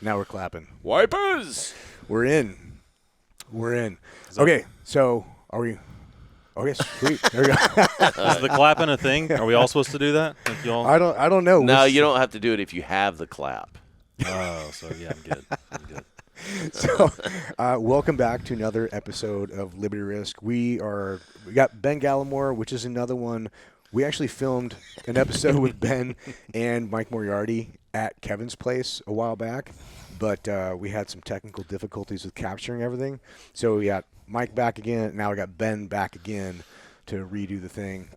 Now we're clapping. Wipers! We're in. Okay, so are we? Okay, sweet. There we go. Is the clapping a thing? Are we all supposed to do that? Like y'all? I don't know. No, you don't have to do it if you have the clap. Oh, so yeah, I'm good. So, welcome back to another episode of Liberty Risk. We got Ben Gallimore, which is another one. We actually filmed an episode with Ben and Mike Moriarty at Kevin's place a while back, but we had some technical difficulties with capturing everything. So we got Mike back again. Now we got Ben back again to redo the thing.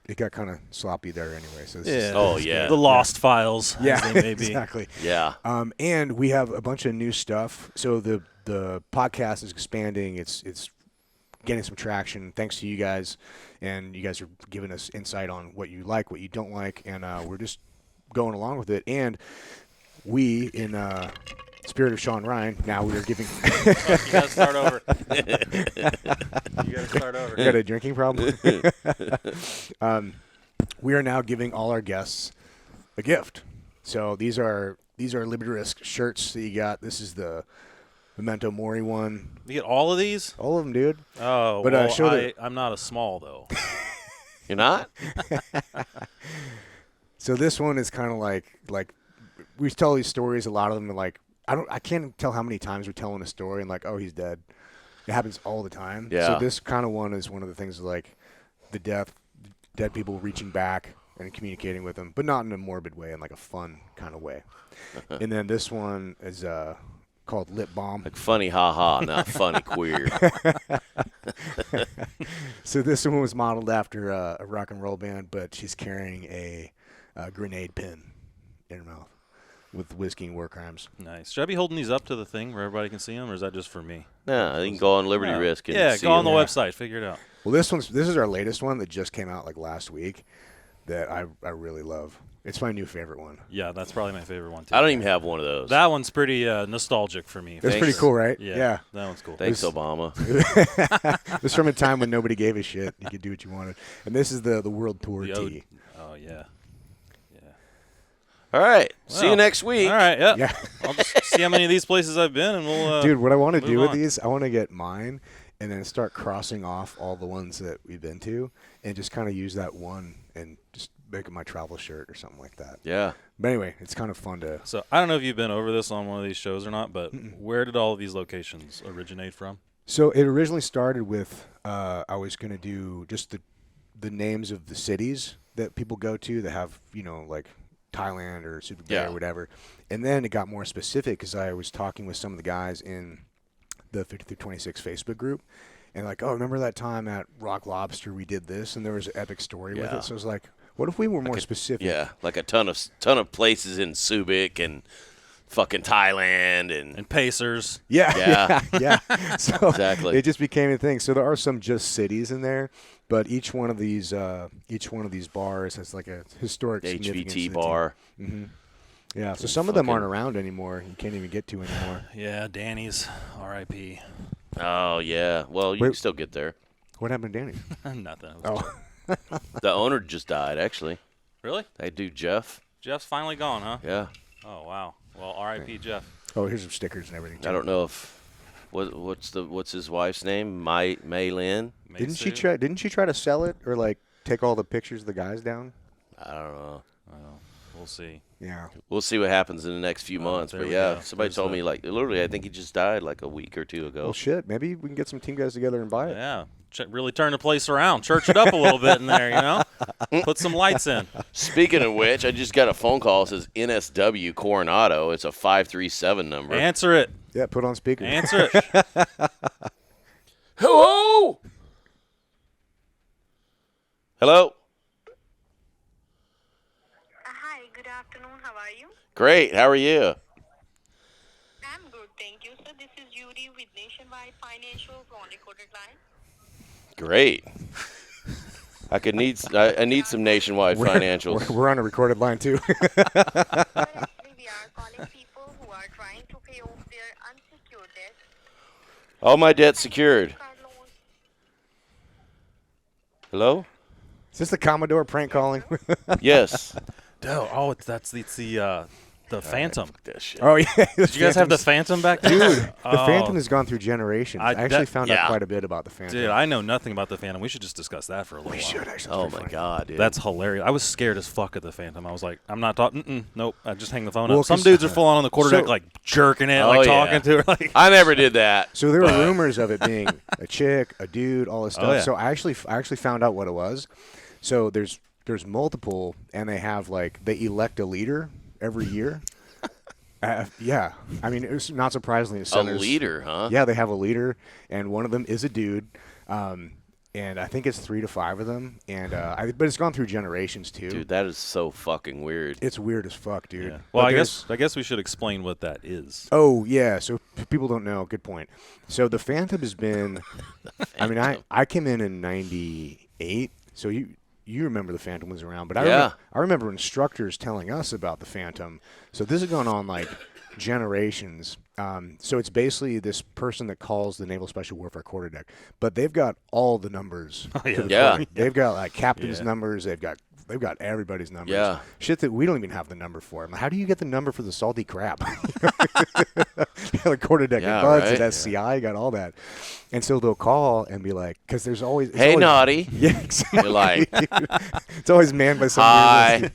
It got kind of sloppy there anyway. So the lost files. Yeah, as they may be. exactly. Yeah. And we have a bunch of new stuff. So the podcast is expanding. It's getting some traction thanks to you guys, and you guys are giving us insight on what you like, what you don't like, and we're just going along with it. And we, in spirit of Sean Ryan, now we are giving. You gotta start over. You got a drinking problem? We are now giving all our guests a gift. So these are Liberty Risk shirts that you got. This is the Memento Mori one. You get all of these? All of them, dude. Oh, but, well, I'm not a small, though. You're not? So this one is kind of like we tell these stories. A lot of them are like, I can't tell how many times we're telling a story and like, oh, he's dead. It happens all the time. Yeah. So this kind of one is one of the things like the dead people reaching back and communicating with them, but not in a morbid way, in like a fun kind of way. And then this one is called Lip Balm. Like funny ha-ha, not funny queer. So this one was modeled after a rock and roll band, but she's carrying a grenade pin in her mouth with whiskey and war crimes. Nice. Should I be holding these up to the thing where everybody can see them, or is that just for me? No, you can go on Liberty Risk and see go on the them. website. Figure it out. Well, this is our latest one that just came out like last week that I really love. It's my new favorite one. Yeah, that's probably my favorite one, too. I don't even have one of those. That one's pretty nostalgic for me. That's pretty cool, right? Yeah, that one's cool. Thanks, Obama. It was from a time when nobody gave a shit. You could do what you wanted. And this is the World Tour tee. Oh, yeah. All right. See you next week. All right, Yeah. I'll just see how many of these places I've been, and we'll Dude, what I want to do with on. these, I want to get mine and then start crossing off all the ones that we've been to and just kind of use that one and just make it my travel shirt or something like that. Yeah. But anyway, it's kind of fun to. So I don't know if you've been over this on one of these shows or not, but where did all of these locations originate from? So it originally started with I was going to do just the names of the cities that people go to that have, like Thailand or Super Bay or whatever. And then it got more specific because I was talking with some of the guys in the 50 through 26 Facebook group. And like, oh, remember that time at Rock Lobster we did this? And there was an epic story with it. So I was like, what if we were more specific? Yeah, like a ton of places in Subic and fucking Thailand and Pacers. Yeah. So exactly. It just became a thing. So there are some just cities in there, but each one of these bars has like a historic significance. HVT bar. Mm-hmm. Yeah. So some of them aren't around anymore. You can't even get to anymore. Yeah, Danny's, R.I.P. Oh yeah. Well, you can still get there. What happened to Danny? Nothing. Oh. The owner just died, actually. Really? That dude, Jeff. Jeff's finally gone, huh? Yeah. Oh wow. Well, R.I.P. Jeff. Oh, here's some stickers and everything. I don't know if what's his wife's name? May Lynn. Didn't she try to sell it or like take all the pictures of the guys down? I don't know. Well, we'll see. Yeah. We'll see what happens in the next few months. there But we yeah, go. somebody There's told that. me like literally, I think he just died like a week or two ago. Well, shit. Maybe we can get some team guys together and buy it. Yeah. Really turn the place around. Church it up a little bit in there, Put some lights in. Speaking of which, I just got a phone call. It says NSW Coronado. It's a 537 number. Answer it. Yeah, put on speaker. Answer it. Hello? Hello? Hi, good afternoon. How are you? Great. How are you? I'm good, thank you. So this is Judy with Nationwide Financial on recorded line. Great. I need some nationwide financials. We're on a recorded line too. Well, actually, we are calling people who are trying to pay off their unsecured debt. All my debt's secured. Car loans. Hello? Is this the Commodore prank calling? Yes. Oh, it's the The Phantom. Fuck that shit. Oh yeah, Did you guys have the Phantom back then? Dude, the Oh. Phantom has gone through generations. I actually found out quite a bit about the Phantom. Dude, I know nothing about the Phantom. We should just discuss that for a little while. We should actually. Oh my god, dude. That's hilarious. I was scared as fuck of the Phantom. I was like, I'm not talking. Nope. I just hang the phone Well, up. Some 'cause- dudes are full on the quarterdeck, so- like jerking it, Oh, like yeah. talking to her. Like, I never did that. So there were rumors of it being a chick, a dude, all this stuff. yeah. So I actually found out what it was. So there's multiple, and they have they elect a leader every year. Yeah, I mean, it was not surprisingly A centers. leader, huh? Yeah, they have a leader, and one of them is a dude. And I think it's 3 to 5 of them, and but it's gone through generations too. Dude, that is so fucking weird. It's weird as fuck, dude. yeah. Well, But I guess we should explain what that is. Oh yeah, so people don't know. Good point. So the Phantom has been. I mean, I came in '98, so you remember the Phantom was around, but Yeah. I remember instructors telling us about the Phantom. So this has gone on generations. So it's basically this person that calls the Naval Special Warfare Quarterdeck, but they've got all the numbers. To the Yeah. quarter. They've got captain's Yeah. numbers. They've got everybody's numbers. Yeah. Shit that we don't even have the number for. How do you get the number for the salty crab? The quarterdeck Yeah, and buds right. at SCI got all that, and so they'll call and be like, because there's always it's Hey, always, naughty. Yeah, exactly. You're like, It's always manned by some. hi.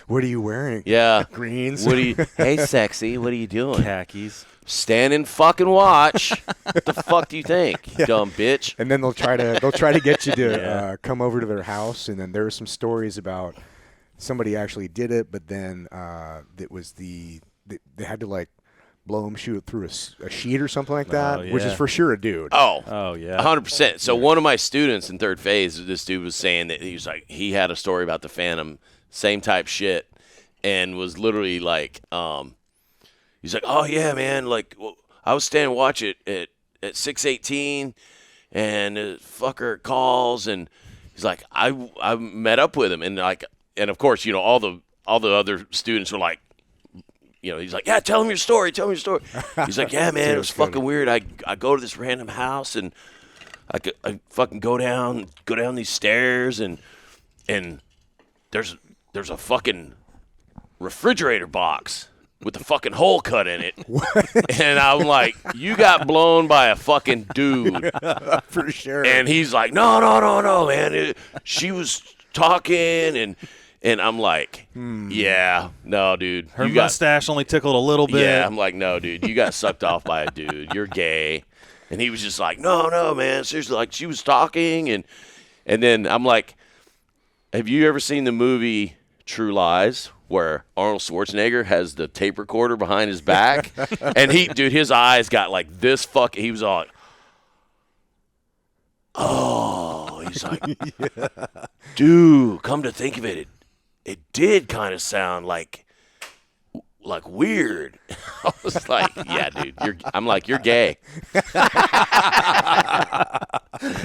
What are you wearing? Yeah. Greens. What are you? Hey, sexy. What are you doing? Khakis. Stand and fucking watch. What the fuck do you think, dumb bitch? And then they'll try to get you to Yeah. come over to their house, and then there are some stories about somebody actually did it, but then they had to blow him shoot through a sheet or something like that, which is yeah. for sure a dude. Oh yeah. 100%. So one of my students in third phase, this dude was saying that he had a story about the Phantom, same type shit, and was literally he's like, oh yeah, man, I was standing watch it at 6:18, and the fucker calls, and he's like, I met up with him, and of course, all the other students were like, he's like, yeah, tell him your story. He's like, yeah, man, it was fucking weird. I go to this random house, and I fucking go down these stairs, and there's a fucking refrigerator box with a fucking hole cut in it. And I'm like, you got blown by a fucking dude. For sure. And he's like, no, man. She was talking, and I'm like, yeah, no, dude. Her you got- mustache only tickled a little bit. Yeah, I'm like, no, dude, you got sucked off by a dude. You're gay. And he was just like, no, man. Seriously, she was talking, and then I'm like, have you ever seen the movie True Lies, where Arnold Schwarzenegger has the tape recorder behind his back? And his eyes got this he was all like, oh, he's like, dude, come to think of it, it did kind of sound like weird. I was like, yeah, dude, you're gay.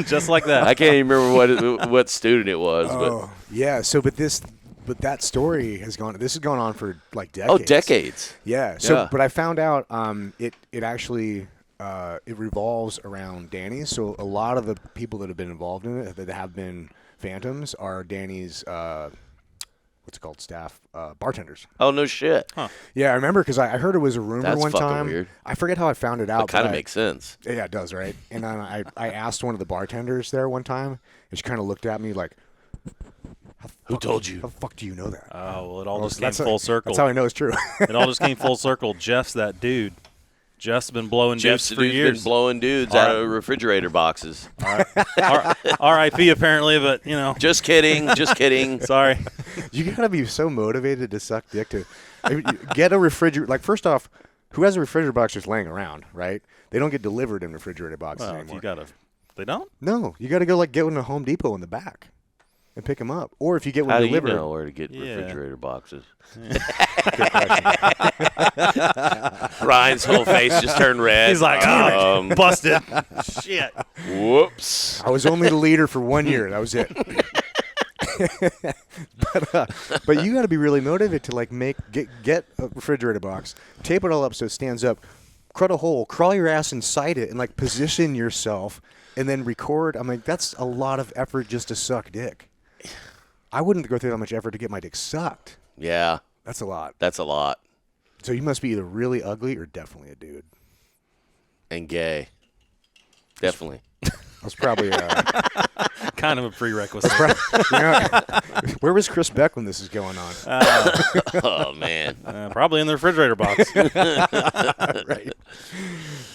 Just like that. I can't even remember what student it was, Oh yeah. So, but that story has gone on for decades. but decades. Yeah. So, Yeah. but I found out it actually it revolves around Danny's. So a lot of the people that have been involved in it that have been Phantoms are Danny's what's it called, staff bartenders. Oh, no shit. Huh. Yeah, I remember because I heard it was a rumor That's one fucking time. weird. I forget how I found it out. That kind but of makes sense. Yeah, it does, right? And then I asked one of the bartenders there one time, and she kind of looked at me like, Who told you? how the fuck do you know that? Oh, well, it all Well, just came that's full circle. That's how I know it's true. It all just came full circle. Jeff's that dude. Jeff's been blowing Jeff's dudes for dude's years. been blowing dudes All out right. of refrigerator boxes. R.I.P. apparently, but Just kidding. Just kidding. sorry. You gotta be so motivated to suck dick to get a refrigerator. First off, who has a refrigerator box just laying around, right? They don't get delivered in refrigerator boxes Well, if anymore. you got they don't? No, you got to go get one at Home Depot in the back and pick them up. Or if you get one How do you delivered, know where to get Yeah. refrigerator boxes? good question. Ryan's whole face just turned red. He's like, busted. Shit. Whoops. I was only the leader for 1 year. That was it. but you got to be really motivated to get a refrigerator box, tape it all up so it stands up, cut a hole, crawl your ass inside it, and position yourself, and then record. I'm like, that's a lot of effort just to suck dick. I wouldn't go through that much effort to get my dick sucked. Yeah, That's a lot. that's a lot. So you must be either really ugly or definitely a dude. And gay. Definitely. That's probably Kind of a prerequisite. where was Chris Beck when this is going on? Oh, man. Probably in the refrigerator box. Right.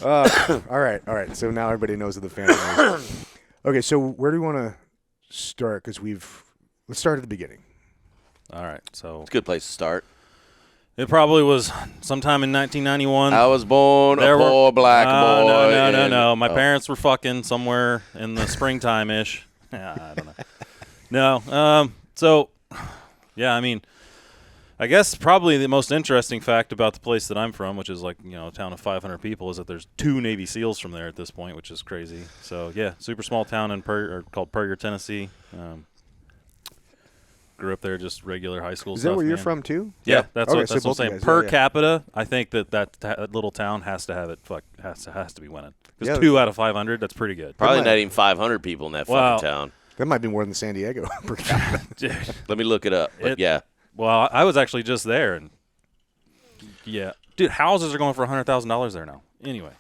All right. So now everybody knows who the family is. Okay, so where do we want to start? Because let's start at the beginning. All right. So It's a good place to start. it probably was sometime in 1991. I was born a poor black boy. No. My parents were fucking somewhere in the springtime-ish. I don't know. No. So, yeah, I mean, I guess probably the most interesting fact about the place that I'm from, which is like, a town of 500 people, is that there's 2 Navy SEALs from there at this point, which is crazy. So, yeah, super small town called Puryear, Tennessee. Grew up there, just regular high school Is stuff. that where you're man. from too? Yeah, that's Okay, what so I'm both saying. you guys, Per yeah. capita, I think that little town has to have it. Has to be winning. Because Yeah. 2 out of 500, that's pretty good. Probably not even 500 people in that Wow. fucking town. That might be more than San Diego per capita. Dude. Let me look it up. But yeah. Well, I was actually just there, and yeah, dude, houses are going for $100,000 there now. Anyway,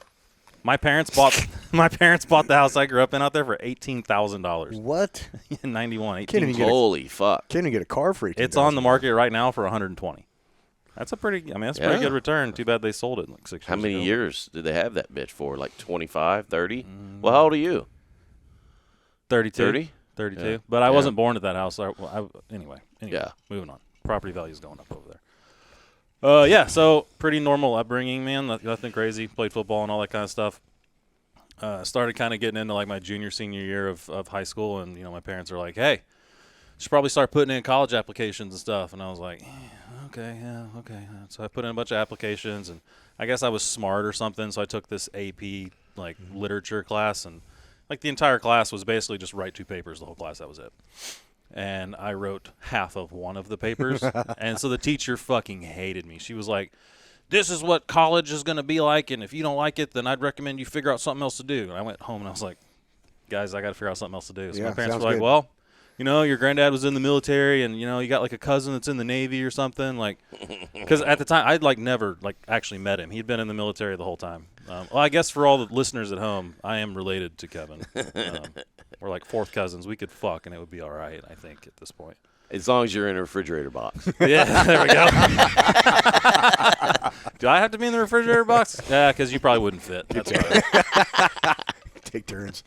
my parents bought the house I grew up in out there for $18,000 What? in '91. Can't even get Holy fuck. Can't even get a car for $18,000. It's on the market right now for $120,000. That's a pretty Yeah. good return. Too bad they sold it in like 6 years How many ago. years did they have that bitch for? Like 25, 30? Well, how old are you? 32. 30? 32. Yeah. But I Yeah. wasn't born at that house. Anyway, Yeah. moving on. Property value's going up over there. Yeah, so pretty normal upbringing, man. Nothing crazy. Played football and all that kind of stuff. Started kind of getting into like my junior, senior year of high school, and my parents are like, "Hey, you should probably start putting in college applications and stuff." And I was like, okay. So I put in a bunch of applications, and I guess I was smart or something, so I took this AP like literature class, and like the entire class was basically just write 2 papers. The whole class, that was it. And I wrote half of one of the papers, and so the teacher fucking hated me. She was like, "This is what college is going to be like, and if you don't like it, then I'd recommend you figure out something else to do." And I went home, and I was like, "Guys, I got to figure out something else to do." So Yeah, my parents were sounds like, good. "Well, your granddad was in the military, and you got like a cousin that's in the Navy or something." Like, because at the time I'd like never like actually met him. He'd been in the military the whole time. Well, I guess for all the listeners at home, I am related to Kevin. We're like 4th cousins. We could fuck, and it would be all right, I think, at this point. As long as you're in a refrigerator box. Yeah, there we go. Do I have to be in the refrigerator box? Yeah, because you probably wouldn't fit. That's right. Take turns.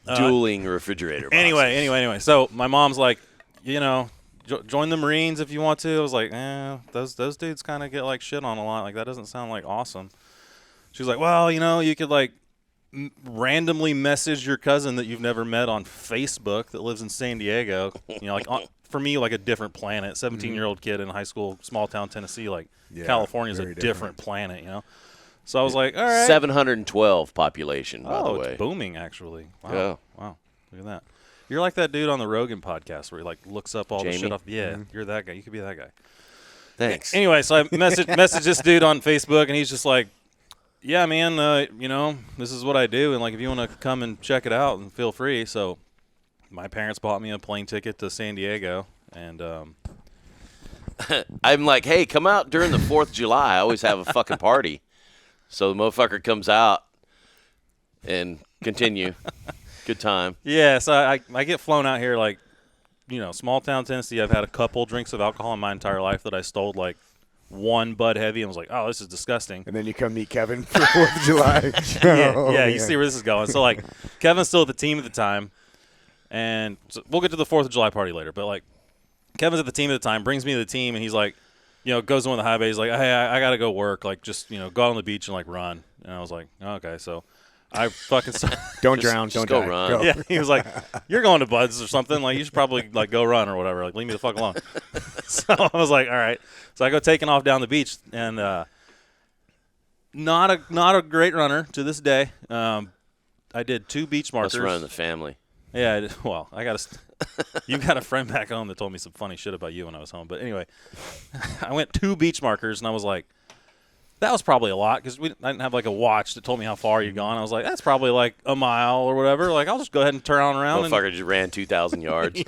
Dueling refrigerator boxes. Anyway. So my mom's like, join the Marines if you want to. I was like, those dudes kind of get like shit on a lot. Like that doesn't sound like awesome. She's like, well, you could like randomly message your cousin that you've never met on Facebook that lives in San Diego. For me, like a different planet. 17-year-old kid in high school, small town Tennessee. Like Yeah, California's a very different planet. So I was like, all right. 712 population, by the way. It's booming, actually. Wow. Yeah. Wow. Look at that. You're like that dude on the Rogan podcast where he like looks up all the Jamie? shit off. Yeah, you're that guy. You could be that guy. Thanks. Anyway, so I messaged this dude on Facebook, and he's just like, yeah, man, this is what I do, and like if you want to come and check it out, and feel free. So my parents bought me a plane ticket to San Diego, and I'm like, hey, come out during the 4th of July. I always have a fucking party. So the motherfucker comes out and continue. Good time. yeah, so I get flown out here like, small town Tennessee. I've had a couple drinks of alcohol in my entire life that I stole like 1 Bud Heavy and was like, oh, this is disgusting. And then you come meet Kevin for 4th of July. Yeah, you see where this is going. So, like, Kevin's still at the team at the time, and so we'll get to the 4th of July party later, but, like, Kevin's at the team at the time, brings me to the team, and he's like, goes on the high bay. He's like, hey, I got to go work. Like, just, go out on the beach and, like, run. And I was like, oh, okay. So I fucking Don't drown. just Don't go die. run. Go. Yeah, he was like, you're going to Bud's or something. Like, you should probably, like, go run or whatever. Like, leave me the fuck alone. So I was like, all right. So I go taking off down the beach, and not a great runner to this day. I did 2 beach markers. Must run in the family. Yeah, well, I got you got a friend back home that told me some funny shit about you when I was home. But anyway, I went 2 beach markers, and I was like, That was probably a lot because I didn't have like a watch that told me how far you'd gone. I was like, that's probably like a mile or whatever. Like, I'll just go ahead and turn on around. Motherfucker just ran 2,000 yards.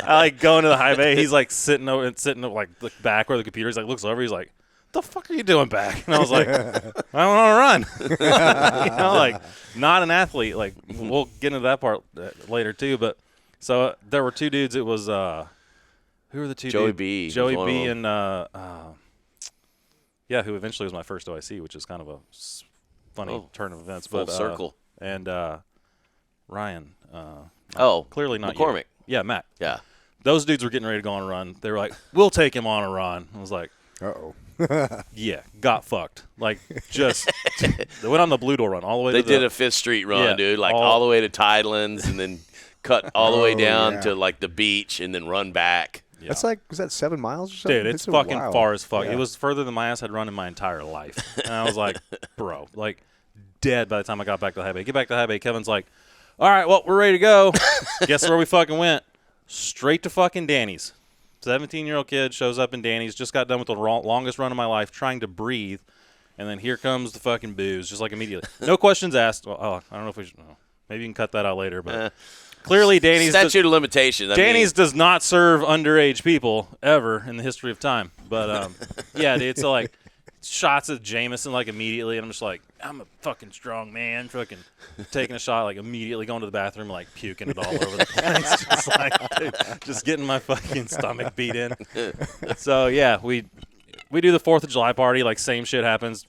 I like going to the highway. He's like sitting like back where the computer is. Like looks over. He's like, "The fuck are you doing back?" And I was like, "I don't want to run." Like not an athlete. Like we'll get into that part later too. But so there were two dudes. It was who were the two? Joey dudes? B. Joey B. And yeah, who eventually was my first OIC, which is kind of a funny turn of events. Full but circle. And Ryan. Clearly not McCormick. You. Yeah, Matt. Yeah. Those dudes were getting ready to go on a run. They were like, "We'll take him on a run." I was like, Uh-oh. "Yeah, got fucked." Like, just they went on the Blue Door run all the way. They to did a 5th Street run, Yeah, dude, like all the way to Tidelands, and then cut all the way down to like the beach, and then run back. Yeah. That's like, is that 7 miles or something? Dude, it's a fucking while. far as fuck. Yeah. It was further than my ass had run in my entire life. And I was like, bro, like dead by the time I got back to the high bay. Get back to the high bay. Kevin's like, all right, well, we're ready to go. Guess where we fucking went? Straight to fucking Danny's. 17-year-old kid shows up in Danny's, just got done with the longest run of my life, trying to breathe. And then here comes the fucking booze, just like immediately. No questions asked. Well, I don't know if we should. Maybe you can cut that out later, but clearly Danny's statute of limitations. Danny's does not serve underage people ever in the history of time. But yeah, dude, so like shots of Jameson like immediately, and I'm just like, I'm a fucking strong man, fucking taking a shot, like immediately going to the bathroom, like puking it all over the place, just like dude, just getting my fucking stomach beat in. So yeah, we do the 4th of July party, like same shit happens.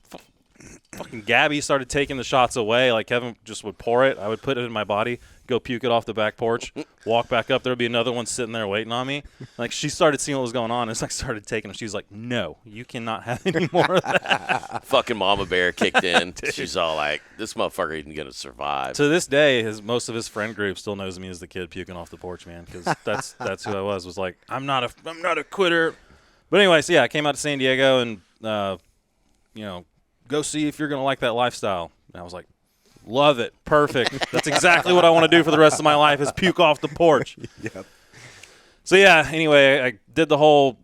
Fucking Gabby started taking the shots away. Like Kevin just would pour it. I would put it in my body, go puke it off the back porch, walk back up. There would be another one sitting there waiting on me. Like she started seeing what was going on, and I started taking them. She was like, "No, you cannot have any more of that." Fucking Mama Bear kicked in. She's all like, "This motherfucker isn't gonna survive." To this day, most of his friend group still knows me as the kid puking off the porch, man, because that's who I was. Was like, I'm not a quitter. But anyway, so yeah, I came out to San Diego and go see if you're going to like that lifestyle. And I was like, love it. Perfect. That's exactly what I want to do for the rest of my life is puke off the porch. Yep. So, yeah, anyway, I did the whole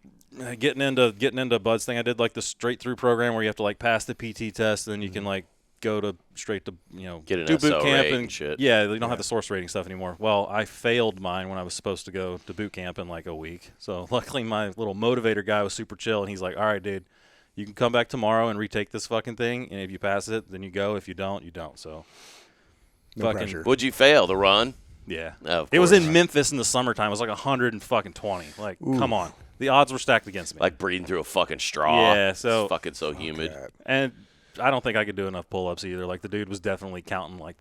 getting into buds thing. I did, like, the straight-through program where you have to, like, pass the PT test, and then you can, like, go straight to, get an do boot SO camp rate and shit. Yeah, they don't have the source rating stuff anymore. Well, I failed mine when I was supposed to go to boot camp in, like, a week. So, luckily, my little motivator guy was super chill, and he's like, all right, dude. You can come back tomorrow and retake this fucking thing, and if you pass it, then you go. If you don't, you don't. So, No pressure. Would you fail the run? Yeah. Oh, it was in Memphis in the summertime. It was like 120. Like, come on. The odds were stacked against me. Like breathing through a fucking straw. Yeah, so it's fucking so humid. And I don't think I could do enough pull-ups either. Like, the dude was definitely counting, like,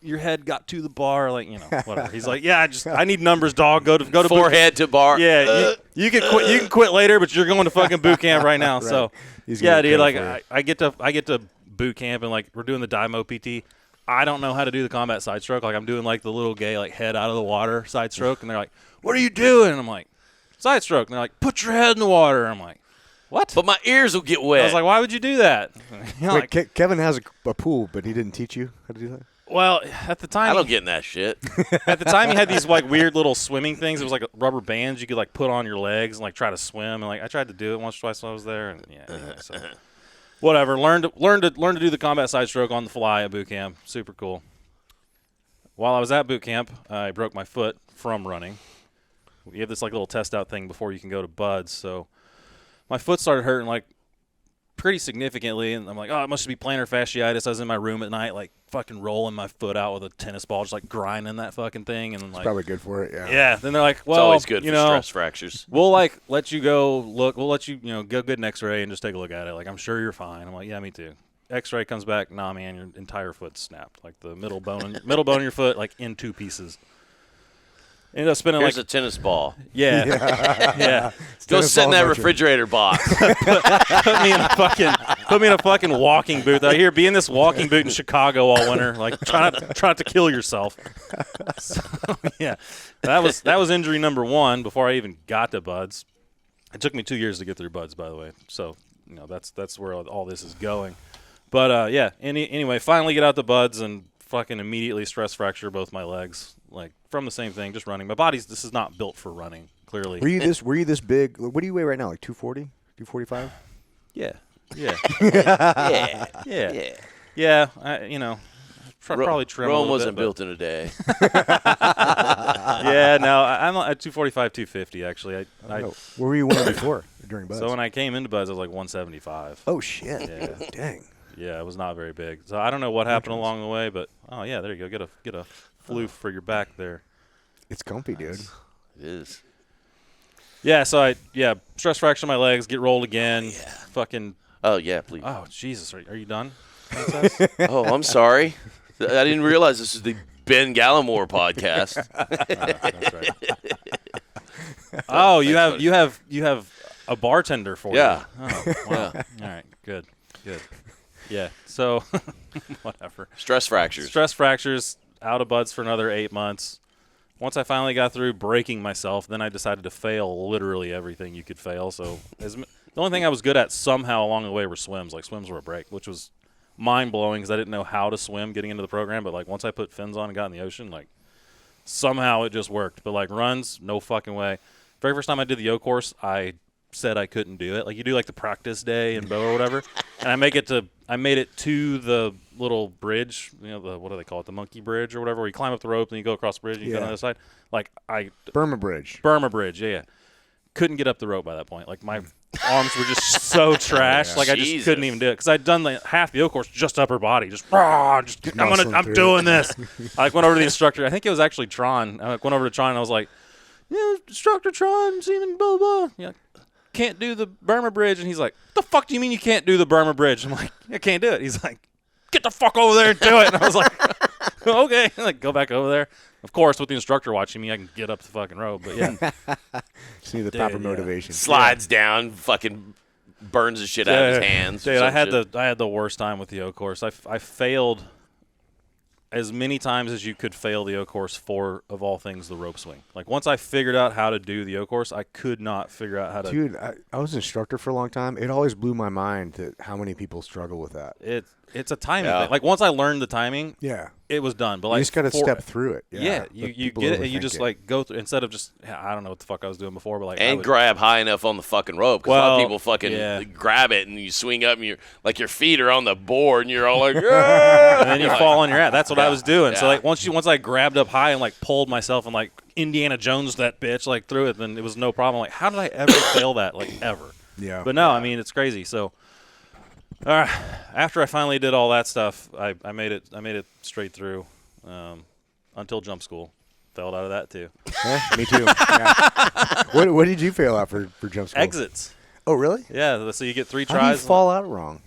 your head got to the bar, like, whatever. He's like, yeah, I need numbers, dog. Go to forehead to bar. Yeah, you can quit. You can quit later, but you're going to fucking boot camp right now. Right. So, yeah, dude. Like, I get to boot camp and like we're doing the Dymo PT. I don't know how to do the combat side stroke. Like, I'm doing like the little gay like head out of the water side stroke, and they're like, "What are you doing?" And I'm like, "Side stroke." And they're like, "Put your head in the water." I'm like, "What?" But my ears will get wet. I was like, "Why would you do that?" Wait, Kevin has a pool, but he didn't teach you how to do that? Well, at the time, I don't get in that shit. At the time, he had these like weird little swimming things. It was like rubber bands you could like put on your legs and like try to swim. And like I tried to do it once or twice when I was there. And yeah, anyway, so whatever. Learned to do the combat side stroke on the fly at boot camp. Super cool. While I was at boot camp, I broke my foot from running. We have this like little test out thing before you can go to buds. So my foot started hurting like pretty significantly, and I'm like, oh, it must be plantar fasciitis. I was in my room at night, like fucking rolling my foot out with a tennis ball, just like grinding that fucking thing, and then like probably good for it. Yeah. Yeah. Then they're like, well, it's always good for know, stress fractures. We'll like let you go look. We'll let you go get an X-ray and just take a look at it. Like, I'm sure you're fine. I'm like, yeah, me too. X-ray comes back, nah, man, your entire foot's snapped. Like the middle bone of your foot, like in two pieces. Ended up spinning Here's like a tennis ball. Yeah. Yeah. Go sit in that refrigerator box. Put me in a fucking walking boot. I hear be in this walking boot in Chicago all winter. Like try not to kill yourself. So, yeah, that was injury number one before I even got to buds. It took me 2 years to get through buds, by the way. So that's where all this is going. But yeah. Anyway, finally get out the buds and fucking immediately stress fracture both my legs. Like from the same thing, just running. My this is not built for running. Clearly. Were you this big? What do you weigh right now? Like 240, 245? Yeah. Yeah. Yeah. Yeah. Probably trim a Rome little wasn't bit, built in a day. Yeah, no, I'm at 245, 250 actually. What were you weighing before during Buds? So when I came into Buds, I was like 175. Oh shit! Yeah. Dang. Yeah, it was not very big. So I don't know what happened along the way, but oh yeah, there you go. Get a floof for your back there. It's comfy, dude. It is. Yeah, so stress fracture my legs, get rolled again. Fucking. Oh yeah, please. Oh Jesus, are you done? Oh, I'm sorry. I didn't realize this is the Ben Gallimore podcast. That's right. Oh, you have a bartender for Yeah. you. Oh, wow. Yeah. All right. Good. Yeah. So, whatever. Stress fractures. Stress fractures. Out of Buds for another 8 months. Once I finally got through breaking myself, then I decided to fail literally everything you could fail. So, the only thing I was good at somehow along the way were swims. Like swims were a break, which was mind-blowing because I didn't know how to swim getting into the program. But like once I put fins on and got in the ocean, like somehow it just worked. But like runs, no fucking way. Very first time I did the O course, I said I couldn't do it. Like you do like the practice day in Bow or whatever, and I made it to the little bridge. You know, what do they call it? The monkey bridge or whatever, where you climb up the rope and you go across the bridge and you go on the other side. Like Burma Bridge. Yeah. Couldn't get up the rope by that point. Like my arms were just so trash. Like I just couldn't even do it because I'd done like half the O course just upper body, I'm doing this. I went over to the instructor. I think it was actually Tron. I went over to Tron and I was like, yeah, instructor Tron, Seaman, blah blah. Yeah, can't do the Burma Bridge, and he's like, the fuck do you mean you can't do the Burma Bridge? I'm like, I can't do it. He's like, get the fuck over there and do it. And I was like, okay, like go back over there. Of course, with the instructor watching me, I can get up the fucking rope. But yeah, just need the proper motivation. Slides down, fucking burns the shit out of his hands. Dude, I had the worst time with the O course. I failed as many times as you could fail the O course for, of all things, the rope swing. Like once I figured out how to do the O course, I could not figure out how to. Dude, I was an instructor for a long time. It always blew my mind that how many people struggle with that. It's a timing thing. Like once I learned the timing, it was done. But like you just got to step through it. You get it, and you just like go through instead of just I don't know what the fuck I was doing before, but like grab high enough on the fucking rope. Because a lot of people fucking grab it and you swing up and your feet are on the board and you're all like, and then you fall on your ass. That's what I was doing. So like once I grabbed up high and like pulled myself and like Indiana Jones that bitch like through it, then it was no problem. Like how did I ever fail that like ever? Yeah. But no, I mean it's crazy. So. After I finally did all that stuff, I made it straight through until jump school. Failed out of that too. Me too. Yeah. What did you fail out for jump school? Exits. Oh, really? Yeah. So you get 3 tries. How do you fall out wrong?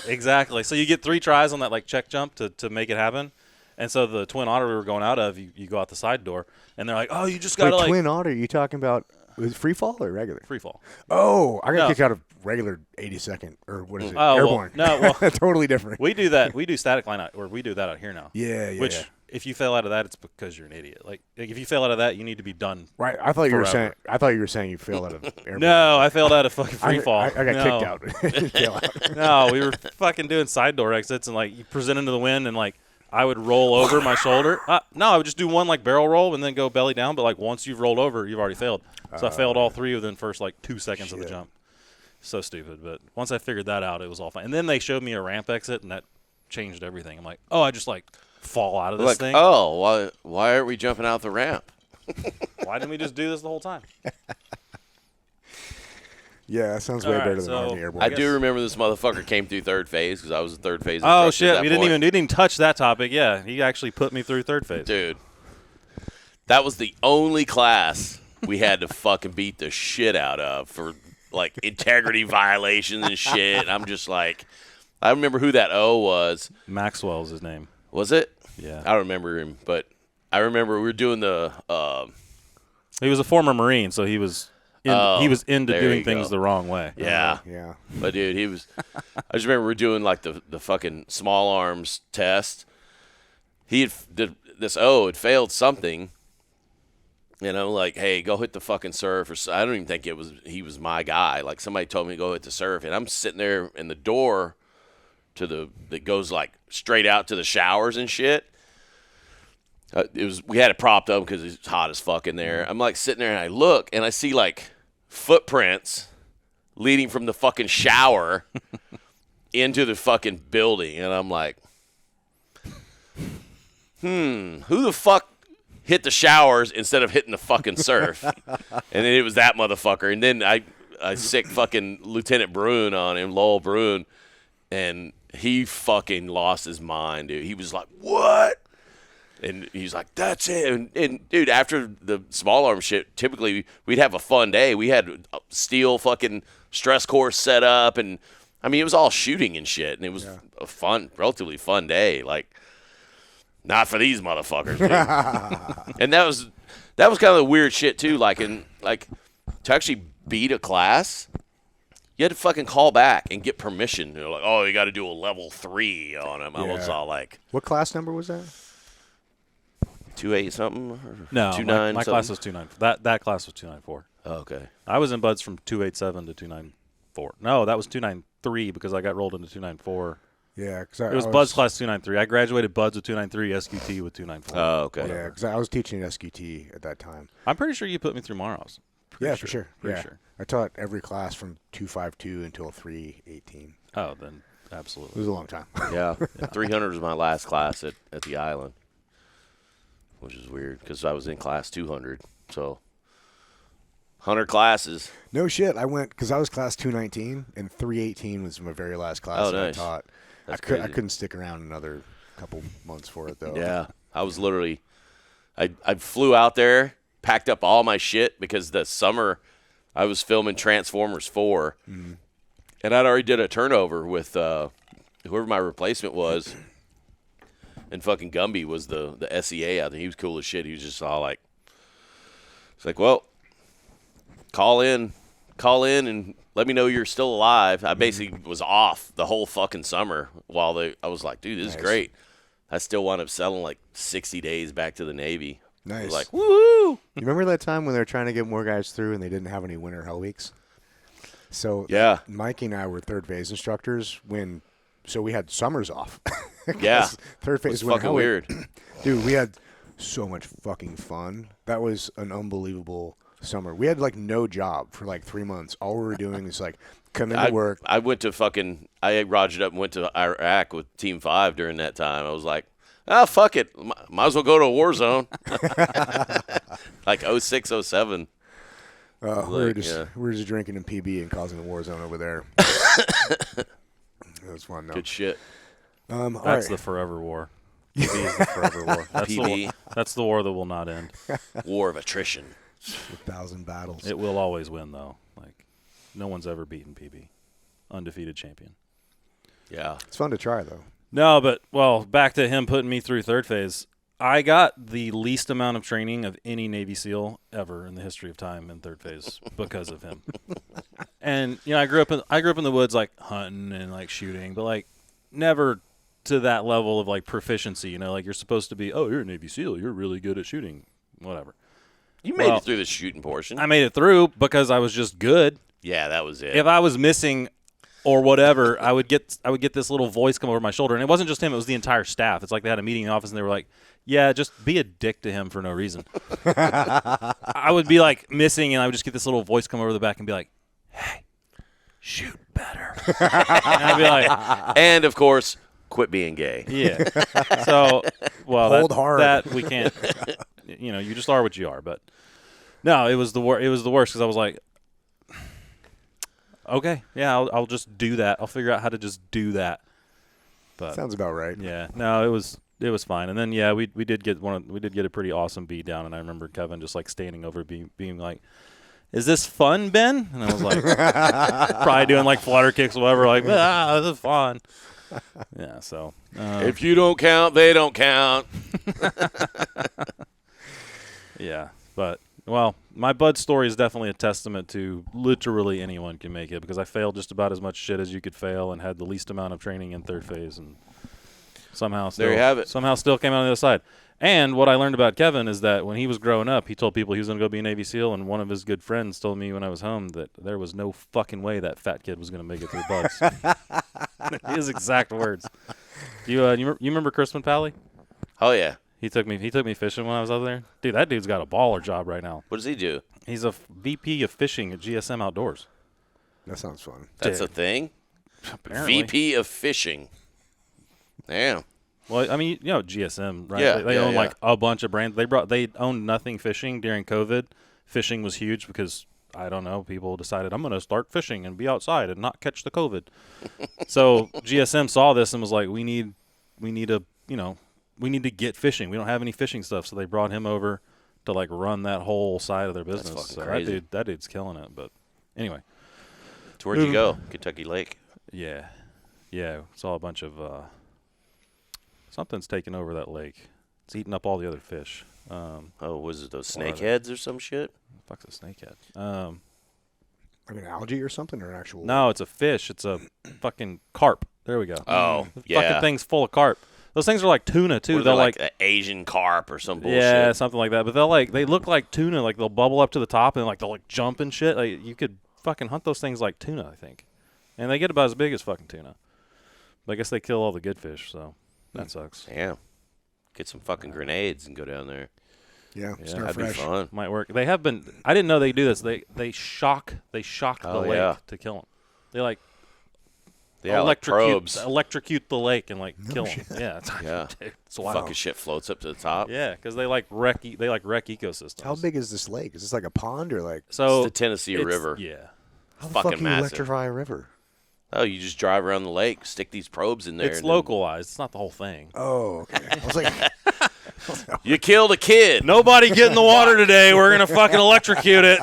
Exactly. So you get 3 tries on that like check jump to make it happen. And so the Twin Otter we were going out of, you go out the side door, and they're like, "Oh, you just got to like." Twin Otter? You talking about? Was it free fall or regular? Free fall. Oh, I got kicked out of regular 82nd or what is it? Airborne. Well, totally different. We do that. We do static line out, or we do that out here now. Yeah. Which, if you fail out of that, it's because you're an idiot. Like if you fail out of that, you need to be done. Right. I thought you were saying you failed out of airborne. No, I failed out of fucking free fall. I got kicked out. No, we were fucking doing side door exits and like you present into the wind and like. I would roll over my shoulder. No, I would just do one like barrel roll and then go belly down. But like once you've rolled over, you've already failed. So I failed all 3 within the first like 2 seconds of the jump. So stupid. But once I figured that out, it was all fine. And then they showed me a ramp exit, and that changed everything. I'm like, oh, I just like fall out of this thing. Oh, why aren't we jumping out the ramp? Why didn't we just do this the whole time? Yeah, that sounds way better than Army Airborne. I do remember this motherfucker came through third phase because I was in third phase. Oh shit, we didn't even touch that topic. Yeah, he actually put me through third phase. Dude, that was the only class we had to fucking beat the shit out of for like integrity violations and shit. I'm just like, I remember who that O was. Maxwell's his name. Was it? Yeah. I don't remember him, but I remember we were doing the. He was a former Marine, so he was. He was into doing things the wrong way. Yeah. Yeah. But, dude, he was – I just remember we were doing, like, the fucking small arms test. This O had failed something, you know, like, hey, go hit the fucking surf. Or I don't even think he was my guy. Like, somebody told me to go hit the surf. And I'm sitting there in the door that goes, like, straight out to the showers and shit. We had it propped up because it's hot as fuck in there. I'm like sitting there and I look and I see like footprints leading from the fucking shower into the fucking building. And I'm like, who the fuck hit the showers instead of hitting the fucking surf? And then it was that motherfucker. And then I sick fucking Lieutenant Bruin on him, Lowell Bruin, and he fucking lost his mind, dude. He was like, what? And he's like, that's it. And dude, after the small arm shit, typically we'd have a fun day. We had a steel fucking stress course set up, and I mean, it was all shooting and shit, and it was a fun, relatively fun day. Like, not for these motherfuckers, dude. And that was kind of the weird shit too. Like, to actually beat a class, you had to fucking call back and get permission. They're like, oh, you got to do a level 3 on him. I was all like, what class number was that? 2.8 something? Or No, 2.9 my class was 2.9. That class was 2.94. Oh, okay. I was in buds from 2.87 to 2.94. No, that was 2.93 because I got rolled into 2.94. Yeah, because It was buds class 2.93. I graduated buds with 2.93, SQT with 2.94. Oh, okay. Yeah, because I was teaching SQT at that time. I'm pretty sure you put me through Morrow's. Yeah, for sure. Pretty Yeah. sure. I taught every class from 252 until 318. Oh, then It absolutely. was a long time. Yeah. 300 was my last class at the island, which is weird because I was in class 200. So 100 classes. No shit. I went because I was class 219 and 318 was my very last class Oh, that nice. I taught. That's I crazy. couldn't stick around another couple months for it though. Yeah. I was literally I flew out there, packed up all my shit because the summer I was filming Transformers 4. Mm-hmm. And I'd already did a turnover with whoever my replacement was. And fucking Gumby was the SEA out there. He was cool as shit. He was just all like, it's like, well, call in and let me know you're still alive. I basically was off the whole fucking summer while I was like, dude, this is Nice. great. I still wound up selling like 60 days back to the Navy. I Nice. was like, woohoo! You remember that time when they were trying to get more guys through and they didn't have any winter hell weeks? So Yeah. Mikey and I were third phase instructors so we had summers off. Yeah. Third phase It's winter fucking hell week. weird. Dude, we had so much fucking fun. That was an unbelievable summer. We had like no job for like 3 months. All we were doing is like come into work. I went to I rogered up and went to Iraq with Team 5 during that time. I was like, oh, fuck it. Might as well go to a war zone. Like 06, 07. We were just drinking in PB and causing a war zone over there. It was fun though. Good shit. All That's right. the forever war. PB is the forever war. That's PB. That's the war that will not end. War of attrition. 1,000 battles. It will always win, though. Like, no one's ever beaten PB. Undefeated champion. Yeah. It's fun to try though. No, but, well, back to him putting me through third phase. I got the least amount of training of any Navy SEAL ever in the history of time in third phase because of him. And, you know, I grew up in the woods, like, hunting and, like, shooting, but, like, never to that level of, like, proficiency. You know, like, you're supposed to be, oh, you're a Navy SEAL. You're really good at shooting. Whatever. You made Well, it through the shooting portion. I made it through because I was just good. Yeah, that was it. If I was missing or whatever, I would get this little voice come over my shoulder. And it wasn't just him. It was the entire staff. It's like they had a meeting in the office, and they were like, yeah, just be a dick to him for no reason. I would be, like, missing, and I would just get this little voice come over the back and be like, hey, shoot better. And I'd be like, and, of course, quit being gay. yeah. So, well, Hold hard. that we can't, you know, you just are what you are. But, no, it was the worst because I was like, okay, yeah, I'll just do that. I'll figure out how to just do that. But Sounds about right. yeah, no, it was fine. And then we did get a pretty awesome beat down, and I remember Kevin just like standing over being like, "Is this fun, Ben?" And I was like, probably doing like flutter kicks or whatever, like, this is fun. Yeah, so If you don't count, they don't count. yeah, but well, my bud story is definitely a testament to literally anyone can make it because I failed just about as much shit as you could fail and had the least amount of training in third phase and somehow still, There you have it. somehow still came out on the other side. And what I learned about Kevin is that when he was growing up, he told people he was going to go be a Navy SEAL, and one of his good friends told me when I was home that there was no fucking way that fat kid was going to make it through buds. His exact words. You remember Crispin Pally? Oh, yeah. He took me fishing when I was out there. Dude, that dude's got a baller job right now. What does he do? He's a VP of fishing at GSM Outdoors. That sounds fun. That's a thing? Apparently. VP of fishing. Damn. Well, I mean, you know GSM, right? Yeah, They yeah, own yeah. like a bunch of brands. They owned Nothing Fishing during COVID. Fishing was huge because I don't know, people decided I'm going to start fishing and be outside and not catch the COVID. So GSM saw this and was like, we need to get fishing. We don't have any fishing stuff, so they brought him over to like run that whole side of their business. fucking So crazy. that dude's killing it. But anyway, So where'd you go? Kentucky Lake. yeah, saw a bunch of something's taking over that lake. It's eating up all the other fish. Was it those Florida. snakeheads or some shit? Fuck's a snakehead. Like an algae or something, or an actual? No, it's a fish. It's a fucking carp. There we go. Oh, The yeah. fucking thing's full of carp. Those things are like tuna too. What are They'll they, like, an Asian carp or some bullshit. yeah, something like that. But they look like tuna. Like they'll bubble up to the top and like they'll like jump and shit. Like you could fucking hunt those things like tuna, I think. And they get about as big as fucking tuna. But I guess they kill all the good fish, so that sucks. Damn. Get some fucking grenades and go down there. Yeah, Yeah, start That'd be fresh. fun. Might work. They have been. I didn't know they do this. They shock the Oh, lake yeah. to kill them. They like Yeah, like probes. electrocute the lake and like kill them. shit. Yeah, it's, Yeah. it's wild. Fucking shit floats up to the top. Yeah, because they like wreck ecosystems. How big is this lake? Is this like a pond or like? So It's the Tennessee it's- River. Yeah. How the fucking fuck can you massive. electrify a river? Oh, you just drive around the lake, stick these probes in there. It's and then- localized. It's not the whole thing. Oh, okay. I was like, You killed a kid. Nobody get in the water today. We're gonna fucking electrocute it.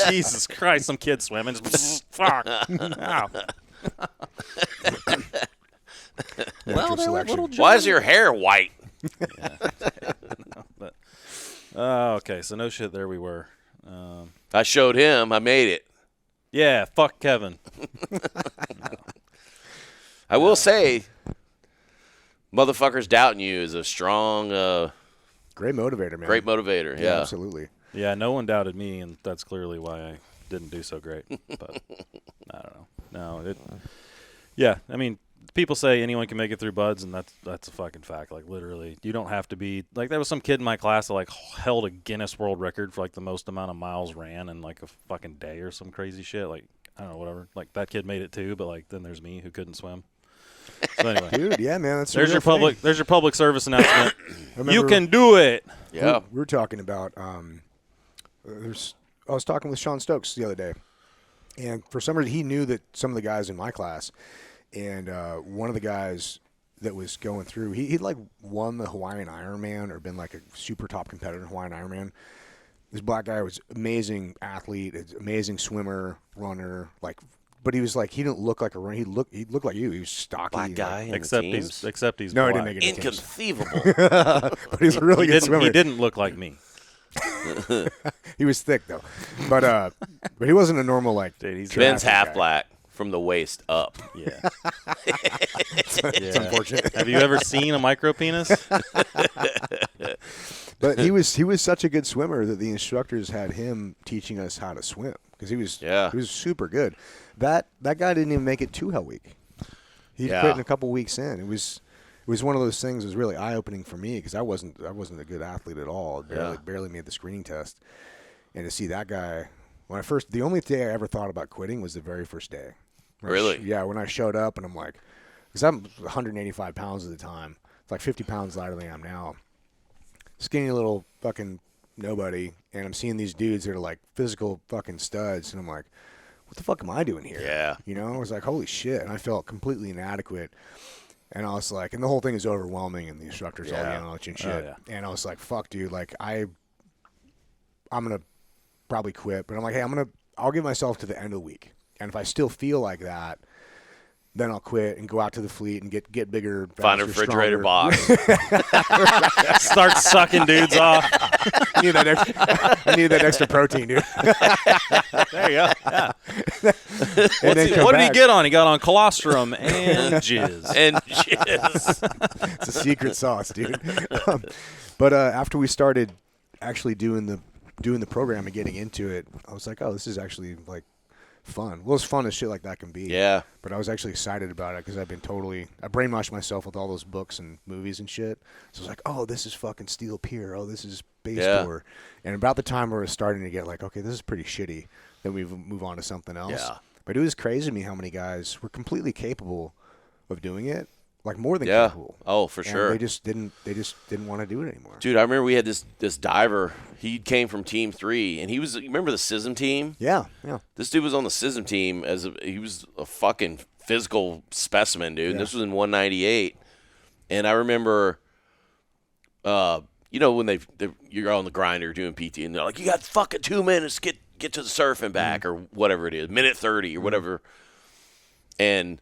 Jesus Christ! Some kid swimming. Just, fuck. Ow. natural selection. Why is your hair white? Okay, so no shit. There we were. I showed him. I made it. Yeah, fuck Kevin. I will say, motherfuckers doubting you is a strong, Great motivator, man. great motivator. Yeah. absolutely. Yeah, no one doubted me, and that's clearly why I didn't do so great. But I don't know. No, yeah, I mean, people say anyone can make it through buds, and that's a fucking fact. Like literally, you don't have to be like. There was some kid in my class that like held a Guinness World Record for like the most amount of miles ran in like a fucking day or some crazy shit. Like I don't know, whatever. Like that kid made it too, but like then there's me who couldn't swim. So anyway, Dude, yeah, man. That's a there's real your thing. public. There's your public service announcement. I remember You can do it. Yeah. We were talking about. I was talking with Sean Stokes the other day, and for some reason he knew that some of the guys in my class, and one of the guys that was going through, he'd like won the Hawaiian Ironman or been like a super top competitor in Hawaiian Ironman. This black guy was amazing athlete, amazing swimmer, runner, like. But he was like, he didn't look like a runner. He looked like you. He was stocky. Black like- guy in Except the teams? he's No, he black. didn't make any teams. Inconceivable. But he's a really good swimmer. He didn't look like me. He was thick though, but he wasn't a normal like. Dude, he's Ben's triathlete half guy. black from the waist up. Yeah. It's unfortunate. Have you ever seen a micro penis? But he was such a good swimmer that the instructors had him teaching us how to swim because he was super good. That guy didn't even make it to Hell Week. He Yeah. quit in a couple weeks in. It was one of those things that was really eye opening for me because I wasn't a good athlete at all. Barely made the screening test, and to see that guy the only day I ever thought about quitting was the very first day. Really? When I showed up and I'm like, because I'm 185 pounds at the time. It's like 50 pounds lighter than I am now. Skinny little fucking nobody, and I'm seeing these dudes that are like physical fucking studs, and I'm like, what the fuck am I doing here? Yeah. You know, I was like, holy shit, and I felt completely inadequate, and I was like, and the whole thing is overwhelming, and the instructors all yelling at you and shit, Oh, yeah. and I was like, fuck, dude, like I'm gonna probably quit, but I'm like, hey, I'll give myself to the end of the week, and if I still feel like that, then I'll quit and go out to the fleet and get bigger, Find a faster, refrigerator stronger. box. Start sucking dudes off. I need that extra protein, dude. There you go. Yeah. And then come What did he back. get on? He got on colostrum and jizz. and jizz. It's a secret sauce, dude. But after we started actually doing the program and getting into it, I was like, oh, this is actually like fun. Well, as fun as shit like that can be. Yeah. But I was actually excited about it because I brainwashed myself with all those books and movies and shit. So I was like, oh, this is fucking Steel Pier. Oh, this is Base Yeah. Tour. And about the time where I was starting to get like, okay, this is pretty shitty, then we move on to something else. Yeah. But it was crazy to me how many guys were completely capable of doing it, like more than Yeah. capable. Oh, for And sure. They just didn't want to do it anymore. Dude, I remember we had this diver. He came from Team 3, and you remember the SISM team? Yeah. This dude was on the SISM team he was a fucking physical specimen, dude. Yeah. This was in 198, and I remember, when you're on the grinder doing PT, and they're like, you got fucking 2 minutes to get to the surf and back, or whatever it is, minute 30 or whatever, and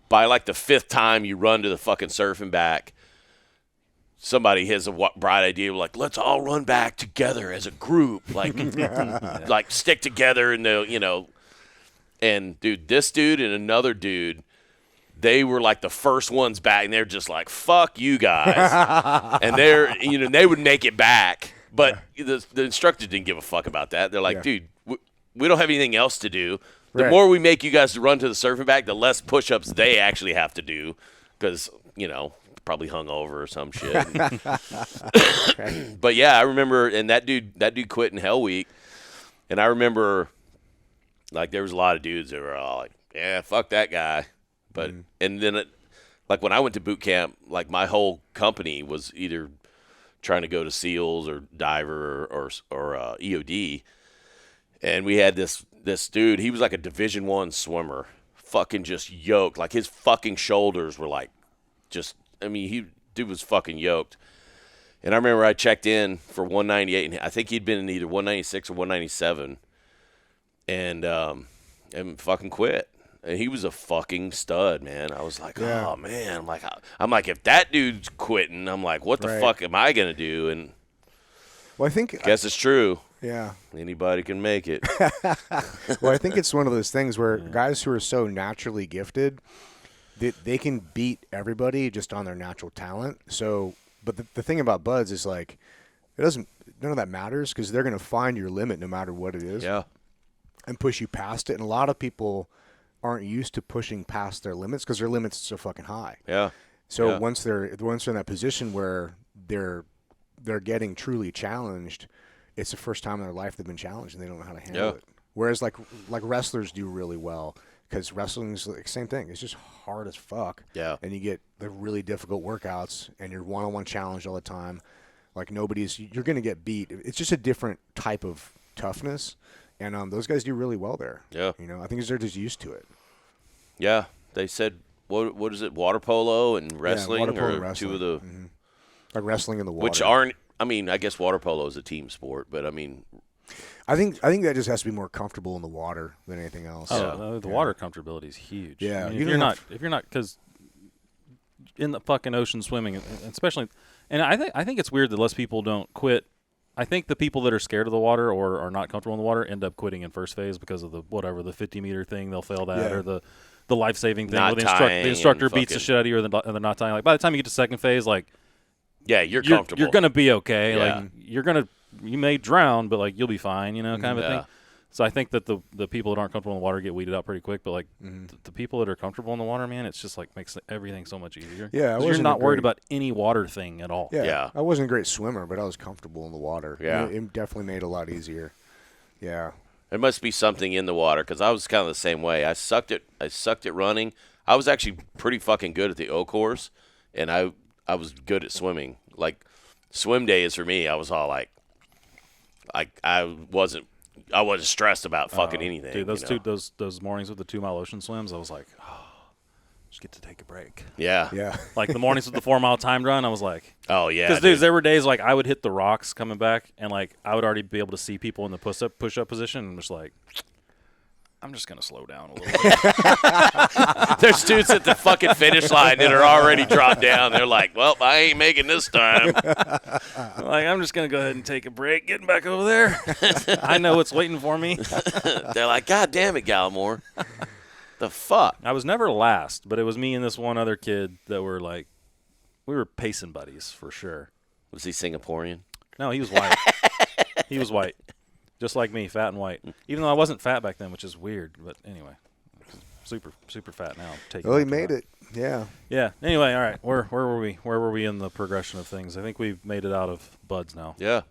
by like the 5th time you run to the fucking surf and back, somebody has a bright idea, like, let's all run back together as a group, like, like stick together, and and dude, this dude and another dude, they were like the first ones back, and they're just like, fuck you guys, and they would make it back, but the instructor didn't give a fuck about that. They're like, dude, we don't have anything else to do. The more we make you guys to run to the surfing back, the less push-ups they actually have to do, because probably hungover or some shit. But yeah, I remember, and that dude quit in Hell Week, and I remember, like, there was a lot of dudes that were all like, yeah, fuck that guy. But and then like when I went to boot camp, like my whole company was either trying to go to SEALs or diver or EOD, and we had this dude. He was like a Division I swimmer, fucking just yoked. Like his fucking shoulders were like, dude was fucking yoked. And I remember I checked in for 198, and I think he'd been in either 196 or 197, and fucking quit. And he was a fucking stud, man. I was like, oh man, I'm like, if that dude's quitting, I'm like, what the fuck am I gonna do? And well, I guess it's true. Yeah. Anybody can make it. Well, I think it's one of those things where guys who are so naturally gifted, they can beat everybody just on their natural talent. So, but the thing about buds is, like, none of that matters, because they're going to find your limit no matter what it is. Yeah. And push you past it. And a lot of people aren't used to pushing past their limits because their limits are so fucking high. Yeah. So once they're in that position where they're getting truly challenged, it's the first time in their life they've been challenged and they don't know how to handle it. Whereas like wrestlers do really well, because wrestling is the same thing. It's just hard as fuck. Yeah. And you get the really difficult workouts, and you're one-on-one challenged all the time. Like you're going to get beat. It's just a different type of toughness, and those guys do really well there. Yeah. I think they're just used to it. Yeah. They said, what is it, water polo and wrestling? Water polo or and wrestling. two of the like wrestling in the water. Which aren't, I guess water polo is a team sport, but I think that just has to be more comfortable in the water than anything else. Oh, the water comfortability is huge. Yeah. If you're not, because in the fucking ocean swimming, especially, and I think it's weird that less people don't quit. I think the people that are scared of the water or are not comfortable in the water end up quitting in first phase because of the 50-meter thing. They'll fail that, or the life-saving thing where the instructor beats the shit out of you, or they're not tying. Like by the time you get to second phase, like you're comfortable. You're gonna be okay. Yeah. Like you may drown, but like you'll be fine. Kind of a thing. So I think that the people that aren't comfortable in the water get weeded out pretty quick. But like the people that are comfortable in the water, man, it's just like makes everything so much easier. Yeah, you're not worried about any water thing at all. Yeah. I wasn't a great swimmer, but I was comfortable in the water. Yeah, it definitely made it a lot easier. Yeah. There must be something in the water, because I was kind of the same way. I sucked at running. I was actually pretty fucking good at the O course, and I was good at swimming. Like swim days for me, I was all like I wasn't stressed about fucking anything. Dude, those mornings with the 2-mile ocean swims, I was like, just get to take a break. Yeah. Yeah. Like the mornings with the 4-mile timed run, I was like, oh yeah. Because dude, there were days like I would hit the rocks coming back, and like I would already be able to see people in the push up position, and just like, I'm just gonna slow down a little bit. There's dudes at the fucking finish line that are already dropped down. They're like, well, I ain't making this time. Like, I'm just gonna go ahead and take a break, getting back over there. I know what's waiting for me. They're like, God damn it, Gallimore. The fuck? I was never last, but it was me and this one other kid that were like, we were pacing buddies for sure. Was he Singaporean? No, he was white. He was white. Just like me, fat and white. Even though I wasn't fat back then, which is weird. But anyway, super fat now. Well, he made it. Yeah. Yeah. Anyway, all right. Where were we? Where were we in the progression of things? I think we've made it out of buds now. Yeah.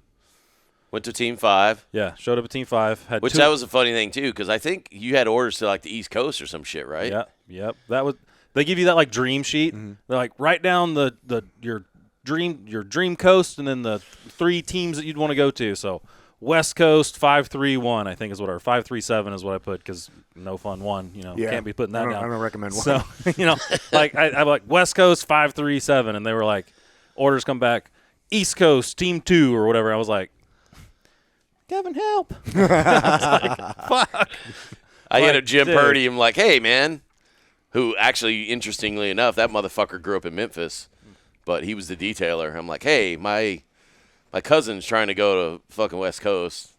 Went to Team 5. Yeah, showed up at Team 5. Had Which two, that was a funny thing, too, because I think you had orders to, like, the East Coast or some shit, right? Yep. They give you that, like, dream sheet. Mm-hmm. They're like, write down your dream coast and then the 3 teams that you'd want to go to. So West Coast 5-3-1, I think is what, or 5-3-7 is what I put because no fun one. Can't be putting that down. I don't recommend one. So like I'm like West Coast 5-3-7, and they were like, orders come back, East Coast Team 2 or whatever. I was like, Kevin, help! I was like, fuck. I hit up Jim dude. Purdy. I'm like, hey, man, who actually, interestingly enough, that motherfucker grew up in Memphis, but he was the detailer. I'm like, hey, my cousin's trying to go to fucking West Coast.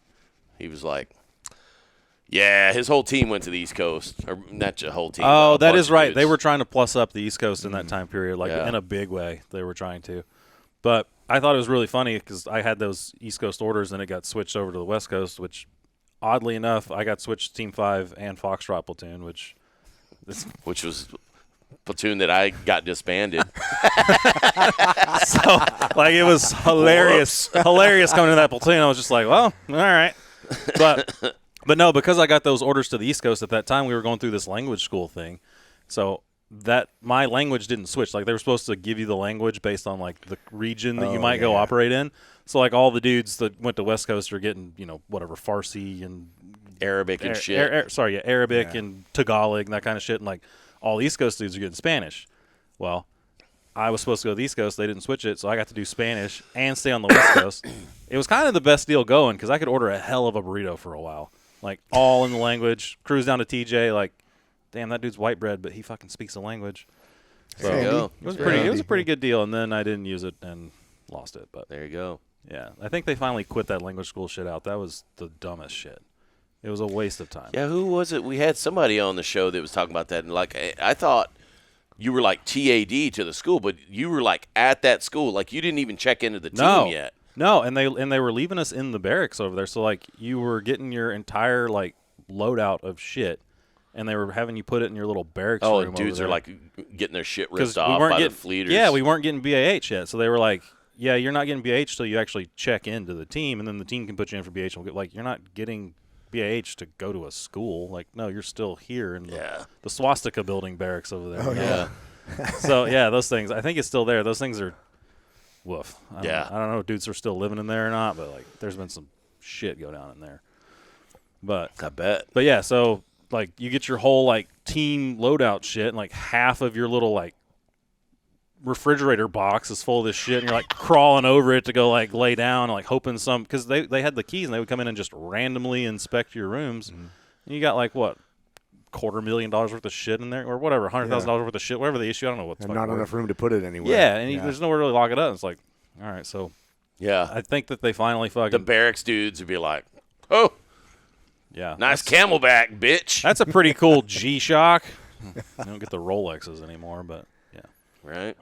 He was like, yeah, his whole team went to the East Coast. Or not your whole team. Oh, but a that is bunch of right. dudes. They were trying to plus up the East Coast in that time period, like Yeah. in a big way. They were trying to. But I thought it was really funny because I had those East Coast orders and it got switched over to the West Coast, which, oddly enough, I got switched to Team 5 and Foxtrot Platoon, which was platoon that I got disbanded. so like it was hilarious coming to that platoon. I was just like, well, all right. But no, because I got those orders to the East Coast at that time, we were going through this language school thing. So that my language didn't switch. Like they were supposed to give you the language based on like the region that you might go operate in. So like all the dudes that went to West Coast are getting, whatever, Farsi and Arabic and shit. Arabic and Tagalog and that kind of shit. And like all East Coast dudes are getting Spanish. Well, I was supposed to go to the East Coast. They didn't switch it, so I got to do Spanish and stay on the West Coast. It was kind of the best deal going because I could order a hell of a burrito for a while. Like all in the language. Cruise down to TJ, like, damn, that dude's white bread, but he fucking speaks the language. So There you go. it was a pretty good deal, and then I didn't use it and lost it. But There you go. yeah, I think they finally quit that language school shit out. That was the dumbest shit. It was a waste of time. Yeah, who was it? We had somebody on the show that was talking about that, and like I thought you were like TAD to the school, but you were like at that school, like you didn't even check into the team yet. No, and they were leaving us in the barracks over there. So like you were getting your entire like loadout of shit, and they were having you put it in your little barracks room. Oh, and dudes over are there. like getting their shit 'Cause ripped we off weren't by getting, the fleeters. Yeah, we weren't getting BAH yet. So they were like, yeah, you're not getting BAH till you actually check into the team, and then the team can put you in for BAH. And we'll get, like, you're not getting BAH to go to a school. Like, no, you're still here in the swastika building barracks over there. Oh, Yeah. So, yeah, those things, I think it's still there. Those things are woof. I don't know if dudes are still living in there or not, but, like, there's been some shit go down in there. But I bet. But, yeah, so, like, you get your whole, like, team loadout shit, and, like, half of your little, like, refrigerator box is full of this shit, and you're, like, crawling over it to go, like, lay down, like, hoping some – because they had the keys, and they would come in and just randomly inspect your rooms. And you got, like, what? $250,000 worth of shit in there or whatever, $100,000 worth of shit, whatever the issue. I don't know what's and not enough room to put it anywhere. Yeah, and there's nowhere to really lock it up. It's like, all right, so Yeah. I think that they finally fucking The barracks dudes would be like, oh, yeah, nice camelback, bitch. That's a pretty cool G-Shock. You don't get the Rolexes anymore, but yeah. Right?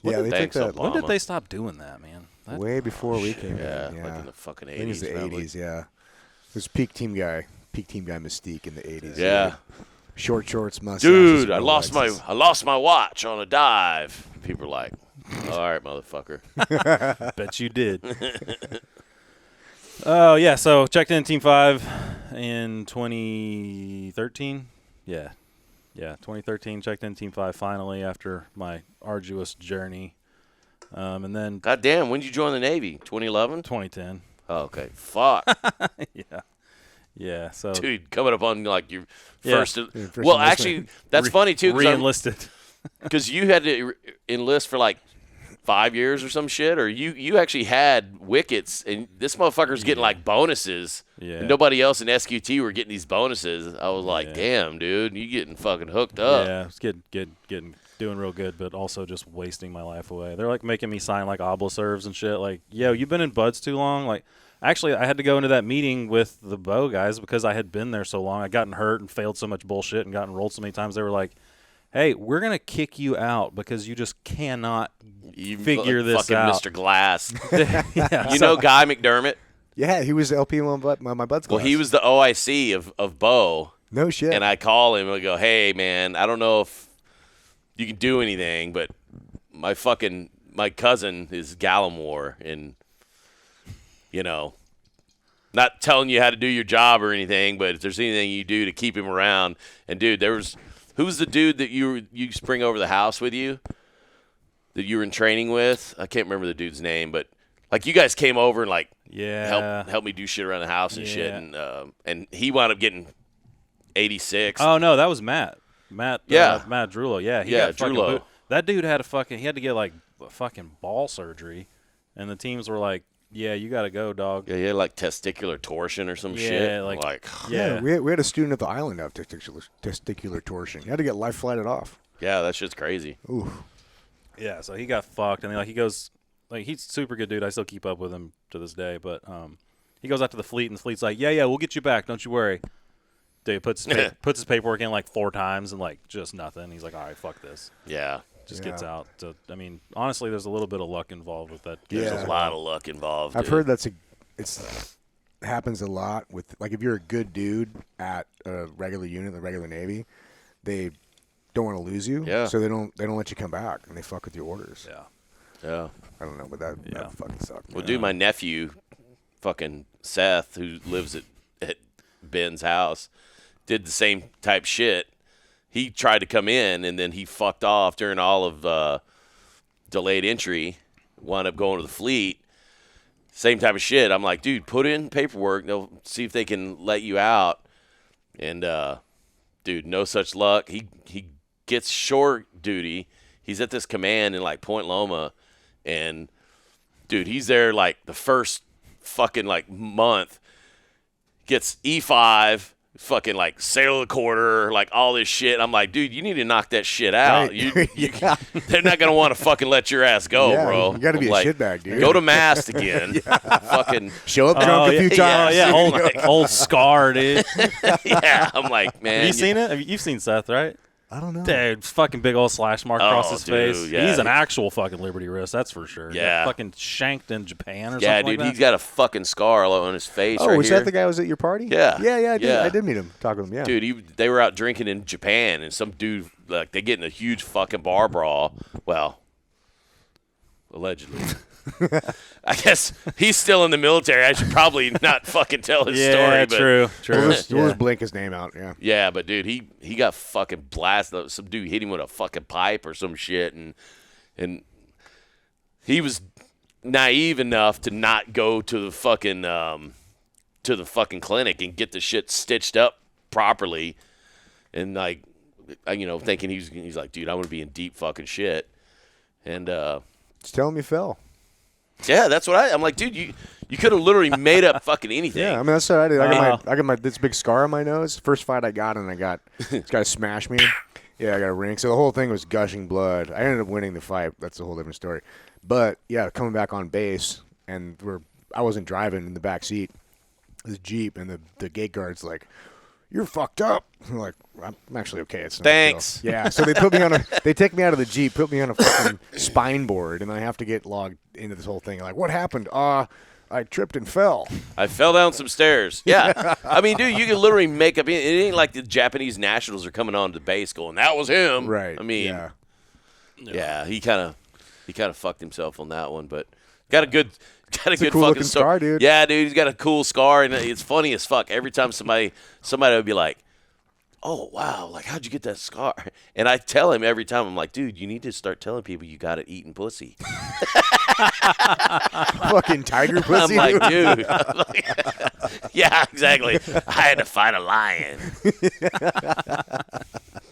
Yeah, they took Thanks, that Obama. When did they stop doing that, man? way before we came Yeah, in. like in the fucking 80s. I think it's the probably. 80s, yeah. It was peak team guy mystique in the 80s. Yeah. Short shorts, mustaches. Dude, and I lost my watch on a dive. People are like, all right, motherfucker. Bet you did. Oh, yeah, so checked in Team 5 in 2013. Yeah, 2013, checked in Team 5 finally after my arduous journey. And then God damn, when did you join the Navy? 2011? 2010. Oh, okay. Fuck. Yeah, so Dude, coming up on like your Yeah. first. first Well, enlistment. actually, that's funny too. re-enlisted. Because you had to enlist for like 5 years or some shit, or you actually had wickets, and this motherfucker's getting like bonuses. Yeah. And nobody else in SQT were getting these bonuses. I was like, damn, dude, you getting fucking hooked up. Yeah, it's getting doing real good, but also just wasting my life away. They're like making me sign like oblaserves and shit. Like, yo, you've been in buds too long. Like, actually, I had to go into that meeting with the bow guys because I had been there so long. I'd gotten hurt and failed so much bullshit and gotten rolled so many times. They were like, hey, we're going to kick you out because you just cannot You figure this fucking out. Mr. Glass. Yeah, You know Guy McDermott? Yeah, he was the LP on my bud's class. Well, he was the OIC of Bo. No shit. And I call him and I go, hey, man, I don't know if you can do anything, but my cousin is Gallimore, and, you know, not telling you how to do your job or anything, but if there's anything you do to keep him around. And dude, who was the dude that you used to bring over the house with you that you were in training with? I can't remember the dude's name, but like you guys came over and like help me do shit around the house and shit, and he wound up getting 86. Oh no, that was Matt. Matt Drullo. Yeah, he got fucking Drullo. That dude had he had to get like fucking ball surgery, and the teams were like, "Yeah, you got to go, dog." Yeah, he had like testicular torsion or some shit. Yeah, we had a student at the island have testicular torsion. He had to get life flighted off. Yeah, that shit's crazy. Ooh. Yeah, so he got fucked, and like he goes, like he's a super good dude. I still keep up with him to this day, but he goes out to the fleet, and the fleet's like, "Yeah, we'll get you back. Don't you worry." Dude puts his paperwork in like 4 times and like just nothing. He's like, all right, fuck this. Yeah. Just gets out. So, I mean, honestly, there's a little bit of luck involved with that. There's a lot of luck involved. I've heard it happens a lot with like if you're a good dude at a regular unit, the regular Navy, they don't want to lose you. Yeah. So they don't let you come back and they fuck with your orders. Yeah. Yeah. I don't know, but that fucking sucked. Well, dude, my nephew, fucking Seth, who lives at Ben's house, did the same type shit. He tried to come in, and then he fucked off during all of delayed entry, wound up going to the fleet. Same type of shit. I'm like, dude, put in paperwork. They'll see if they can let you out. And, dude, no such luck. He gets shore duty. He's at this command in, like, Point Loma. And, dude, he's there, like, the first fucking, like, month. Gets E5. Fucking like sail the quarter, like all this shit. I'm like, dude, you need to knock that shit out. Right. They're not gonna want to fucking let your ass go, bro. You got to be a shitbag, dude. Go to mast again. Fucking show up drunk a few times. Yeah, old Scar, dude. Yeah, I'm like, man. Have you seen it? You've seen Seth, right? I don't know. Dude, fucking big old slash mark across his face. Yeah. He's an actual fucking Liberty wrist, that's for sure. Yeah. Fucking shanked in Japan or something Yeah, like dude, that. he's got a fucking scar on his face Oh, right was here. that the guy who was at your party? Yeah. I did meet him. Talk to him, yeah. Dude, they were out drinking in Japan, and some dude, like, they get in a huge fucking bar brawl. Well, allegedly. I guess he's still in the military. I should probably not fucking tell his story. Yeah, But true. We'll just blink his name out, yeah. yeah, but dude, he got fucking blasted. Some dude hit him with a fucking pipe or some shit, and he was naive enough to not go to the fucking clinic and get the shit stitched up properly, and like, thinking he's like, dude, I'm gonna be in deep fucking shit, and Just tell him you fell. yeah, that's what I'm like, dude, you could have literally made up fucking anything. Yeah, I mean, that's what I did. I got this big scar on my nose. First fight I got, this guy smashed me. Yeah, I got a ring. So the whole thing was gushing blood. I ended up winning the fight. That's a whole different story. But, yeah, coming back on base, and I wasn't driving in the back seat. This Jeep, and the gate guard's like, "You're fucked up." I'm like, "I'm actually okay. It's not Thanks. Yeah, so they they take me out of the Jeep, put me on a fucking spine board, and I have to get logged into this whole thing. Like, what happened? I tripped and fell. I fell down some stairs. Yeah. I mean, dude, you can literally make up. It ain't like the Japanese nationals are coming on to base going, that was him. Right. I mean, yeah. he kind of fucked himself on that one, but got a good cool fucking looking scar, dude. Yeah, dude, he's got a cool scar, and it's funny as fuck. Every time somebody would be like, "Oh wow, like how'd you get that scar?" And I tell him every time, I'm like, "Dude, you need to start telling people you got it eating pussy." Fucking tiger pussy. I'm like, dude. Yeah, exactly. I had to fight a lion.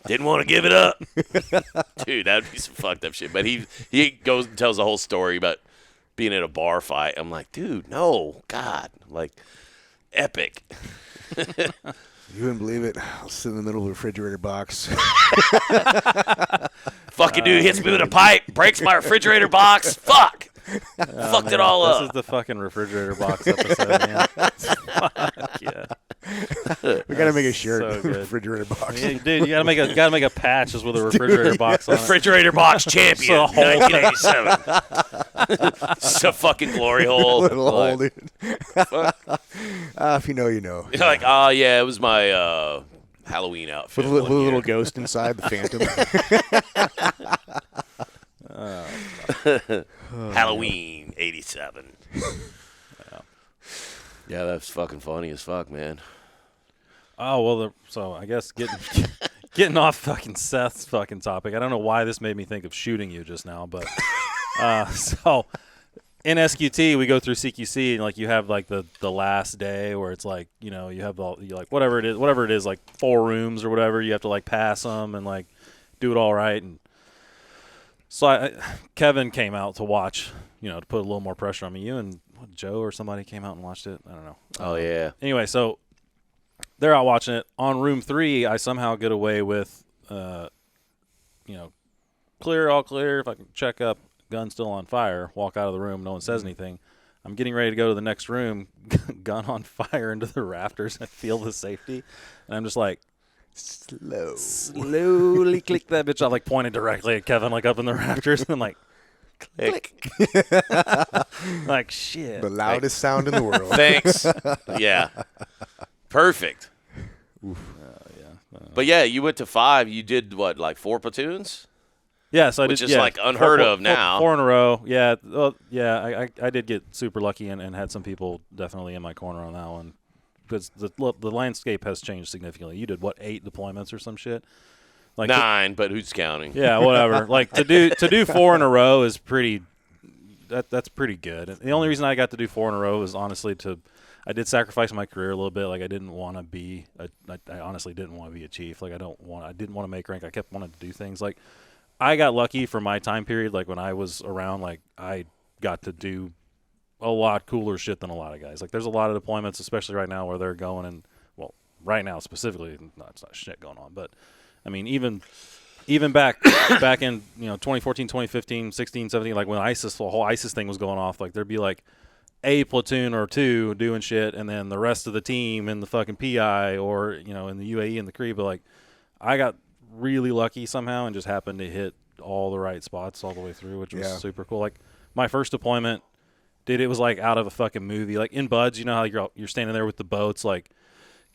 Didn't want to give it up. Dude, that'd be some fucked up shit. But he goes and tells the whole story about being in a bar fight. I'm like, dude, no, God. I'm like, epic. You wouldn't believe it. I'll sit in the middle of a refrigerator box. Fucking dude hits me with a pipe, breaks my refrigerator box. Fuck. Fucked it all up. This is the fucking refrigerator box episode, man. Fuck yeah. We gotta make a shirt. So good. Refrigerator box. Yeah, dude, you gotta make a patch just with a refrigerator box on it. Refrigerator box champion, 1987. It's a fucking glory hole. Little hole, dude. If you know, you know. You're like, oh yeah, it was my Halloween outfit. With a one little year. ghost inside, the Phantom. Halloween '87. Yeah, that's fucking funny as fuck, man. Oh, well, so I guess getting off fucking Seth's fucking topic. I don't know why this made me think of shooting you just now, but so in SQT we go through CQC and like you have like the last day where it's like, you know, you have you like whatever it is like 4 rooms or whatever, you have to like pass them and like do it all right. And so Kevin came out to watch, you know, to put a little more pressure on me. You and Joe or somebody came out and watched it. I don't know. Oh yeah. Anyway, so they're out watching it. On room 3, I somehow get away with, you know, all clear. If I can check up, gun still on fire, walk out of the room, no one says anything. I'm getting ready to go to the next room, gun on fire into the rafters. I feel the safety. And I'm just like, slowly click that bitch. I like pointed directly at Kevin, like up in the rafters. And I'm like, click. Like, shit. The loudest sound in the world. Thanks. Yeah. Perfect. Yeah. But yeah, you went to 5. You did what, like 4 platoons? Yeah, so I Which did, is like unheard of now. 4 in a row. Yeah, well, yeah. I did get super lucky and had some people definitely in my corner on that one because the landscape has changed significantly. You did what, 8 deployments or some shit? Like 9, but who's counting? Yeah, whatever. Like to do 4 in a row is pretty. That's pretty good. And the only reason I got to do 4 in a row is honestly I did sacrifice my career a little bit. Like I didn't want to be I honestly didn't want to be a chief. Like I didn't want to make rank. I kept wanting to do things. Like I got lucky for my time period. Like when I was around, like I got to do a lot cooler shit than a lot of guys. Like there's a lot of deployments, especially right now where they're going and well, right now specifically, it's not shit going on, but I mean even back in, you know, 2014, 2015, 16, 17, like when the whole ISIS thing was going off, like there'd be like a platoon or 2 doing shit, and then the rest of the team in the fucking PI or, you know, in the UAE and the Cree. But like, I got really lucky somehow and just happened to hit all the right spots all the way through, which was super cool. Like my first deployment, dude, it was like out of a fucking movie. Like in Buds, you know how you're standing there with the boats, like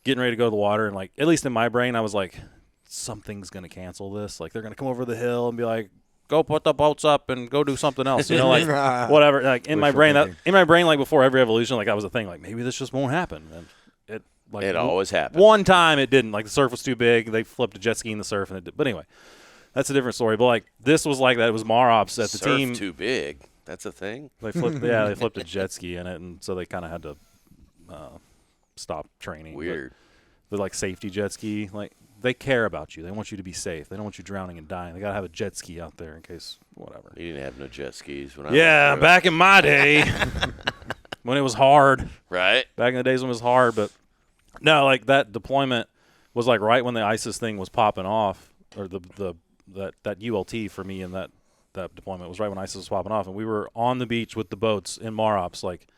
getting ready to go to the water, and like at least in my brain, I was like, something's gonna cancel this. Like they're gonna come over the hill and be like, go put the boats up and go do something else, you know, like whatever. Like in my brain, like before every evolution, like that was a thing. Like maybe this just won't happen. And it always happened. One time it didn't. Like the surf was too big. They flipped a jet ski in the surf, and it did. But anyway, that's a different story. But like this was like that. It was MAROPS at the surf team. Too big. That's a thing. They flipped. Yeah, they flipped a jet ski in it, and so they kind of had to stop training. Weird. The like safety jet ski, like. They care about you. They want you to be safe. They don't want you drowning and dying. They got to have a jet ski out there in case whatever. You didn't have no jet skis when I was back in my day when it was hard. Right. Back in the days when it was hard. But no, like that deployment was like right when the ISIS thing was popping off, or that ULT for me and that deployment was right when ISIS was popping off. And we were on the beach with the boats in MAROPS, like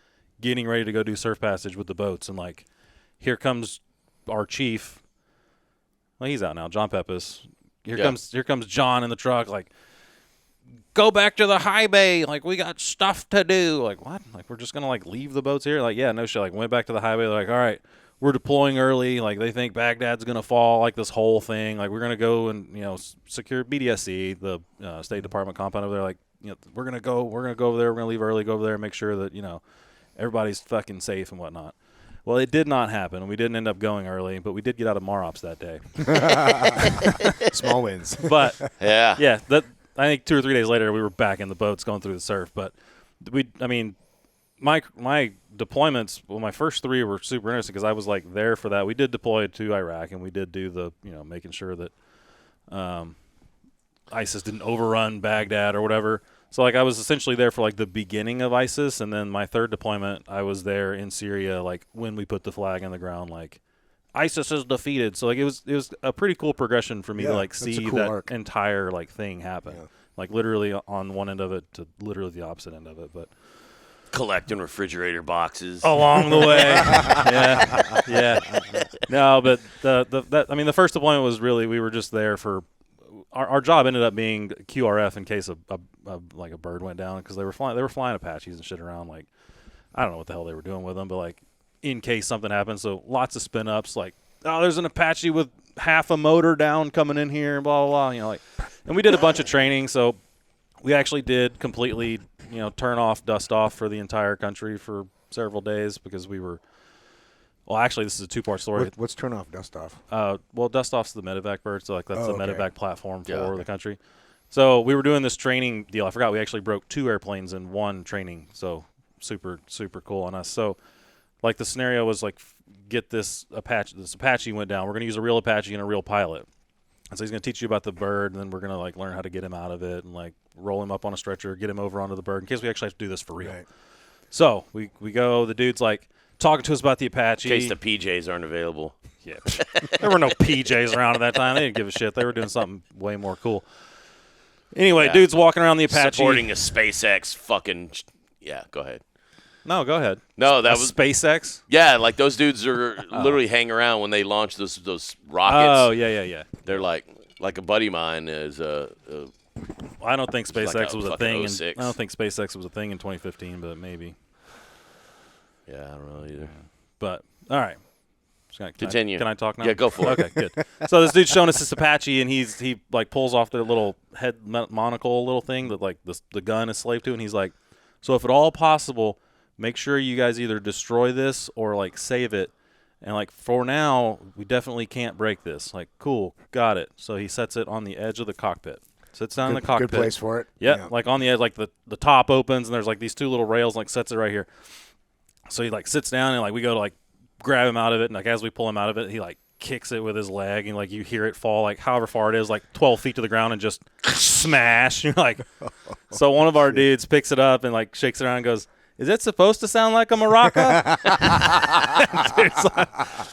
getting ready to go do surf passage with the boats. And like, here comes our chief. Well, he's out now. John Pepis. Here comes John in the truck. Like, go back to the high bay. Like, we got stuff to do. Like, what? Like, we're just gonna like leave the boats here? Like, yeah, no shit. Like, went back to the high bay. They're like, all right, we're deploying early. Like, they think Baghdad's gonna fall. Like, this whole thing. Like, we're gonna go and secure BDSC, the State Department compound over there. Like, we're gonna go over there. We're gonna leave early. Go over there and make sure that everybody's fucking safe and whatnot. Well, it did not happen, and we didn't end up going early, but we did get out of MAROPS that day. Small wins. But, yeah, I think 2 or 3 days later, we were back in the boats going through the surf. But, my deployments, well, my first 3 were super interesting because I was, like, there for that. We did deploy to Iraq, and we did do the, making sure that ISIS didn't overrun Baghdad or whatever. So, like, I was essentially there for, like, the beginning of ISIS, and then my 3rd deployment, I was there in Syria, like, when we put the flag in the ground, like, ISIS is defeated. So, like, it was a pretty cool progression for me to, like, see cool that arc. entire, like, thing happen. Yeah. Like, literally on one end of it to literally the opposite end of it. But collecting refrigerator boxes along the way. Yeah. No, but the first deployment was really, we were just there for our job ended up being QRF in case like a bird went down, because they were flying Apaches and shit around. Like, I don't know what the hell they were doing with them, but like in case something happened. So lots of spin ups, like, oh, there's an Apache with half a motor down coming in here and blah blah blah. Like, and we did a bunch of training. So we actually did completely turn off, dust off for the entire country for several days, because we were Well, actually, this is a two-part story. What's turn off, dust off? Well, dust off's the medevac bird, so like that's the okay. medevac platform for the country. So we were doing this training deal. I forgot we actually broke 2 airplanes in one training. So super, super cool on us. So like the scenario was like get this Apache. This Apache went down. We're going to use a real Apache and a real pilot. And so he's going to teach you about the bird, and then we're going to like learn how to get him out of it and like roll him up on a stretcher, get him over onto the bird in case we actually have to do this for real. Right. So we go. The dude's like talking to us about the Apache. In case the PJs aren't available. Yeah, there were no PJs around at that time. They didn't give a shit. They were doing something way more cool. Anyway, dude's walking around the Apache. Supporting a SpaceX fucking yeah, go ahead. No, go ahead. No, that was SpaceX. Yeah, like those dudes are literally hanging around when they launch those rockets. Oh, yeah. They're like a buddy of mine is I don't think SpaceX was a thing. I don't think SpaceX was a thing in 2015, but maybe. Yeah, I don't know either. But all right. Continue. Can I talk now? Yeah, go for it. Okay, good. So this dude's showing us this Apache, and he like pulls off the little head monocle little thing that like the gun is slave to, and he's like, so if at all possible, make sure you guys either destroy this or like save it. And like for now, we definitely can't break this. Like, cool, got it. So he sets it on the edge of the cockpit. Sits down in the cockpit. Good place for it. Yeah, like on the edge, like the top opens, and there's like these 2 little rails, like sets it right here. So he like sits down, and like we go to like grab him out of it, and like as we pull him out of it, he like kicks it with his leg, and like you hear it fall like however far it is, like 12 feet to the ground, and just smash. You're like, so one of our dudes picks it up and like shakes it around and goes, "Is it supposed to sound like a maraca?"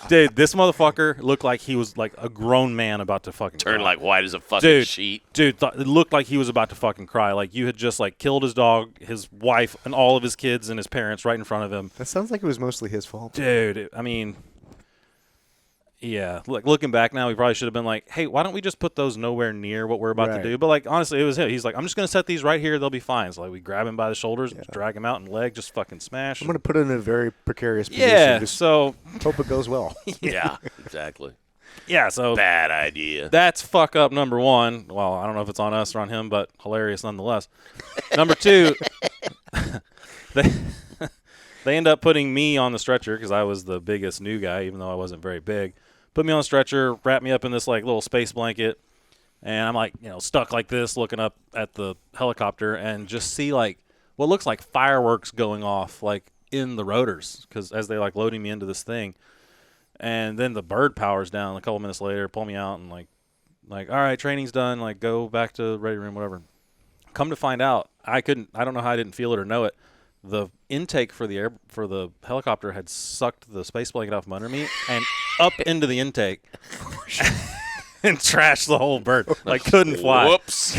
Dude, this motherfucker looked like he was like a grown man about to fucking Turn cry. like white as a fucking sheet. Dude, it looked like he was about to fucking cry. Like you had just like killed his dog, his wife, and all of his kids and his parents right in front of him. That sounds like it was mostly his fault. Dude, I mean, yeah. Like looking back now, we probably should have been like, hey, why don't we just put those nowhere near what we're about to do? But like honestly, it was him. He's like, I'm just gonna set these right here. They'll be fine. So like we grab him by the shoulders, drag him out, and leg just fucking smash. I'm gonna put it in a very precarious position. Yeah. Just So hope it goes well. Yeah, exactly. yeah. So Bad idea. that's fuck up number 1. Well, I don't know if it's on us or on him, but hilarious nonetheless. Number 2, they end up putting me on the stretcher because I was the biggest new guy, even though I wasn't very big. Put me on the stretcher, wrap me up in this like little space blanket, and I'm like, stuck like this, looking up at the helicopter, and just see like what looks like fireworks going off like in the rotors because as they like loading me into this thing, and then the bird powers down. A couple minutes later, pull me out and like all right, training's done. Like go back to the ready room, whatever. Come to find out, I don't know how I didn't feel it or know it. The intake for the helicopter had sucked the space blanket off from under me and up into the intake and trashed the whole bird. Like couldn't fly. Whoops.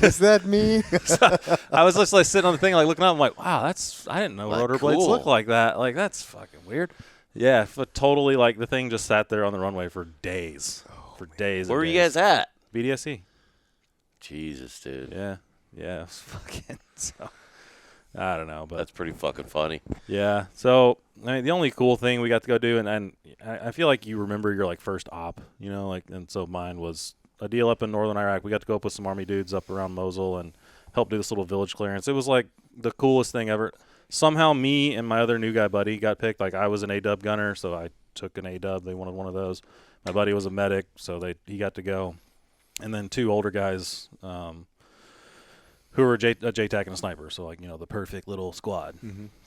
Is that me? So I was just like sitting on the thing, like looking up. I'm like, wow, I didn't know Like, rotor blades cool. look like that. Like that's fucking weird. Yeah, but totally. Like the thing just sat there on the runway for days. Days. Where were and you days. guys at? BDSC. Jesus, dude. Yeah. It was fucking so. I don't know, but That's pretty fucking funny. yeah. So I mean, the only cool thing we got to go do, and I feel like you remember your like first op, like, and so mine was a deal up in northern Iraq. We got to go up with some army dudes up around Mosul and help do this little village clearance. It was like the coolest thing ever. Somehow me and my other new guy buddy got picked. Like I was an A-dub gunner, so I took an A-dub. They wanted one of those. My buddy was a medic, so he got to go. And then 2 older guys who were a JTAC and a sniper, so like the perfect little squad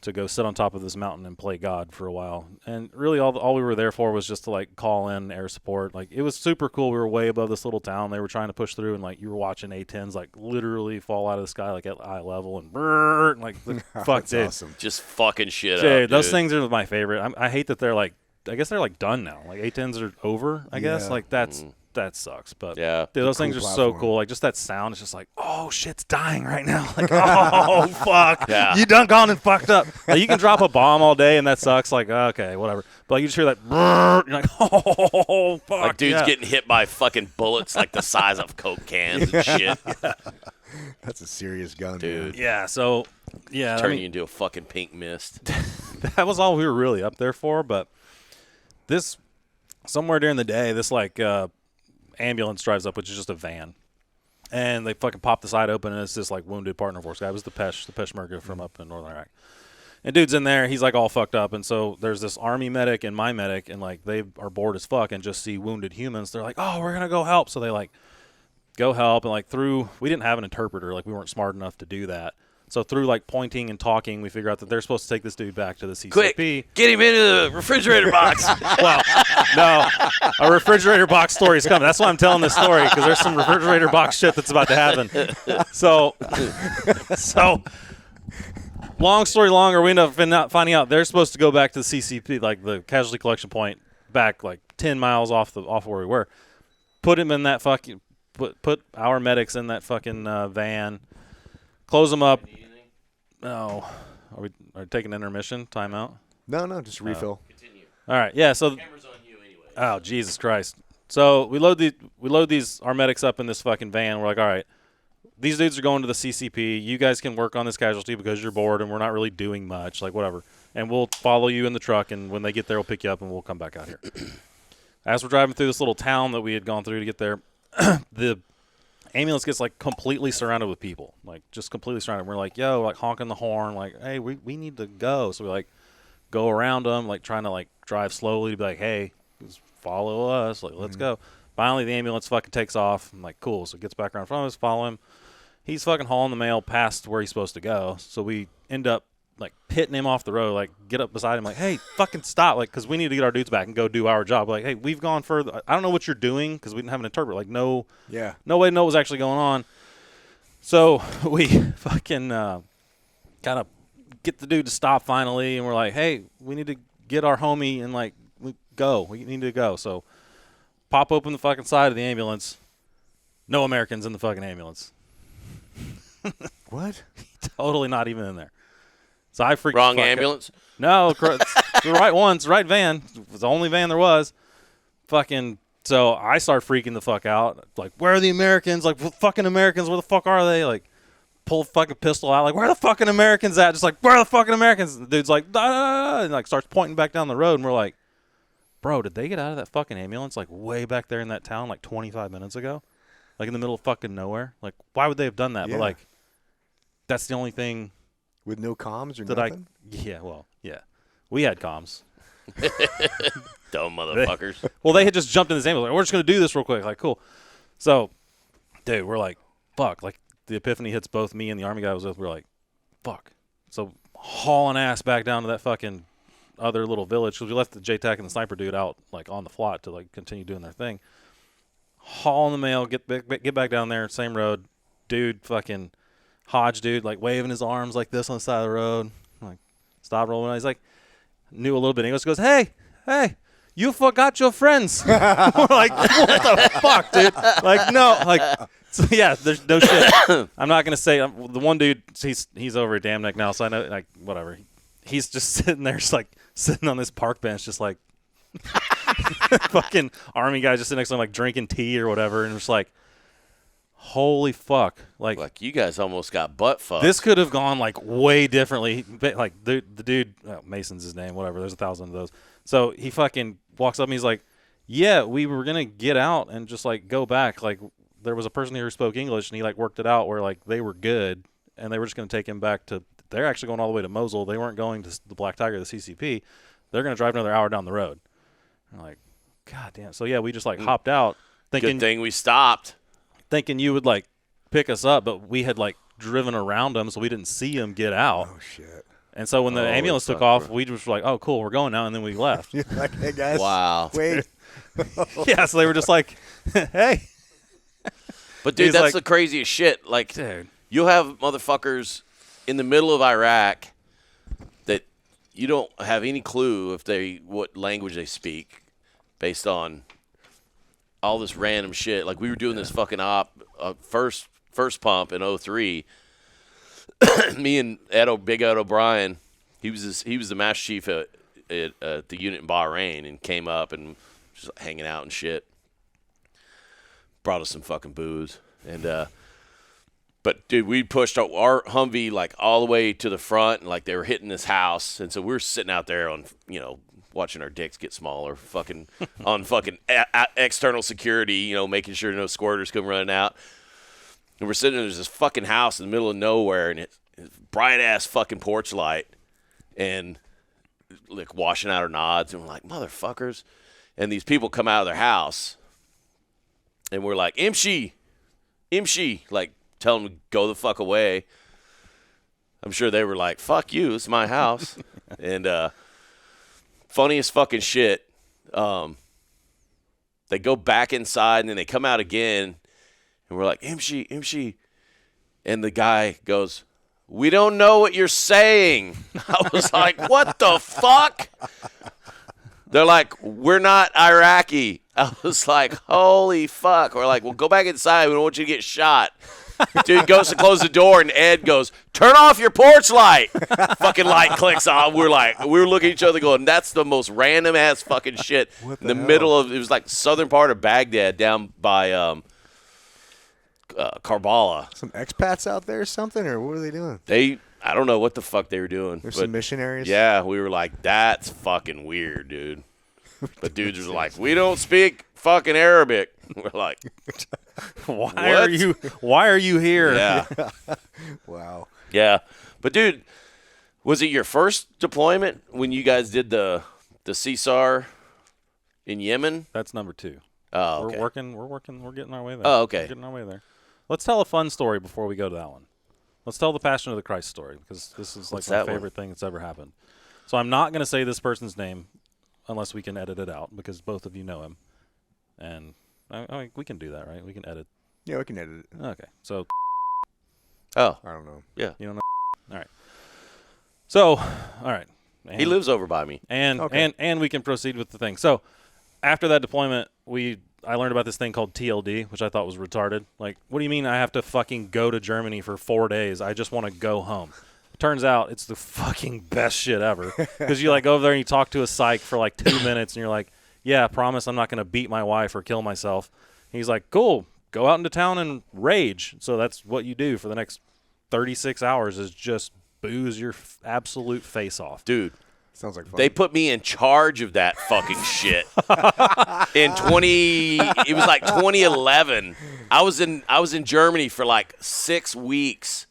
to go sit on top of this mountain and play God for a while. And really, all we were there for was just to like call in air support. Like it was super cool. We were way above this little town. They were trying to push through, and like you were watching A-10s like literally fall out of the sky like at eye level and brrr, and like fuck, dude. Awesome. Just fucking shit Dude, up, those dude. things are my favorite. I hate that they're like, I guess they're like done now. Like A-10s are over. I guess Yeah. like that sucks. But Yeah. dude, those Cool things are so platform. cool. Like just that sound is just like, oh shit's dying right now. Like oh fuck, Yeah. you done gone and fucked up. Like, you can drop a bomb all day and that sucks. Like okay, whatever. But like, you just hear that, brrr, you're like, oh fuck. Like dudes yeah. getting hit by fucking bullets like the size of Coke cans and shit. That's a serious gun, Dude. man. Yeah. So yeah, Turn I mean, you into a fucking pink mist. that was all we were really up there for. But this somewhere during the day, this like ambulance drives up, which is just a van, and they fucking pop the side open, and it's this like wounded partner force guy. It was the Peshmerga from up in northern Iraq. And dude's in there. He's, like, all fucked up. And so there's this Army medic and my medic, and, like, they are bored as fuck and just see wounded humans. They're like, oh, we're going to go help. So they, like, go help. And, like, we didn't have an interpreter. Like, we weren't smart enough to do that. So through, like, pointing and talking, we figure out that they're supposed to take this dude back to the CCP. Quick, get him into the refrigerator box. Well, no, a refrigerator box story is coming. That's why I'm telling this story, because there's some refrigerator box shit that's about to happen. So long story longer, we end up finding out they're supposed to go back to the CCP, like the casualty collection point, back like 10 miles off where we were. Put him in that fucking put our medics in that fucking van. Close them up. No. Are we taking intermission? Timeout? No, just refill. Continue. All right. Yeah, so Camera's on you anyway. oh, Jesus Christ. So we load these our medics up in this fucking van. We're like, all right, these dudes are going to the CCP. You guys can work on this casualty because you're bored and we're not really doing much, like whatever. And we'll follow you in the truck, and when they get there, we'll pick you up and we'll come back out here. As we're driving through this little town that we had gone through to get there, the ambulance gets like completely surrounded with people, like just completely surrounded. We're like, yo, like honking the horn, like, hey, we need to go. So we like go around them, like trying to like drive slowly to be like, hey, just follow us, like let's go. Finally, the ambulance fucking takes off. I'm like, cool. So it gets back around in front of us, follow him. He's fucking hauling the mail past where he's supposed to go. So we end up like pitting him off the road, like get up beside him, like, hey, fucking stop, like, because we need to get our dudes back and go do our job. Like, hey, we've gone further. I don't know what you're doing, because we didn't have an interpreter. Like, no way to know what was actually going on. So we fucking kind of get the dude to stop finally, and we're like, hey, we need to get our homie and like we need to go. So pop open the fucking side of the ambulance. No Americans in the fucking ambulance. What? Totally not even in there. So I freaked Wrong the fuck ambulance? out. No, it's the right one. It's the right van. It was the only van there was. Fucking. So I start freaking the fuck out. Like, where are the Americans? Like, fucking Americans, where the fuck are they? Like, pull a fucking pistol out. Like, where are the fucking Americans at? Just like, where are the fucking Americans? The dude's like, da, and like starts pointing back down the road. And we're like, bro, did they get out of that fucking ambulance like way back there in that town like 25 minutes ago? Like in the middle of fucking nowhere? Like, why would they have done that? Yeah. But like, that's the only thing. With no comms or That nothing? Yeah. We had comms. Dumb motherfuckers. Well, they had just jumped in this ambulance. Like, we're just going to do this real quick. Like, cool. So, dude, we're like, fuck. Like, the epiphany hits both me and the Army guy I was with. We're like, fuck. So, hauling ass back down to that fucking other little village. Because we left the JTAC and the sniper dude out, like, on the flot to, like, continue doing their thing. Hauling the mail, get back down there, same road. Dude, fucking Hodge dude, like waving his arms like this on the side of the road. I'm like, stop rolling. He's like, knew a little bit of English. Goes, hey, you forgot your friends. We're like, what the fuck, dude? Like, no, like, so yeah, there's no shit. I'm not gonna say the one dude. He's over at Dam Neck now, so I know, like, whatever. He's just sitting there, just like sitting on this park bench, just like fucking Army guy just sitting next to him, like drinking tea or whatever, and just like, holy fuck. Like you guys almost got butt fucked. this could have gone like way differently. Like the dude, Mason's his name, whatever. There's 1,000 of those. So he fucking walks up and he's like, yeah, we were going to get out and just like go back. Like there was a person here who spoke English and he like worked it out where like they were good and they were just going to take him back to, they're actually going all the way to Mosul. They weren't going to the Black Tiger, the CCP. They're going to drive another hour down the road. I'm like, God damn. So yeah, we just like hopped out thinking, Good thing we stopped. thinking you would like pick us up, but we had like driven around them, so we didn't see him get out. Oh, shit. And so when the ambulance took off, we just were like, oh, cool, we're going now, and then we left. You're like, hey, guys. Wow. Wait. Yeah, so they were just like, hey. But, dude, He's that's like- the craziest shit. Like, Dude. you'll have motherfuckers in the middle of Iraq that you don't have any clue what language they speak based on all this random shit. Like, we were doing this fucking first pump in 03. Me and Big Ed O'Brien, he was the master chief at the unit in Bahrain and came up and just hanging out and shit. Brought us some fucking booze. And but dude, we pushed our Humvee like all the way to the front, and like they were hitting this house, and so we were sitting out there on, watching our dicks get smaller, fucking on fucking external security, making sure no squirters come running out. And we're sitting there's this fucking house in the middle of nowhere, and it's bright ass fucking porch light, and like washing out our nods, and we're like, motherfuckers. And these people come out of their house, and we're like, Imshi, like tell them to go the fuck away. I'm sure they were like, fuck you, it's my house. And funniest fucking shit, they go back inside, and then they come out again, and we're like, Imshi. And the guy goes, we don't know what you're saying. I was like, what the fuck? They're like, we're not Iraqi. I was like, holy fuck. We're like, well, go back inside. We don't want you to get shot. Dude goes to close the door, and Ed goes, turn off your porch light. Fucking light clicks on. We were looking at each other going, that's the most random ass fucking shit. In the middle of, it was like southern part of Baghdad down by Karbala. Some expats out there or something, or what are they doing? I don't know what the fuck they were doing. There's some missionaries? Yeah, we were like, that's fucking weird, dude. But dudes were like, we don't speak fucking Arabic. We're like, why are you here? Yeah. Wow. Yeah. But dude, was it your first deployment when you guys did the CSAR in Yemen? That's number 2. Oh, okay. We're getting our way there. Oh, okay. We're getting our way there. Let's tell a fun story before we go to that one. Let's tell the Passion of the Christ story, because this is like my favorite thing that's ever happened. So I'm not going to say this person's name unless we can edit it out, because both of you know him. And I mean, we can do that, right? We can edit. Yeah, we can edit it. Okay. So Oh, I don't know. yeah. you don't know. All right. So, all right. And, He lives over by me. and we can proceed with the thing. So after that deployment, I learned about this thing called TLD, which I thought was retarded. Like, what do you mean I have to fucking go to Germany for 4 days? I just want to go home. Turns out it's the fucking best shit ever, because you like go over there and you talk to a psych for like 2 minutes, and you're like, yeah, I promise I'm not going to beat my wife or kill myself. And he's like, cool, go out into town and rage. So that's what you do for the next 36 hours is just booze your absolute face off. Dude. Sounds like fun. They put me in charge of that fucking shit. It was like 2011. I was in Germany for like 6 weeks.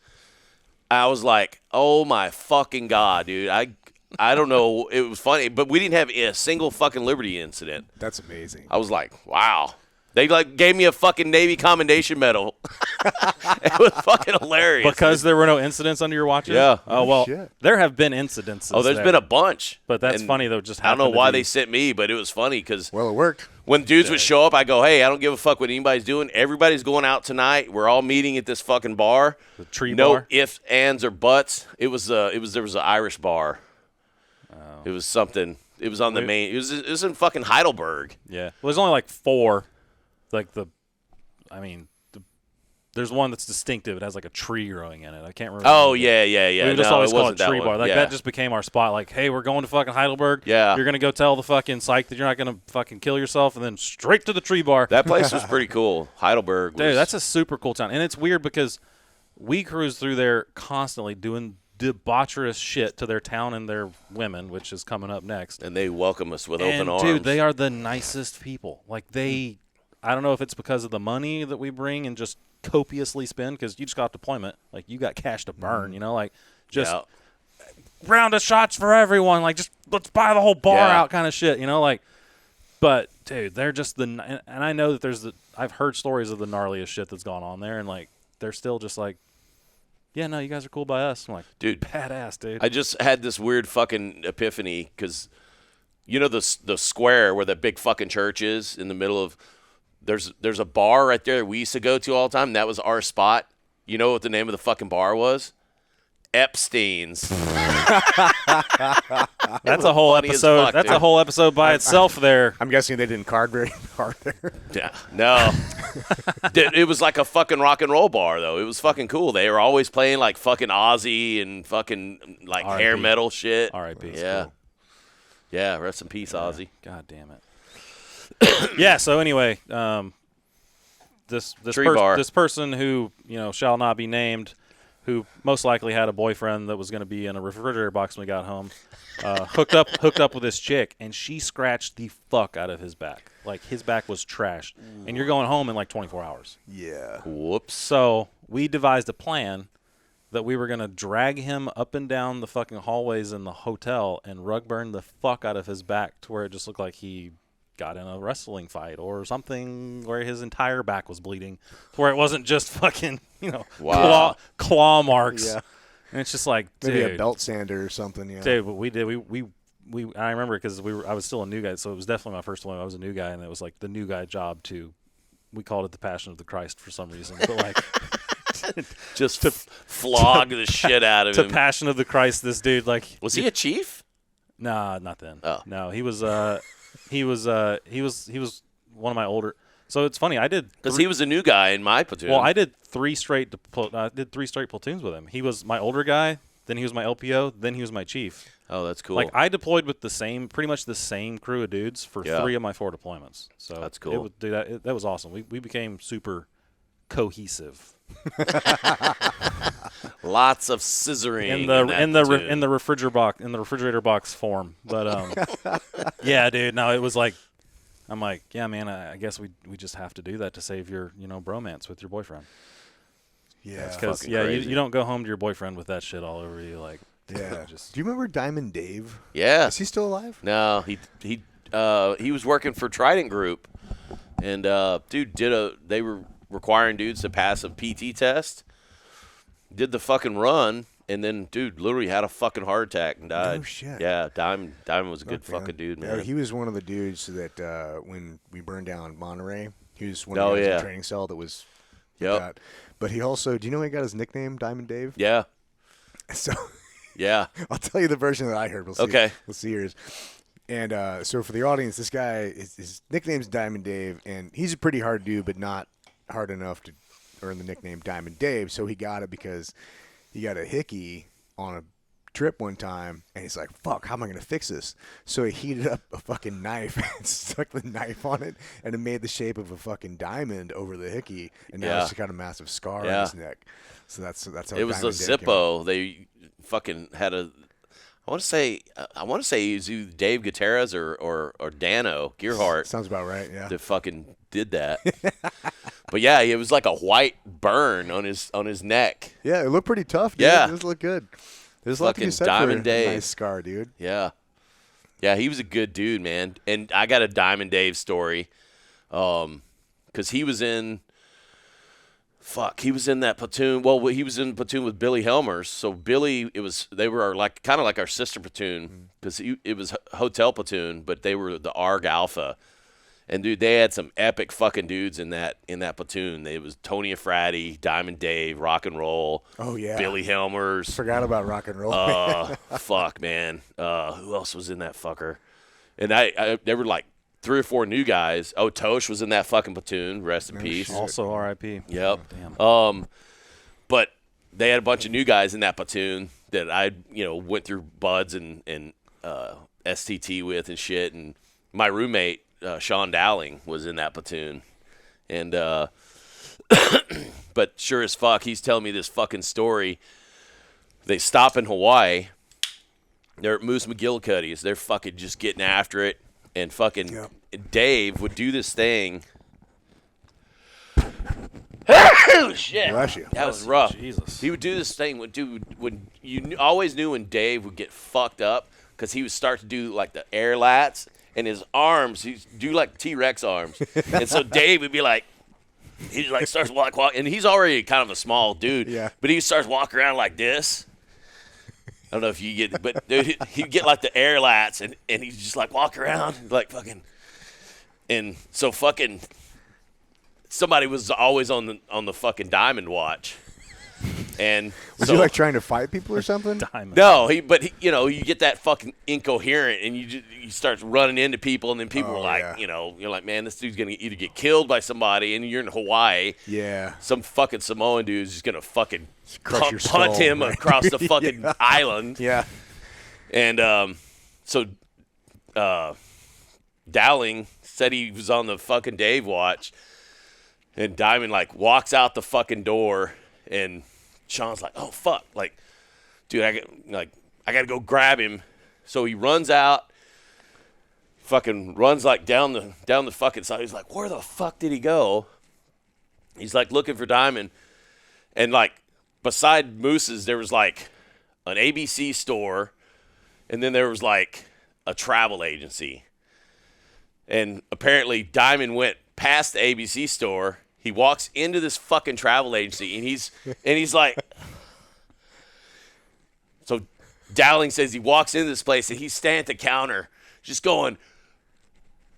I was like, oh my fucking God, dude. I don't know. It was funny, but we didn't have a single fucking Liberty incident. That's amazing. I was like, wow. They like gave me a fucking Navy Commendation Medal. It was fucking hilarious. Because there were no incidents under your watches? Yeah. Oh, well, Shit. there have been incidents. Oh, there's been a bunch. But that's And funny, though. Just I don't know happened to why be- they sent me, but it was funny because Well, it worked. when dudes would show up, I go, hey, I don't give a fuck what anybody's doing. Everybody's going out tonight. We're all meeting at this fucking bar. The tree no bar? ifs, ands, or buts. There was an Irish bar. Oh. It was something. It was on the main. It was in fucking Heidelberg. Yeah. Well, there's only like 4. There's one that's distinctive. It has like a tree growing in it. I can't remember. Oh yeah. We just No, always it call wasn't it tree that bar. one. Like Yeah. that just became our spot. Like, hey, we're going to fucking Heidelberg. Yeah. You're gonna go tell the fucking psych that you're not gonna fucking kill yourself, and then straight to the tree bar. That place was pretty cool. Heidelberg. Was, Dude, that's a super cool town, and it's weird because we cruise through there constantly doing debaucherous shit to their town and their women, which is coming up next. and they welcome us with And open arms. dude, they are the nicest people. Like I don't know if it's because of the money that we bring and just copiously spend, because you just got deployment. Like, you got cash to burn, you know? Like, just Yeah. round of shots for everyone. Like, just let's buy the whole bar Yeah. out kind of shit, you know? Like, but, dude, they're just and I know that I've heard stories of the gnarliest shit that's gone on there, and, like, they're still just like, yeah, no, you guys are cool by us. I'm like, Dude, badass, dude. I just had this weird fucking epiphany because, you know, the square where that big fucking church is in the middle of. There's a bar right there we used to go to all the time. And that was our spot. You know what the name of the fucking bar was? Epstein's. That's a whole funny as episode. fuck, That's dude. a whole episode by itself there. I'm guessing they didn't card very hard there. Yeah, no. Dude, it was like a fucking rock and roll bar, though. It was fucking cool. They were always playing like fucking Ozzy and fucking like R.I.P. hair metal shit. R.I.P. Yeah. Cool. Yeah, rest in peace, Ozzy. God damn it. Yeah. So anyway, this Tree bar. this person who shall not be named, who most likely had a boyfriend that was going to be in a refrigerator box when we got home, hooked up with this chick, and she scratched the fuck out of his back. Like, his back was trashed, and you're going home in like 24 hours. Yeah. Whoops. So we devised a plan that we were going to drag him up and down the fucking hallways in the hotel and rug burn the fuck out of his back to where it just looked like he got in a wrestling fight or something where his entire back was bleeding, where it wasn't just fucking, claw marks. Yeah. And it's just like, dude. Maybe a belt sander or something, yeah. Dude, what we did, I remember because I was still a new guy, so it was definitely my first one. I was a new guy, and it was like the new guy job we called it the Passion of the Christ for some reason. But like, just to flog the shit out of him. To Passion of the Christ, this dude, like. Was he a chief? Nah, not then. Oh. No, he was one of my older. So it's funny. I did because he was a new guy in my platoon. Well, I did three straight platoons with him. He was my older guy, then he was my LPO, then he was my chief. Oh, that's cool. Like I deployed with pretty much the same crew of dudes for 3 of my 4 deployments. So that's cool. That was awesome. We became super cohesive. Lots of scissoring in the refrigerator box form. But yeah, dude. No, it was like. I'm like, yeah, man, I guess we just have to do that to save your, bromance with your boyfriend. Yeah. Because, you don't go home to your boyfriend with that shit all over you. Like, yeah. Do you remember Diamond Dave? Yeah. Is he still alive? No, he was working for Trident Group. And, dude, they were requiring dudes to pass a PT test. Did the fucking run. And then, dude, literally had a fucking heart attack and died. No shit. Yeah, Diamond was a good fucking dude, man. Yeah, he was one of the dudes that when we burned down Monterey, he was one of the guys in the training cell that was that. But he also, do you know he got his nickname, Diamond Dave? Yeah. So, yeah. I'll tell you the version that I heard. We'll see. Okay. We'll see yours. And so for the audience, this guy, his nickname's Diamond Dave, and he's a pretty hard dude, but not hard enough to earn the nickname Diamond Dave. So he got it because he got a hickey on a trip one time, and he's like, fuck, how am I going to fix this? So he heated up a fucking knife and stuck the knife on it, and it made the shape of a fucking diamond over the hickey, and now it's got a massive scar on his neck. So that's how it was the Zippo. They fucking had a I want to say he was either Dave Gutierrez or Dano Gearhart. Sounds about right, yeah. That fucking did that. But yeah, it was like a white burn on his neck. Yeah, it looked pretty tough, dude. Yeah. It does look good. There's a lot to be said Diamond for Dave. a nice scar, dude. Yeah. Yeah, he was a good dude, man. And I got a Diamond Dave story. Because he was in that platoon. Well, he was in the platoon with Billy Helmers. So Billy, they were like kind of like our sister platoon because it was hotel platoon, but they were the ARG Alpha. And dude, they had some epic fucking dudes in that platoon. It was Tony Afrati, Diamond Dave, Rock and Roll. Oh yeah, Billy Helmers. Forgot about Rock and Roll. Fuck, man. Who else was in that fucker? And there were like 3 or 4 new guys. Oh, Tosh was in that fucking platoon. Rest in peace. Shit. Also R.I.P. Yep. Oh, damn. But they had a bunch of new guys in that platoon that I went through buds and STT with and shit. And my roommate Sean Dowling was in that platoon, and but sure as fuck, he's telling me this fucking story. They stop in Hawaii. They're at Moose McGillicuddy's. They're fucking just getting after it, and fucking Dave would do this thing. Oh shit! Bless you. That was rough. Jesus. He would do this thing when you always knew when Dave would get fucked up because he would start to do like the air lats. And his arms, he'd do like T-Rex arms. And so Dave would be like, he like starts walking, and he's already kind of a small dude. Yeah. But he starts walking around like this. I don't know if you get, but dude, he'd get like the air lats, and he's just like walk around like fucking. And so fucking somebody was always on the fucking diamond watch. And was he like trying to fight people or something? Diamond. No, you get that fucking incoherent, and you start running into people, and then people are like, you're like, man, this dude's gonna either get killed by somebody, and you're in Hawaii. Yeah. Some fucking Samoan dude's just gonna fucking punt him across the fucking island. Yeah. And so Dowling said he was on the fucking Dave watch, and Diamond like walks out the fucking door, and Sean's like, oh fuck, like, dude, I gotta go grab him. So he runs out, fucking runs like down the fucking side. He's like, where the fuck did he go? He's like looking for Diamond, and like beside Moose's, there was like an ABC store, and then there was like a travel agency. And apparently Diamond went past the ABC store. He walks into this fucking travel agency, and he's like, so Dowling says he walks into this place, and he's standing at the counter just going,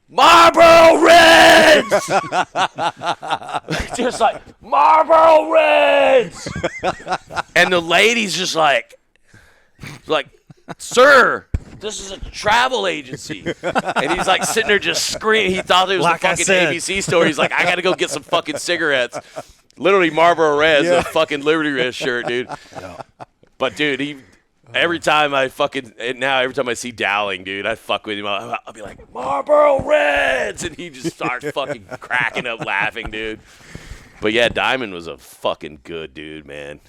Marlboro Reds! Just like, Marlboro Reds! And the lady's just like, sir, this is a travel agency. And he's like sitting there just screaming. He thought it was Like a I fucking said. ABC store. He's like, I got to go get some fucking cigarettes. Literally Marlboro Reds, a fucking Liberty Reds shirt, dude. But, dude, every time I see Dowling, dude, I fuck with him. I'll be like, Marlboro Reds! And he just starts fucking cracking up laughing, dude. But, yeah, Diamond was a fucking good dude, man.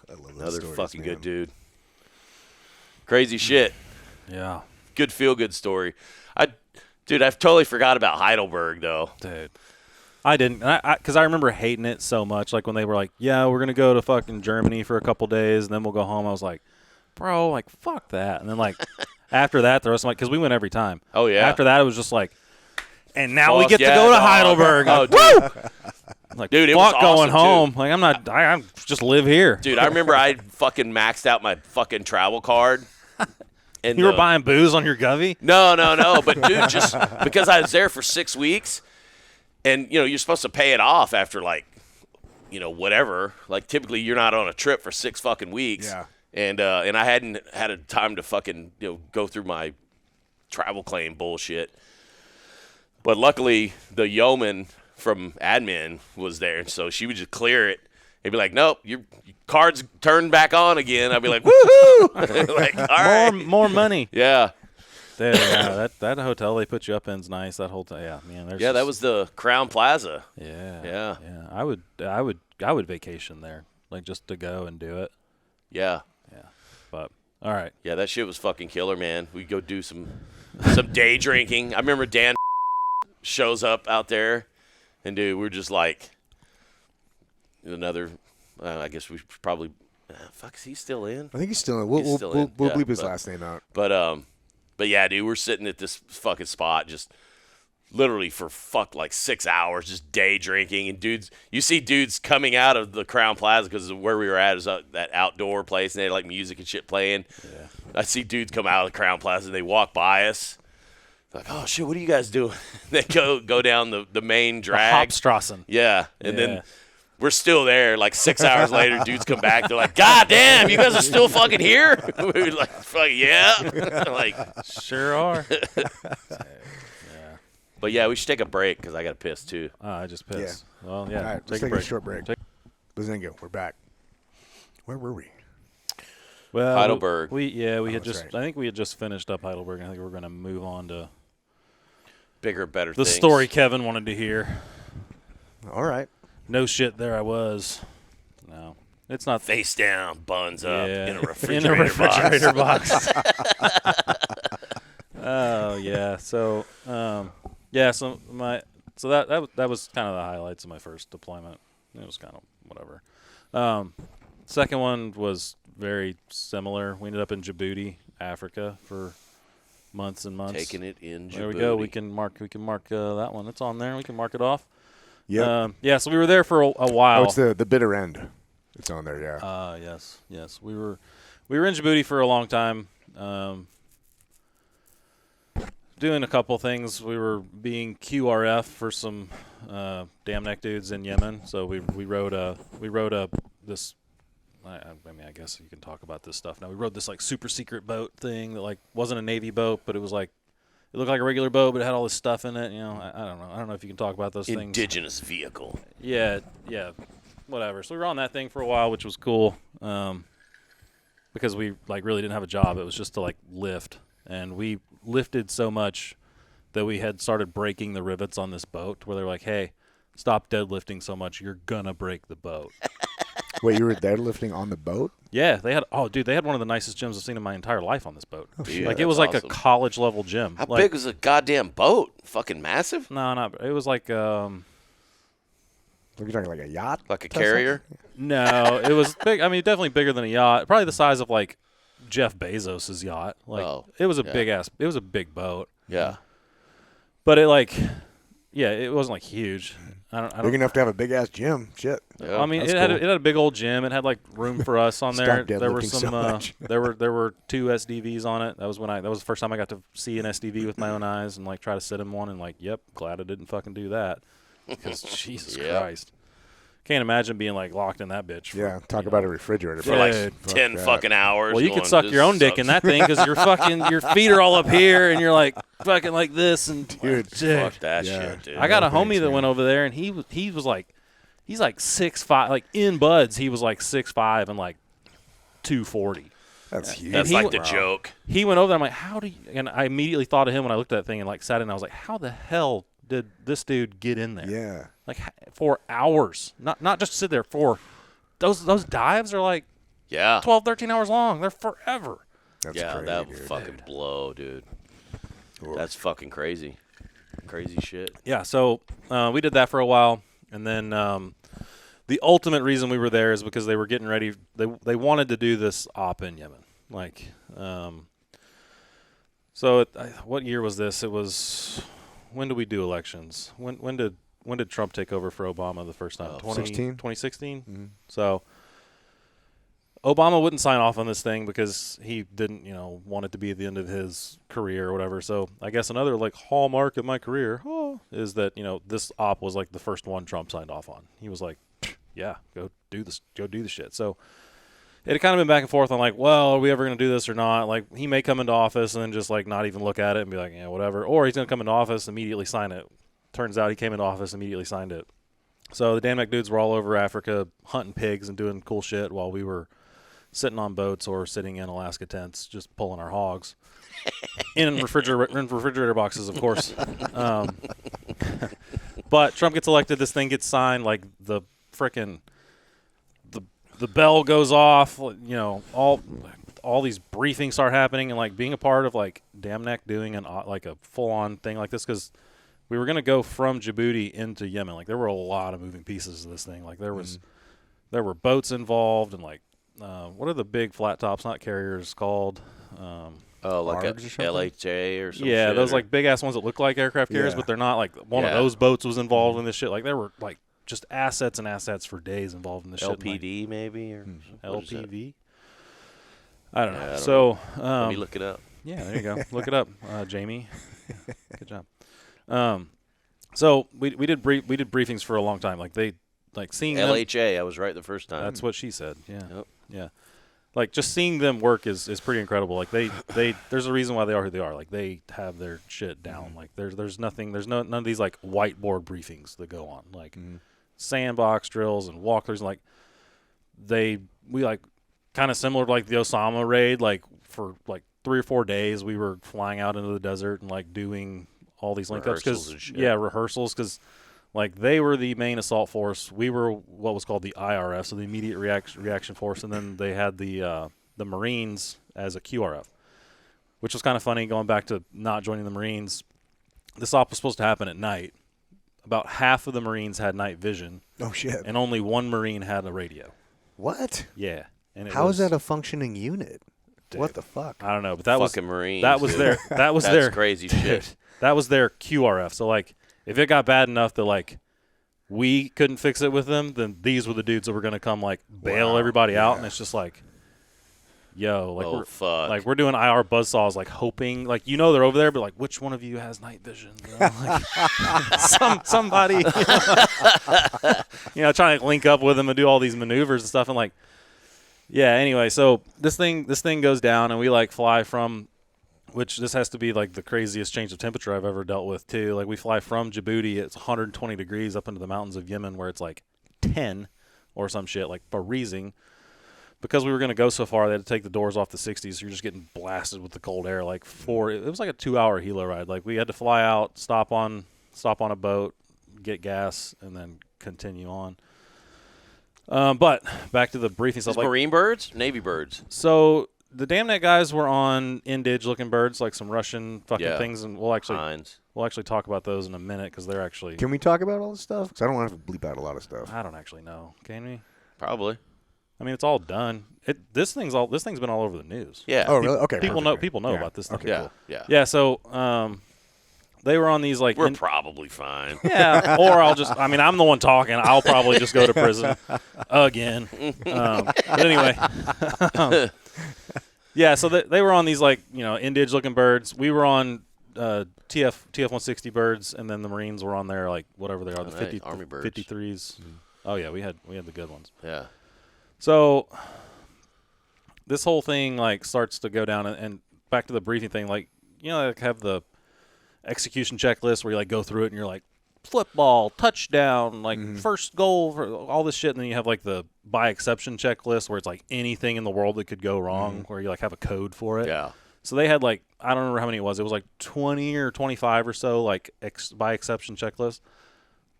I love those Another stories, fucking man. good dude. Crazy shit. Yeah. Good feel-good story. Dude, I've totally forgot about Heidelberg, though. Dude. I didn't, because I remember hating it so much. Like when they were like, "Yeah, we're gonna go to fucking Germany for a couple days, and then we'll go home." I was like, "Bro, like fuck that." And then like after that, the rest of because we went every time. Oh, yeah. After that, it was just like, and now we Fuck get yeah, to go to dog. Heidelberg. Oh, Like, dude. woo! Like, Dude, it was fuck going awesome, home. too. Like I'm not. I just live here. Dude, I remember I fucking maxed out my fucking travel card. And You were buying booze on your Govey? No. But, dude, just because I was there for 6 weeks, and, you're supposed to pay it off after, like, whatever. Like, typically you're not on a trip for 6 fucking weeks. Yeah. And I hadn't had a time to fucking, go through my travel claim bullshit. But luckily, the yeoman from admin was there, and so she would just clear it. They'd be like, nope, your card's turned back on again. I'd be like, woohoo! Like, all right. More money. Yeah. Dude, yeah, that hotel they put you up in's nice. That whole yeah, man. Yeah, that was the Crown Plaza. Yeah. Yeah. I would vacation there, like just to go and do it. Yeah. Yeah. But all right. Yeah, that shit was fucking killer, man. We'd go do some day drinking. I remember Dan shows up out there, and, dude, we're just like another I guess we should probably fuck, is he still in? I think he's still in. He's still in. We'll Yeah, bleep his but- last name out. But yeah, dude, we're sitting at this fucking spot just literally for like 6 hours, just day drinking. And dudes, you see dudes coming out of the Crown Plaza because where we were at is that outdoor place, and they had like music and shit playing. Yeah. I see dudes come out of the Crown Plaza, and they walk by us. Like, oh shit, what are you guys doing? They go down the main drag. Hopstrassen. Yeah, and then we're still there. Like 6 hours later, dudes come back. They're like, God damn, you guys are still fucking here? We're like, fuck yeah. Like, Sure are. but yeah, we should take a break because I got to piss too. I just pissed. Well, yeah. All right, let's take a short break. Bazinga, we're back. Where were we? Well, Heidelberg. We had that's just. right. I think we had just finished up Heidelberg. And I think we're going to move on to Bigger, better the things. story Kevin wanted to hear. All right. No shit, there I was. No, it's not. Face down, buns up, Yeah. in a refrigerator, box. Oh yeah. So So that was kind of the highlights of my first deployment. It was kind of whatever. Second one was very similar. We ended up in Djibouti, Africa, for months and months. Taking it in Djibouti. There we go. We can mark that one. It's on there. We can mark it off. Yeah. So we were there for a while. Oh, it's the bitter end. It's on there. Yeah. Yes. We were in Djibouti for a long time, doing a couple things. We were being QRF for some damn neck dudes in Yemen. So we rode this. I mean, I guess you can talk about this stuff now. We rode this like super secret boat thing that like wasn't a Navy boat, but it was like it looked like a regular boat, but it had all this stuff in it. You know, I don't know. I don't know if you can talk about those things. Indigenous vehicle. Yeah, whatever. So we were on that thing for a while, which was cool, because we like really didn't have a job. It was just to like lift, and we lifted so much that we had started breaking the rivets on this boat. Where they're like, "Hey, stop deadlifting so much. You're gonna break the boat." Wait, you were deadlifting on the boat? Yeah, they had. Oh, dude, they had one of the nicest gyms I've seen in my entire life on this boat. shit. Like it That's was like awesome. a college level gym. How like, big was the goddamn boat? Fucking massive? No, not. It was like You're talking like a yacht? Like a carrier? No, it was big. I mean, definitely bigger than a yacht. Probably the size of like Jeff Bezos's yacht. Like it was a big ass. It was a big boat. Yeah. But it it wasn't like huge. I don't Big enough to have a big ass gym. Shit. Yeah. I mean, it had a big old gym. It had like room for us on there. There were some. There were 2 SDVs on it. That was the first time I got to see an SDV with my own eyes and like try to sit in one and like, yep, glad I didn't fucking do that because Jesus Christ, can't imagine being like locked in that bitch. Talk about a refrigerator For like 10 fucking hours. Well, you could suck your own dick in that thing because your feet are all up here and you're like fucking like this and dude, fuck that shit, dude. I got a homie that went over there and he was like, he's like 6'5", like in buds he was like 6'5" and like 240. That's huge. That's like the joke. He went over there. I'm like, how do you? And I immediately thought of him when I looked at that thing and like sat in. I was like, how the hell did this dude get in there? Yeah. Like for hours, not just sit there for those dives are like 12, 13 hours long. They're forever. That's yeah, crazy, that would dude. fucking blow, dude. That's fucking crazy. Crazy shit. Yeah, so we did that for a while, and then the ultimate reason we were there is because they were getting ready. They wanted to do this op in Yemen. Like, what year was this? It was, when did we do elections? When did Trump take over for Obama the first time? 2016? Mm-hmm. So Obama wouldn't sign off on this thing because he didn't, want it to be at the end of his career or whatever. So I guess another like hallmark of my career is that, this op was like the first one Trump signed off on. He was like, yeah, go do the shit. So it had kind of been back and forth on like, well, are we ever going to do this or not? Like he may come into office and then just like not even look at it and be like, yeah, whatever. Or he's going to come into office, immediately sign it. Turns out he came into office, immediately signed it. So the Dan Mac dudes were all over Africa hunting pigs and doing cool shit while we were sitting on boats or sitting in Alaska tents, just pulling our hogs in refrigerator boxes, of course. But Trump gets elected. This thing gets signed. Like the frickin' the bell goes off. All these briefings start happening, and like being a part of like Damnak doing like a full on thing like this because we were gonna go from Djibouti into Yemen. Like there were a lot of moving pieces of this thing. Like there were boats involved and like. What are the big flat tops, not carriers, called? Like a LHA or something. Yeah, those like big ass ones that look like aircraft carriers, but they're not. Like one of those boats was involved in this shit. Like there were like just assets and assets for days involved in this shit. LPD like, maybe or LPV. I don't know. So let me look it up. Yeah, there you go. Look it up, Jamie. Good job. So we did briefings for a long time. Like they. Like seeing LHA, them, I was right the first time. That's what she said. Yeah, yep. Yeah. Like just seeing them work is pretty incredible. Like they there's a reason why they are who they are. Like they have their shit down. Like there's none of these like whiteboard briefings that go on. Like sandbox drills and walkthroughs. Like we like kind of similar to like the Osama raid. Like for like 3 or 4 days, we were flying out into the desert and like doing all these link ups rehearsals because. Like, they were the main assault force. We were what was called the IRF, so the immediate reaction force, and then they had the Marines as a QRF, which was kind of funny going back to not joining the Marines. This op was supposed to happen at night. About half of the Marines had night vision. Oh, shit. And only one Marine had a radio. What? Yeah. And how is that a functioning unit? Dude, what the fuck? I don't know, but that was Marines. That was their That's crazy shit. That was their QRF. So like if it got bad enough that like we couldn't fix it with them, then these were the dudes that were going to come like bail everybody out, and it's just like, yo, like we're doing IR buzzsaws, like hoping, like they're over there, but like which one of you has night vision? Like, somebody, trying to link up with them and do all these maneuvers and stuff, and like, yeah. Anyway, so this thing goes down, and we like fly from. Which this has to be like the craziest change of temperature I've ever dealt with too. Like we fly from Djibouti, it's 120 degrees up into the mountains of Yemen where it's like 10 or some shit, like freezing. Because we were going to go so far, they had to take the doors off the 60s, so you're just getting blasted with the cold air. Like it was like a 2-hour helo ride. Like we had to fly out, stop on a boat, get gas, and then continue on. But back to the briefing stuff. Marine birds, Navy birds. So the Damnet guys were on Indige looking birds, like some Russian fucking things, and we'll actually talk about those in a minute because they're actually. Can we talk about all this stuff? Because I don't want to have to bleep out a lot of stuff. I don't actually know. Can we? Probably. I mean, it's all done. This thing's been all over the news. Yeah. Oh, really? Okay. People know Yeah. about this thing. Okay, Yeah. cool. Yeah. Yeah. So they were on these like. We're probably fine. Yeah. Or I'm the one talking. I'll probably just go to prison again. But anyway. Yeah. So they were on these like Indige looking birds. We were on TF 160 birds, and then the Marines were on there like whatever they are, the 50 Army birds. 53s. Oh yeah, we had the good ones. Yeah. So this whole thing like starts to go down, and back to the briefing thing, like like have the execution checklist where you like go through it and you're like football, touchdown, like first goal, for all this shit, and then you have like the by exception checklist where it's like anything in the world that could go wrong, where you like have a code for it. Yeah. So they had like I don't remember how many it was. It was like 20 or 25 or so like by exception checklist.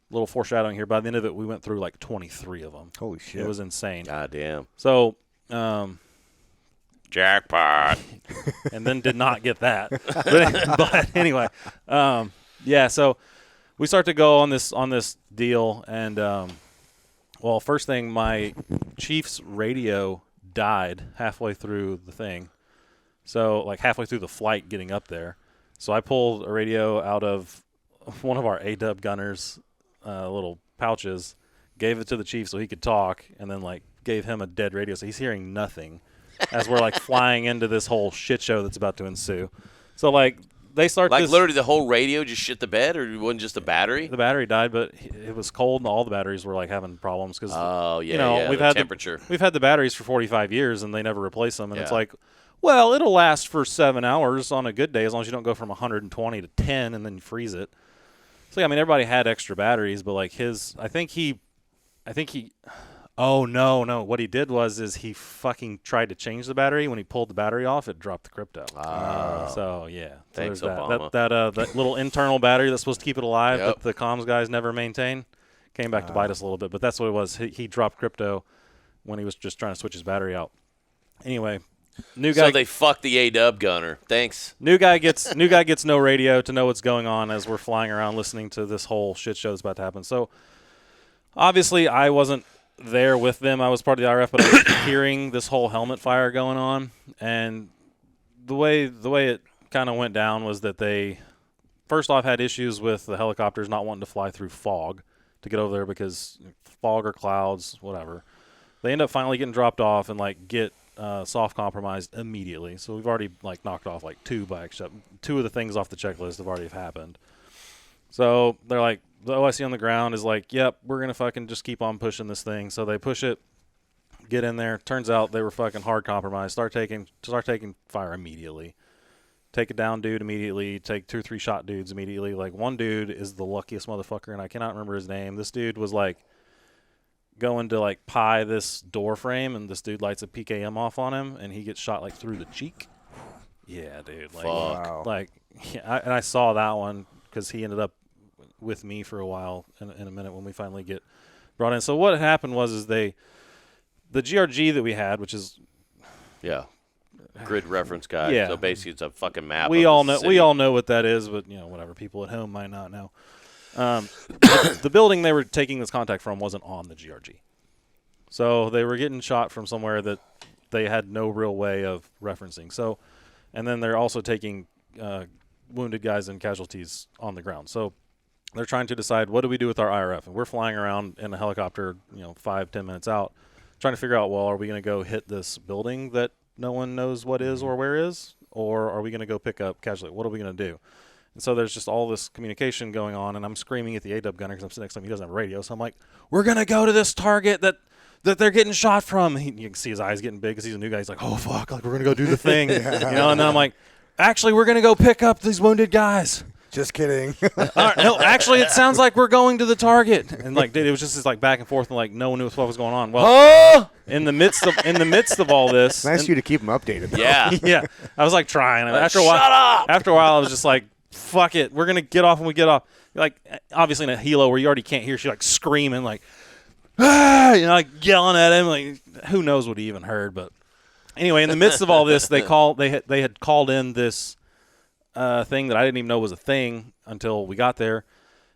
Little foreshadowing here. By the end of it, we went through like 23 of them. Holy shit. It was insane. God damn. So, Jackpot. and then did not get that. But anyway, yeah. So we start to go on this deal, and well, first thing, my chief's radio died halfway through the thing. So like halfway through the flight, getting up there. So I pulled a radio out of one of our A-dub gunners' little pouches, gave it to the chief so he could talk, and then like gave him a dead radio, so he's hearing nothing as we're like flying into this whole shit show that's about to ensue. So like they start Like this, literally the whole radio just shit the bed, or it wasn't just a battery? the battery died, but it was cold and all the batteries were like having problems because Oh yeah, we've the had temperature. we've had the batteries for 45 years and they never replace them, and it's Yeah. like, well, it'll last for 7 hours on a good day as long as you don't go from 120 to 10 and then you freeze it. So yeah, I mean everybody had extra batteries, but like I think he oh no, what he did is he fucking tried to change the battery. When he pulled the battery off, it dropped the crypto. So yeah, Thanks, there's Obama. that little internal battery that's supposed to keep it alive Yep. that the comms guys never maintain came back to bite us a little bit, but that's what it was. He dropped crypto when he was just trying to switch his battery out. Anyway, new guy. So they fucked the A-dub gunner. Thanks. New guy gets no radio to know what's going on as we're flying around listening to this whole shit show that's about to happen. So obviously I wasn't there with them. I was part of the IRF, but I was hearing this whole helmet fire going on. And the way it kind of went down was that they first off had issues with the helicopters not wanting to fly through fog to get over there because fog or clouds, whatever. They end up finally getting dropped off and like get soft compromised immediately. So we've already like knocked off like two of the things off the checklist have already happened. So they're like, the OIC on the ground is like, yep, we're going to fucking just keep on pushing this thing. So they push it, get in there. Turns out they were fucking hard compromised. Start taking fire immediately. Take a down dude immediately. Take 2 or 3 shot dudes immediately. Like one dude is the luckiest motherfucker, and I cannot remember his name. This dude was like going to like pie this door frame, and this dude lights a PKM off on him, and he gets shot like through the cheek. Yeah, dude. Like, Wow. like yeah, and I saw that one because he ended up with me for a while in a minute when we finally get brought in. So what happened was the GRG that we had, which is Grid reference guide. Yeah. So basically it's a fucking map. we of all the know city. what that is, but whatever, people at home might not know. The building they were taking this contact from wasn't on the GRG. So they were getting shot from somewhere that they had no real way of referencing. So, and then they're also taking wounded guys and casualties on the ground. So they're trying to decide, what do we do with our IRF? And we're flying around in a helicopter, 5-10 minutes out, trying to figure out, well, are we going to go hit this building that no one knows what is or where is? Or are we going to go pick up casualty? What are we going to do? And so there's just all this communication going on, and I'm screaming at the A-dub gunner because I'm sitting next to him. He doesn't have a radio. So I'm like, we're going to go to this target that they're getting shot from. You can see his eyes getting big because he's a new guy. He's like, oh, fuck, like we're going to go do the thing. And then I'm like, actually, we're going to go pick up these wounded guys. Just kidding. All right, no, actually, it sounds like we're going to the target. And like, dude, it was just this like back and forth, and like no one knew what was going on. Well, in the midst of all this, Nice of you to keep them updated, though. Yeah. yeah, I was like trying. After a while, shut up! After a while, I was just like, fuck it, we're gonna get off when we get off. Like, obviously in a helo where you already can't hear, she's like screaming, like, like yelling at him, like who knows what he even heard, but Anyway, in the midst of all this, they had called in this thing that I didn't even know was a thing until we got there.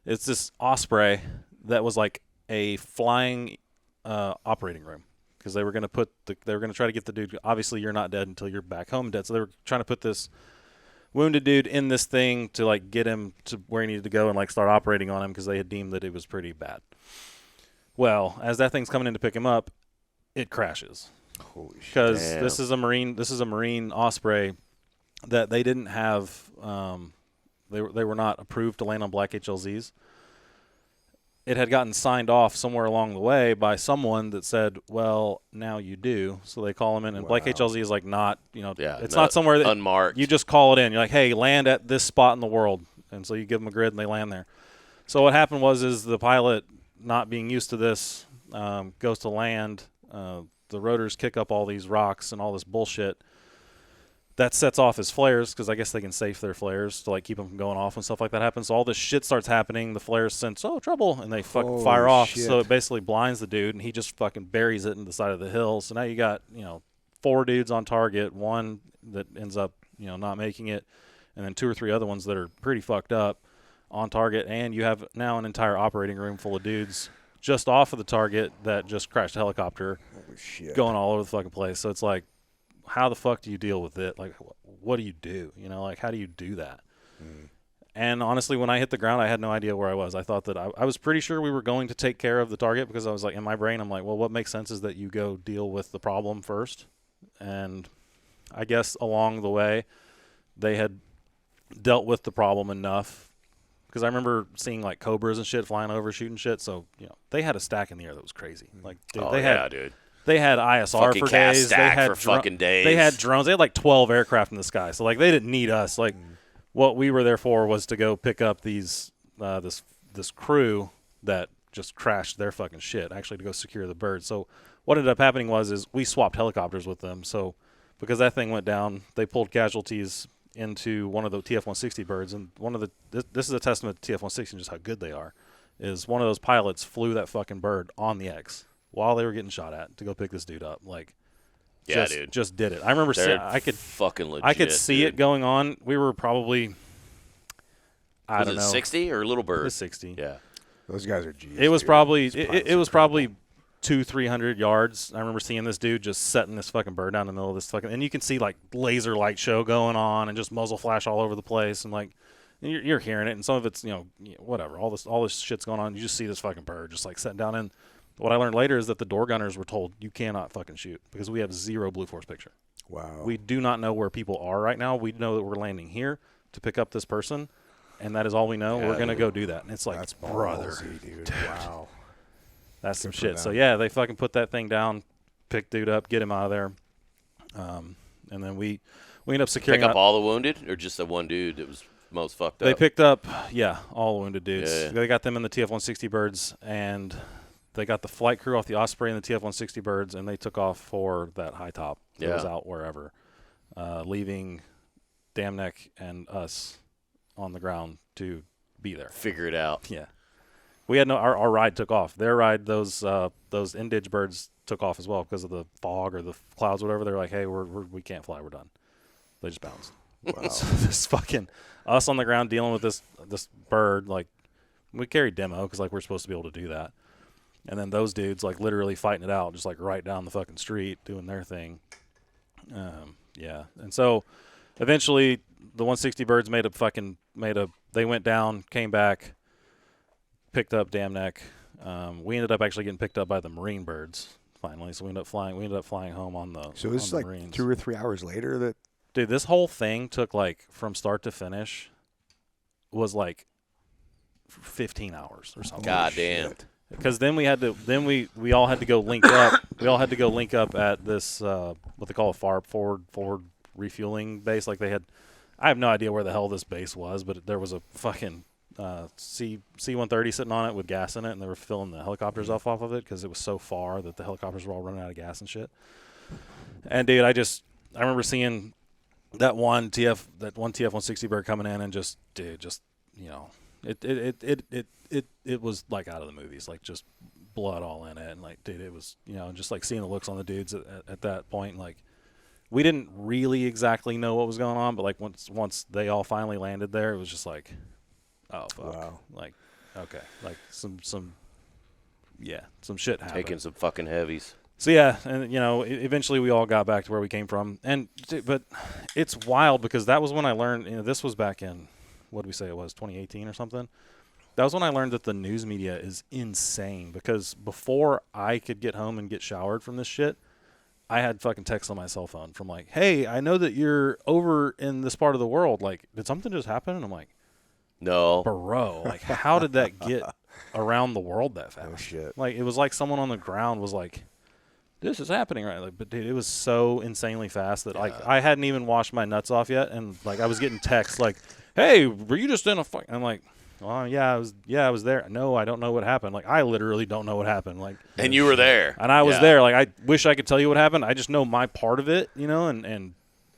It's this Osprey that was like a flying operating room, because they were going to try to get the dude. Obviously, you're not dead until you're back home dead. So they were trying to put this wounded dude in this thing to like get him to where he needed to go and like start operating on him, because they had deemed that it was pretty bad. Well, as that thing's coming in to pick him up, it crashes. Holy shit. Because this is a Marine Osprey that they didn't have. They were not approved to land on black HLZs. It had gotten signed off somewhere along the way by someone that said, well, now you do. So they call them in, and black HLZ is like not, it's not somewhere that unmarked. You just call it in. You're like, hey, land at this spot in the world. And so you give them a grid and they land there. So what happened is the pilot, not being used to this, goes to land. The rotors kick up all these rocks and all this bullshit. That sets off his flares, because I guess they can safe their flares to like keep them from going off and stuff like that happens. So all this shit starts happening. The flares sense, trouble, and they fucking fire off. Shit. So it basically blinds the dude, and he just fucking buries it in the side of the hill. So now you got 4 dudes on target, one that ends up not making it, and then 2 or 3 other ones that are pretty fucked up on target, and you have now an entire operating room full of dudes just off of the target that just crashed a helicopter. Holy shit. Going all over the fucking place. So it's like, how the fuck do you deal with it? Like, what do you do? Like, how do you do that? And honestly, when I hit the ground, I had no idea where I was. I thought that I was pretty sure we were going to take care of the target, because I was like, in my brain, I'm like, well, what makes sense is that you go deal with the problem first. And I guess along the way, they had dealt with the problem enough, because I remember seeing like cobras and shit flying over, shooting shit. So, they had a stack in the air that was crazy. Like, dude, dude. They had ISR fucking for cast days. stack They had for fucking days. They had drones. They had like 12 aircraft in the sky. So like they didn't need us. Like what we were there for was to go pick up these this crew that just crashed their fucking shit. Actually, to go secure the birds. So what ended up happening is we swapped helicopters with them. So because that thing went down, they pulled casualties into one of the TF-160 birds, and this is a testament to TF-160 and just how good they are. Is one of those pilots flew that fucking bird on the X while they were getting shot at to go pick this dude up. Like, dude, just did it. I remember I could fucking legit. I could see dude. it going on. We were probably, I don't know, 60 or Little Bird? It was 60. Yeah, Those guys are G's. It was dude. probably Those pilots it was are probably 200-300 yards. I remember seeing this dude just setting this fucking bird down in the middle of this fucking, and you can see like laser light show going on and just muzzle flash all over the place, and like you're hearing it, and some of it's whatever, all this shit's going on. You just see this fucking bird just like setting down. And what I learned later is that the door gunners were told, you cannot fucking shoot, because we have 0 Blue Force picture. Wow. We do not know where people are right now. We know that we're landing here to pick up this person, and that is all we know. We're going to go do that. And it's like, That's brother. ballsy, dude. Wow. That's some Good for shit. So, them. yeah, they fucking put that thing down, pick dude up, get him out of there. And then we ended up securing pick up all the wounded, or just the one dude that was most fucked up? They picked up, all the wounded dudes. Yeah. They got them in the TF-160 birds, and they got the flight crew off the Osprey and the TF-160 birds, and they took off for that high top that was out wherever, leaving Damneck and us on the ground to be there. Figure it out. Yeah. We had our ride took off. Their ride, those Indige birds took off as well because of the fog or the clouds or whatever. They're like, hey, we can't fly. We're done. They just bounced. Wow. So this fucking us on the ground dealing with this bird, like we carried demo because like we're supposed to be able to do that. And then those dudes like literally fighting it out, just like right down the fucking street doing their thing. And so eventually the 160 birds they went down, came back, picked up Damneck. We ended up actually getting picked up by the Marine birds finally. So we ended up flying home on the So this is like Marines. 2 or 3 hours later that. Dude, this whole thing took like from start to finish was like 15 hours or something. God damn. Because then we all had to go link up. We all had to go link up at this what they call a forward refueling base. Like they had, I have no idea where the hell this base was, but there was a fucking C-130 sitting on it with gas in it, and they were filling the helicopters off of it because it was so far that the helicopters were all running out of gas and shit. And dude, I remember seeing that one TF-160 bird coming in and it was like out of the movies, like just blood all in it, and like dude, it was just like seeing the looks on the dudes at that point, like we didn't really exactly know what was going on, but like once they all finally landed there, it was just like, oh fuck, Wow. like okay, like some shit happened. Taking some fucking heavies. So yeah, and eventually we all got back to where we came from, but it's wild because that was when I learned. This was back in, what did we say it was, 2018 or something. That was when I learned that the news media is insane, because before I could get home and get showered from this shit, I had fucking texts on my cell phone from like, hey, I know that you're over in this part of the world. Like, did something just happen? And I'm like, No. bro, like, how did that get around the world that fast? Oh, shit. Like, it was like someone on the ground was like, this is happening, right? Like, but dude, it was so insanely fast that like I hadn't even washed my nuts off yet, and like I was getting texts like, hey, were you just in a fight? I'm like, oh yeah, I was there. No, I don't know what happened. Like, I literally don't know what happened. Like, And you were there. and I was there. Like, I wish I could tell you what happened. I just know my part of it, and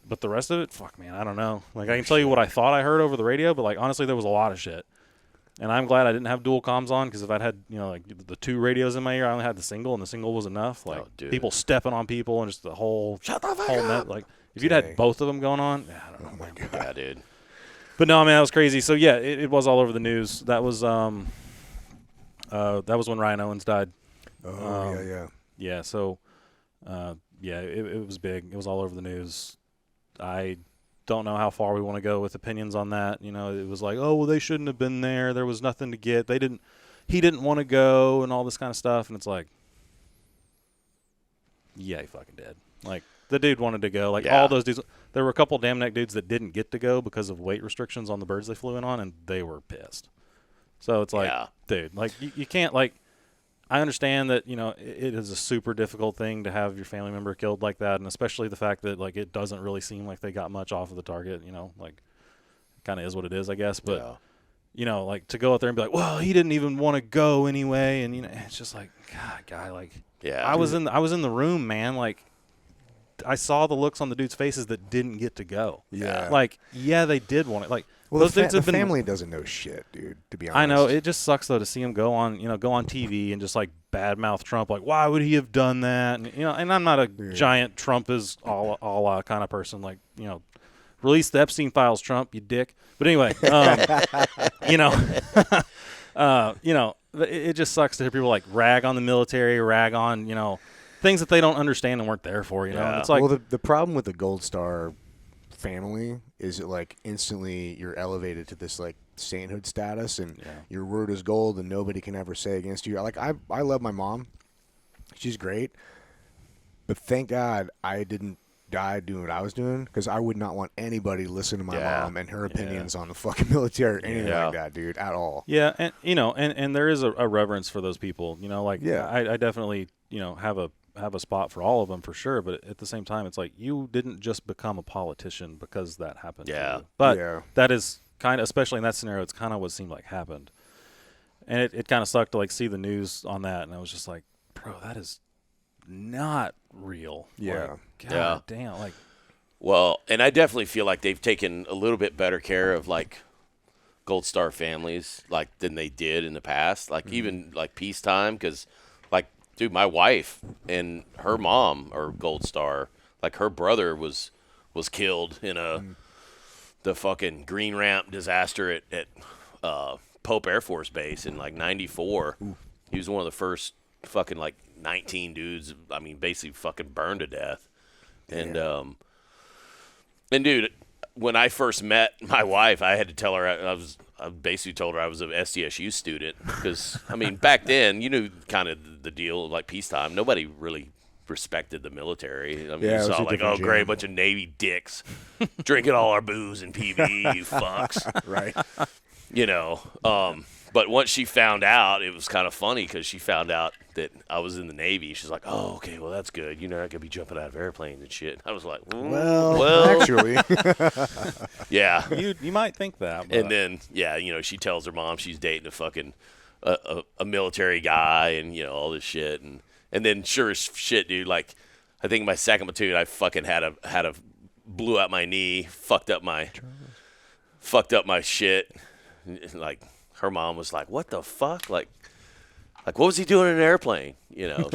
but the rest of it, fuck, man, I don't know. Like, I can tell you what I thought I heard over the radio, but like honestly, there was a lot of shit. And I'm glad I didn't have dual comms on, because if I'd had like the 2 radios in my ear, I only had the single, and the single was enough. Like, people stepping on people and just the whole net. Like, if you'd had both of them going on, I don't know. Oh my God. Yeah, dude. But no, man, that was crazy. So yeah, it was all over the news. That was when Ryan Owens died. Oh, yeah. Yeah. So, it was big. It was all over the news. I don't know how far we want to go with opinions on that. It was like, oh, well, they shouldn't have been there. There was nothing to get. He didn't want to go and all this kind of stuff. And it's like, yeah, he fucking did. Like, the dude wanted to go. Like, all those dudes. There were a couple damn neck dudes that didn't get to go because of weight restrictions on the birds they flew in on, and they were pissed. So it's like, dude, like, you can't, like, I understand that, it is a super difficult thing to have your family member killed like that, and especially the fact that, like, it doesn't really seem like they got much off of the target, like, kind of is what it is, I guess. But, like, to go out there and be like, well, he didn't even want to go anyway, and, it's just like, God, guy, like, I was in the room, man, like, I saw the looks on the dudes' faces that didn't get to go. Yeah. Like, yeah, they did want it. Like, Well, those dudes the have been, family doesn't know shit, dude, to be honest. I know. It just sucks, though, to see him go on TV and just, like, badmouth Trump. Like, why would he have done that? And, and I'm not a giant Trump is all kind of person. Like, release the Epstein files, Trump, you dick. But anyway, it just sucks to hear people, like, rag on the military, rag on, things that they don't understand and weren't there for, And it's like, well, the problem with the Gold Star family is that, like, instantly you're elevated to this, like, sainthood status, and your word is gold, and nobody can ever say against you. Like, I love my mom. She's great. But thank God I didn't die doing what I was doing, because I would not want anybody to listen to my mom and her opinions on the fucking military or anything like that, dude, at all. Yeah, and, and there is a reverence for those people, like, I definitely, have a spot for all of them for sure, but at the same time, it's like, you didn't just become a politician because that happened to you. But that is kind of, especially in that scenario, it's kind of what seemed like happened. And it kind of sucked to, like, see the news on that, and I was just like, bro, that is not real. Yeah. Like, God damn. Like, well, and I definitely feel like they've taken a little bit better care of, like, Gold Star families, like, than they did in the past. Like, even, like, peacetime, because, like, dude, my wife and her mom are Gold Star. Like, her brother was killed in the fucking Green Ramp disaster at Pope Air Force Base in, like, 94. He was one of the first fucking, like, 19 dudes, I mean, basically fucking burned to death. And dude, when I first met my wife, I had to tell her I basically told her I was an SDSU student, because, I mean, back then, you knew kind of the deal, like, peacetime. Nobody really respected the military. I mean, you saw, like, oh, great, bunch of Navy dicks drinking all our booze and PB, you fucks. Right. But once she found out, it was kind of funny, because she found out that I was in the Navy. She's like, oh, okay, well, that's good. You're not going to be jumping out of airplanes and shit. I was like, well. Actually. Yeah. You might think that. But. And then, she tells her mom she's dating a fucking a military guy and, all this shit. And then sure as shit, dude, like, I think my second platoon, I fucking had a blew out my knee, fucked up my shit. Like, her mom was like, what the fuck? Like, what was he doing in an airplane?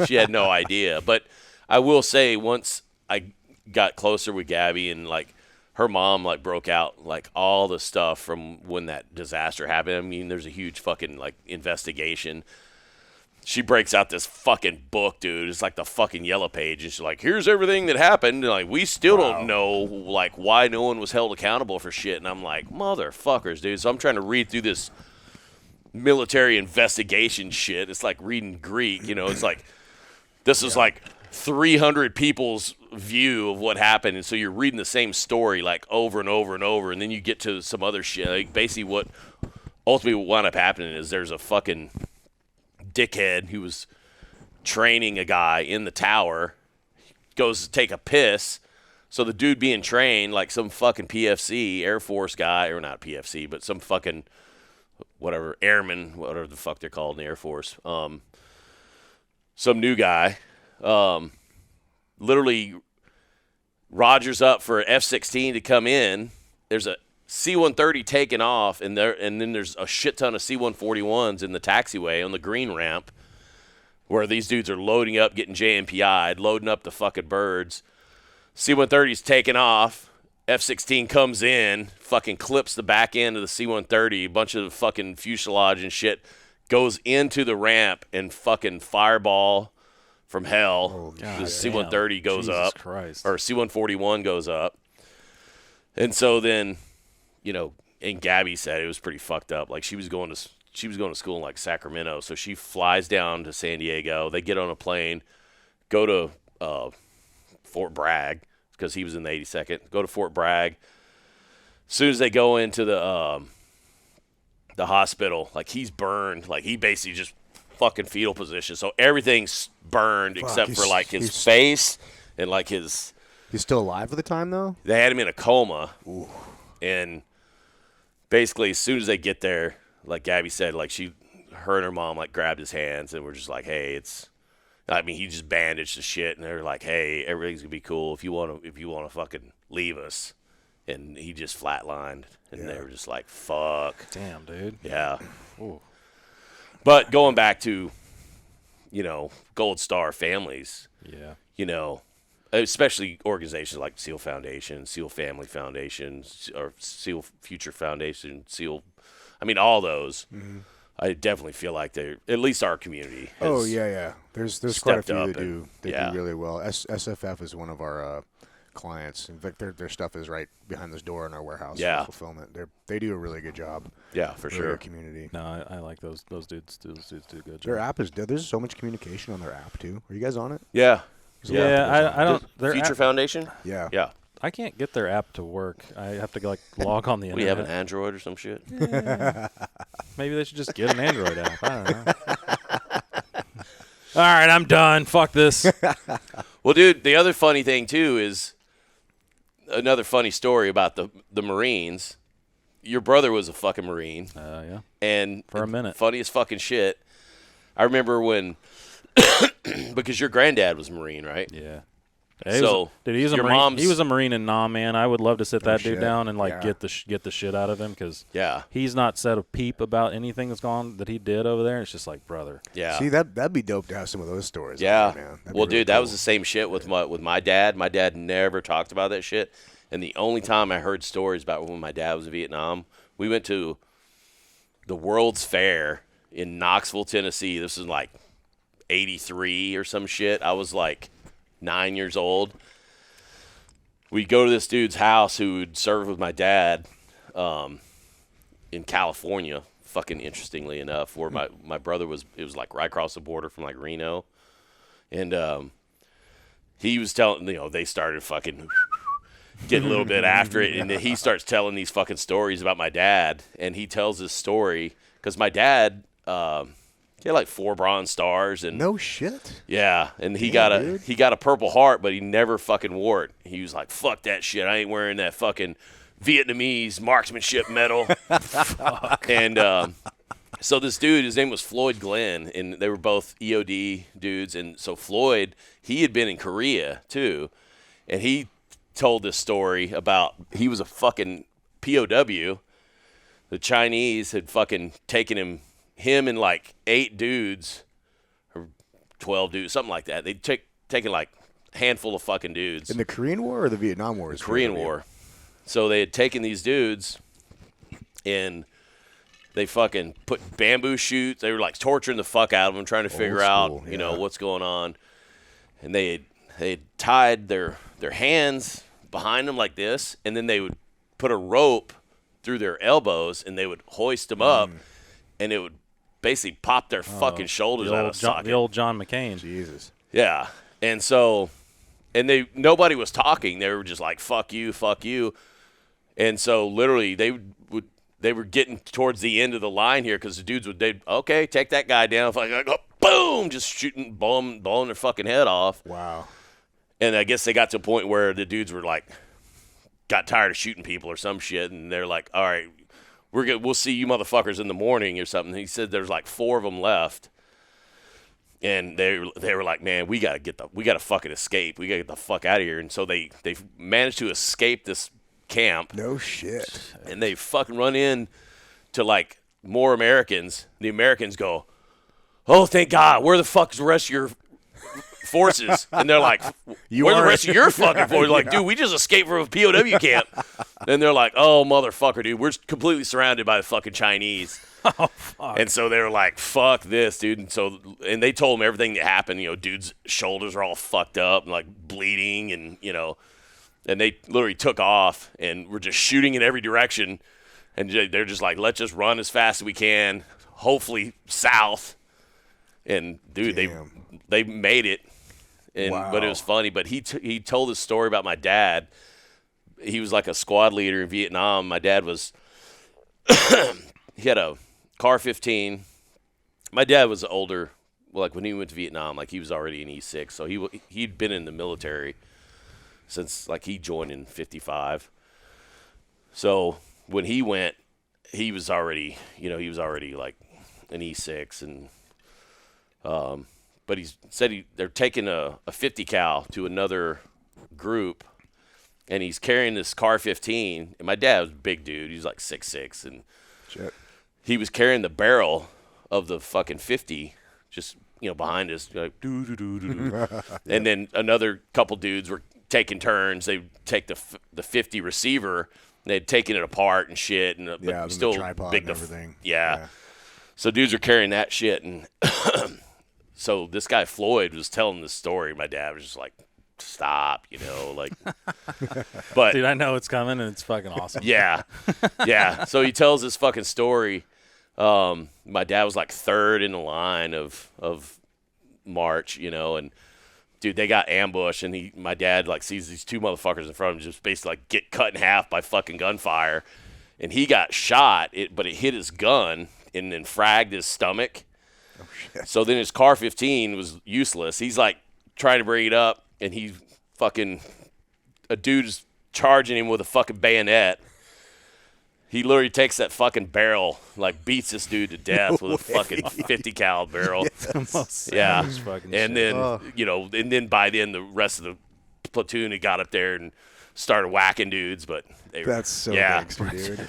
She had no idea. But I will say, once I got closer with Gabby, and like her mom like broke out like all the stuff from when that disaster happened. I mean, there's a huge fucking like investigation. She breaks out this fucking book, dude. It's like the fucking yellow page, and she's like, "Here's everything that happened." And like, we still don't know like why no one was held accountable for shit. And I'm like, motherfuckers, dude. So I'm trying to read through this military investigation shit. It's like reading Greek, you know. It's like this is like 300 people's view of what happened, and so you're reading the same story like over and over and over, and then you get to some other shit. Like basically, what ultimately wound up happening is there's a fucking dickhead who was training a guy in the tower, goes to take a piss. So the dude being trained, like some fucking PFC Air Force guy, or not PFC, but some fucking whatever airman, whatever the fuck they're called in the Air Force, some new guy, literally Rogers up for F-16 to come in. There's a C-130 taking off, and then there's a shit ton of C-141s in the taxiway on the green ramp where these dudes are loading up, getting JMPI'd, loading up the fucking birds. C-130's taking off. F-16 comes in, fucking clips the back end of the C-130, a bunch of fucking fuselage and shit, goes into the ramp and fucking fireball from hell. The C-130 goes Jesus up. Christ. Or C-141 goes up. And so then, you know, and Gabby said it was pretty fucked up. Like she was going to school in like Sacramento, so she flies down to San Diego. They get on a plane, go to Fort Bragg because he was in the 82nd. Go to Fort Bragg. As soon as they go into the hospital, like he's burned. Like he basically just fucking fetal position. So everything's burned except for like his face and like his. He's still alive at the time, though? They had him in a coma. Ooh. And basically, as soon as they get there, like Gabby said, like her and her mom like grabbed his hands and were just like, "Hey, he just bandaged the shit," and they're like, "Hey, everything's gonna be cool if you want to fucking leave us." And he just flatlined, and they were just like, "Fuck." Damn, dude. Yeah. Ooh. But going back to, you know, Gold Star families. Yeah. You know, especially organizations like SEAL Foundation, SEAL Family Foundation, or SEAL Future Foundation, SEAL, I mean, all those. Mm-hmm. I definitely feel like they're, at least our community has yeah. There's quite a few that do really well. SFF is one of our clients. In fact, their stuff is right behind this door in our warehouse for fulfillment. They do a really good job. Yeah, for sure. Their community. No, I like those dudes. Those dudes do a good job. Their app is, there's so much communication on their app, too. Are you guys on it? Yeah. Yeah, I don't. Future Foundation? Yeah. Yeah. I can't get their app to work. I have to like log on the internet. We have an Android or some shit. Yeah. Maybe they should just get an Android app. I don't know. All right, I'm done. Fuck this. Well, dude, the other funny thing too is another funny story about the Marines. Your brother was a fucking Marine. Yeah. And for a minute. Funniest fucking shit. I remember when because your granddad was a Marine, right? Yeah. He was a Marine. He was a Marine in Nam, man. I would love to sit that dude down and like get the shit out of him because he's not said a peep about anything that he did over there. It's just like, brother. Yeah. See, that'd be dope to have some of those stories. Yeah. Man. Well, dude, that was the same shit with my dad. My dad never talked about that shit, and the only time I heard stories about when my dad was in Vietnam, we went to the World's Fair in Knoxville, Tennessee. This was like 83 or some shit. I was like 9 years old. We'd go to this dude's house who would serve with my dad in California, fucking interestingly enough, where my brother was. It was like right across the border from like Reno. And he was telling, they started fucking getting a little bit after it. And then he starts telling these fucking stories about my dad. And he tells this story because my dad, he had like 4 Bronze Stars and no shit. Yeah, and he got a Purple Heart, but he never fucking wore it. He was like, "Fuck that shit! I ain't wearing that fucking Vietnamese marksmanship medal." And so this dude, his name was Floyd Glenn, and they were both EOD dudes. And so Floyd, he had been in Korea too, and he told this story about he was a fucking POW. The Chinese had fucking taken him and like 8 dudes or 12 dudes, something like that. They'd taken like handful of fucking dudes. In the Korean War or the Vietnam War? The Korean War. So they had taken these dudes and they fucking put bamboo shoots. They were like torturing the fuck out of them, trying to figure out, you know, what's going on. And they had tied their hands behind them like this, and then they would put a rope through their elbows, and they would hoist them up, and it would basically pop their fucking shoulders out of socket. The old John McCain. Jesus. Yeah. And so, and nobody was talking. They were just like, fuck you, fuck you. And so literally they were getting towards the end of the line here because the dudes they'd okay, take that guy down. Like, go, boom, just shooting, blowing their fucking head off. Wow. And I guess they got to a point where the dudes were like, got tired of shooting people or some shit, and they're like, all right, we'll see you motherfuckers in the morning or something. He said there's like 4 of them left. And they were like, man, we gotta fucking escape. We gotta get the fuck out of here. And so they managed to escape this camp. No shit. And they fucking run in to like more Americans. The Americans go, oh, thank God, where the fuck's the rest of your forces? And they're like, where the rest of your fucking forces? Like, dude, we just escaped from a POW camp. And they're like, oh, motherfucker, dude, we're completely surrounded by the fucking Chinese. Oh, fuck. And so they were like, fuck this, dude. And they told them everything that happened. You know, dude's shoulders are all fucked up and like bleeding, and, you know, and they literally took off and were just shooting in every direction. And they're just like, let's just run as fast as we can, hopefully south. And, dude, they made it. And But it was funny. But he told this story about my dad. He was like a squad leader in Vietnam. My dad was he had a Car 15. My dad was older, like when he went to Vietnam, like he was already in E6, so he'd been in the military since like he joined in 55. So when he went, he was already like an E6, and but he said they're taking a 50 cal to another group, and he's carrying this Car 15. And my dad was a big dude; he was like 6'6", and shit. He was carrying the barrel of the fucking 50 just, you know, behind us, like, and then another couple dudes were taking turns. They'd take the 50 receiver, and they'd taken it apart and shit, and but still the tripod big and everything. Yeah. So dudes are carrying that shit, and so this guy Floyd was telling this story. My dad was just like, stop, you know, like, but dude, I know it's coming, and it's fucking awesome. Yeah. So he tells this fucking story. My dad was like 3rd in the line of march, you know, and dude, they got ambushed, and my dad like sees these 2 motherfuckers in front of him just basically like get cut in half by fucking gunfire, and he got shot, but it hit his gun and then fragged his stomach. Oh shit. So then his Car 15 was useless. He's like trying to bring it up, and a dude's charging him with a fucking bayonet. He literally takes that fucking barrel, like beats this dude to death with a fucking 50 cal barrel. Yeah. And then, you know, and then by then the rest of the platoon had got up there and started whacking dudes, but that's so gangster, dude.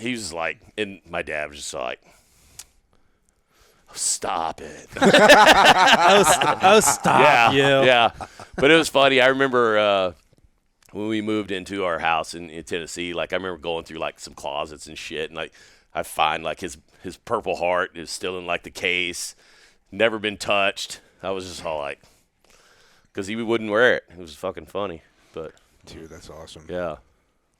He was like, and my dad was just like, stop it. Stop you. Yeah. But it was funny. I remember when we moved into our house in Tennessee, like I remember going through like some closets and shit, and like I find like his Purple Heart is still in like the case, never been touched. I was just all like, because he wouldn't wear it. It was fucking funny. But dude, that's awesome. Yeah.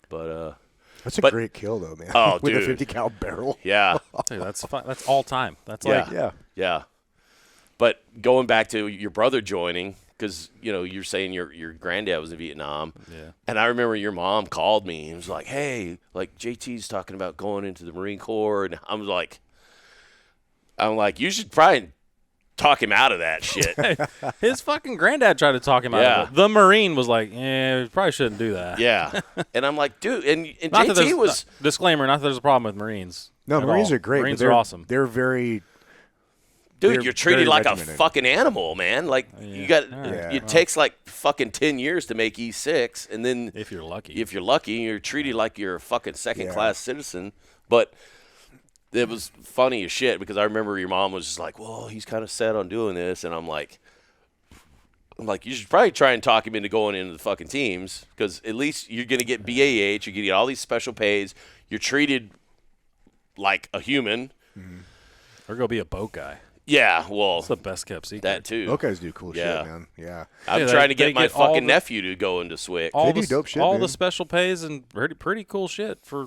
But that's a great kill though, man. Oh, with dude. a 50 cal barrel. Yeah. Dude, that's fun. That's all time. That's Yeah. But going back to your brother joining, because, you know, you're saying your granddad was in Vietnam. Yeah. And I remember your mom called me and was like, hey, like, JT's talking about going into the Marine Corps. And I'm like, you should probably talk him out of that shit. His fucking granddad tried to talk him out of it. The Marine was like, we probably shouldn't do that. Yeah. And I'm like, dude, and not JT was. Disclaimer, not that there's a problem with Marines. No, Marines are great. Marines are awesome. They're very. Dude, you're treated like regimented. A fucking animal, man. Like, you got, it takes like fucking 10 years to make E6, and then if you're lucky, you're treated like you're a fucking second-class citizen. But it was funny as shit, because I remember your mom was just like, well, he's kind of set on doing this, and I'm like, I'm like, you should probably try and talk him into going into the fucking teams because at least you're going to get BAH. You're going to get all these special pays. You're treated like a human. Or go be a boat guy. Yeah, well, It's the best kept secret. that too. Those guys do cool Yeah. shit, man. Yeah. I'm Yeah, trying to they get my get all fucking the- nephew to go into SWIC. All They the do dope shit, all dude. the special pays and pretty cool shit for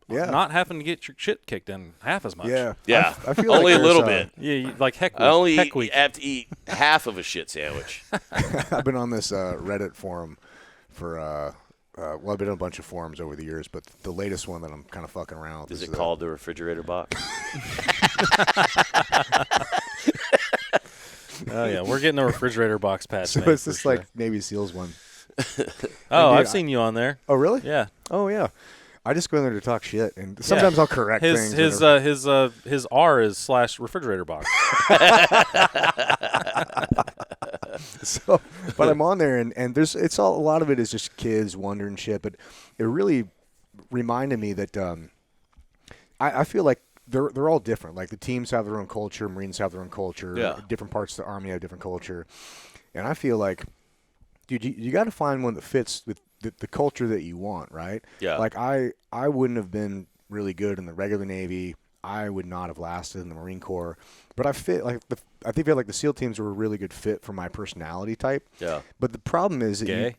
Yeah. not having to get your shit kicked in half as much. Yeah. Yeah, I feel only like a little there's, bit. Yeah, like heck I only heck week. have to eat half of a shit sandwich. I've been on this Reddit forum for well, I've been on a bunch of forums over the years, but the latest one that I'm kind of fucking around with Is it the- called the refrigerator box? Oh yeah, we're getting a refrigerator box patch. So made it's for this sure. like Navy SEALs one. Oh, Dude, I've seen you on there. Oh, really? Yeah. Oh, yeah. I just go in there to talk shit, and sometimes I'll correct his things. his R is / refrigerator box. So, but I'm on there, and there's a lot of it is just kids wondering shit, but it really reminded me that I feel like they're all different. Like the teams have their own culture, Marines have their own culture, Yeah. different parts of the Army have different culture, and I feel like, dude, you got to find one that fits with the culture that you want, right? Yeah. Like I wouldn't have been really good in the regular Navy. I would not have lasted in the Marine Corps, but I feel like the SEAL teams were a really good fit for my personality type. Yeah. But the problem is that Gay.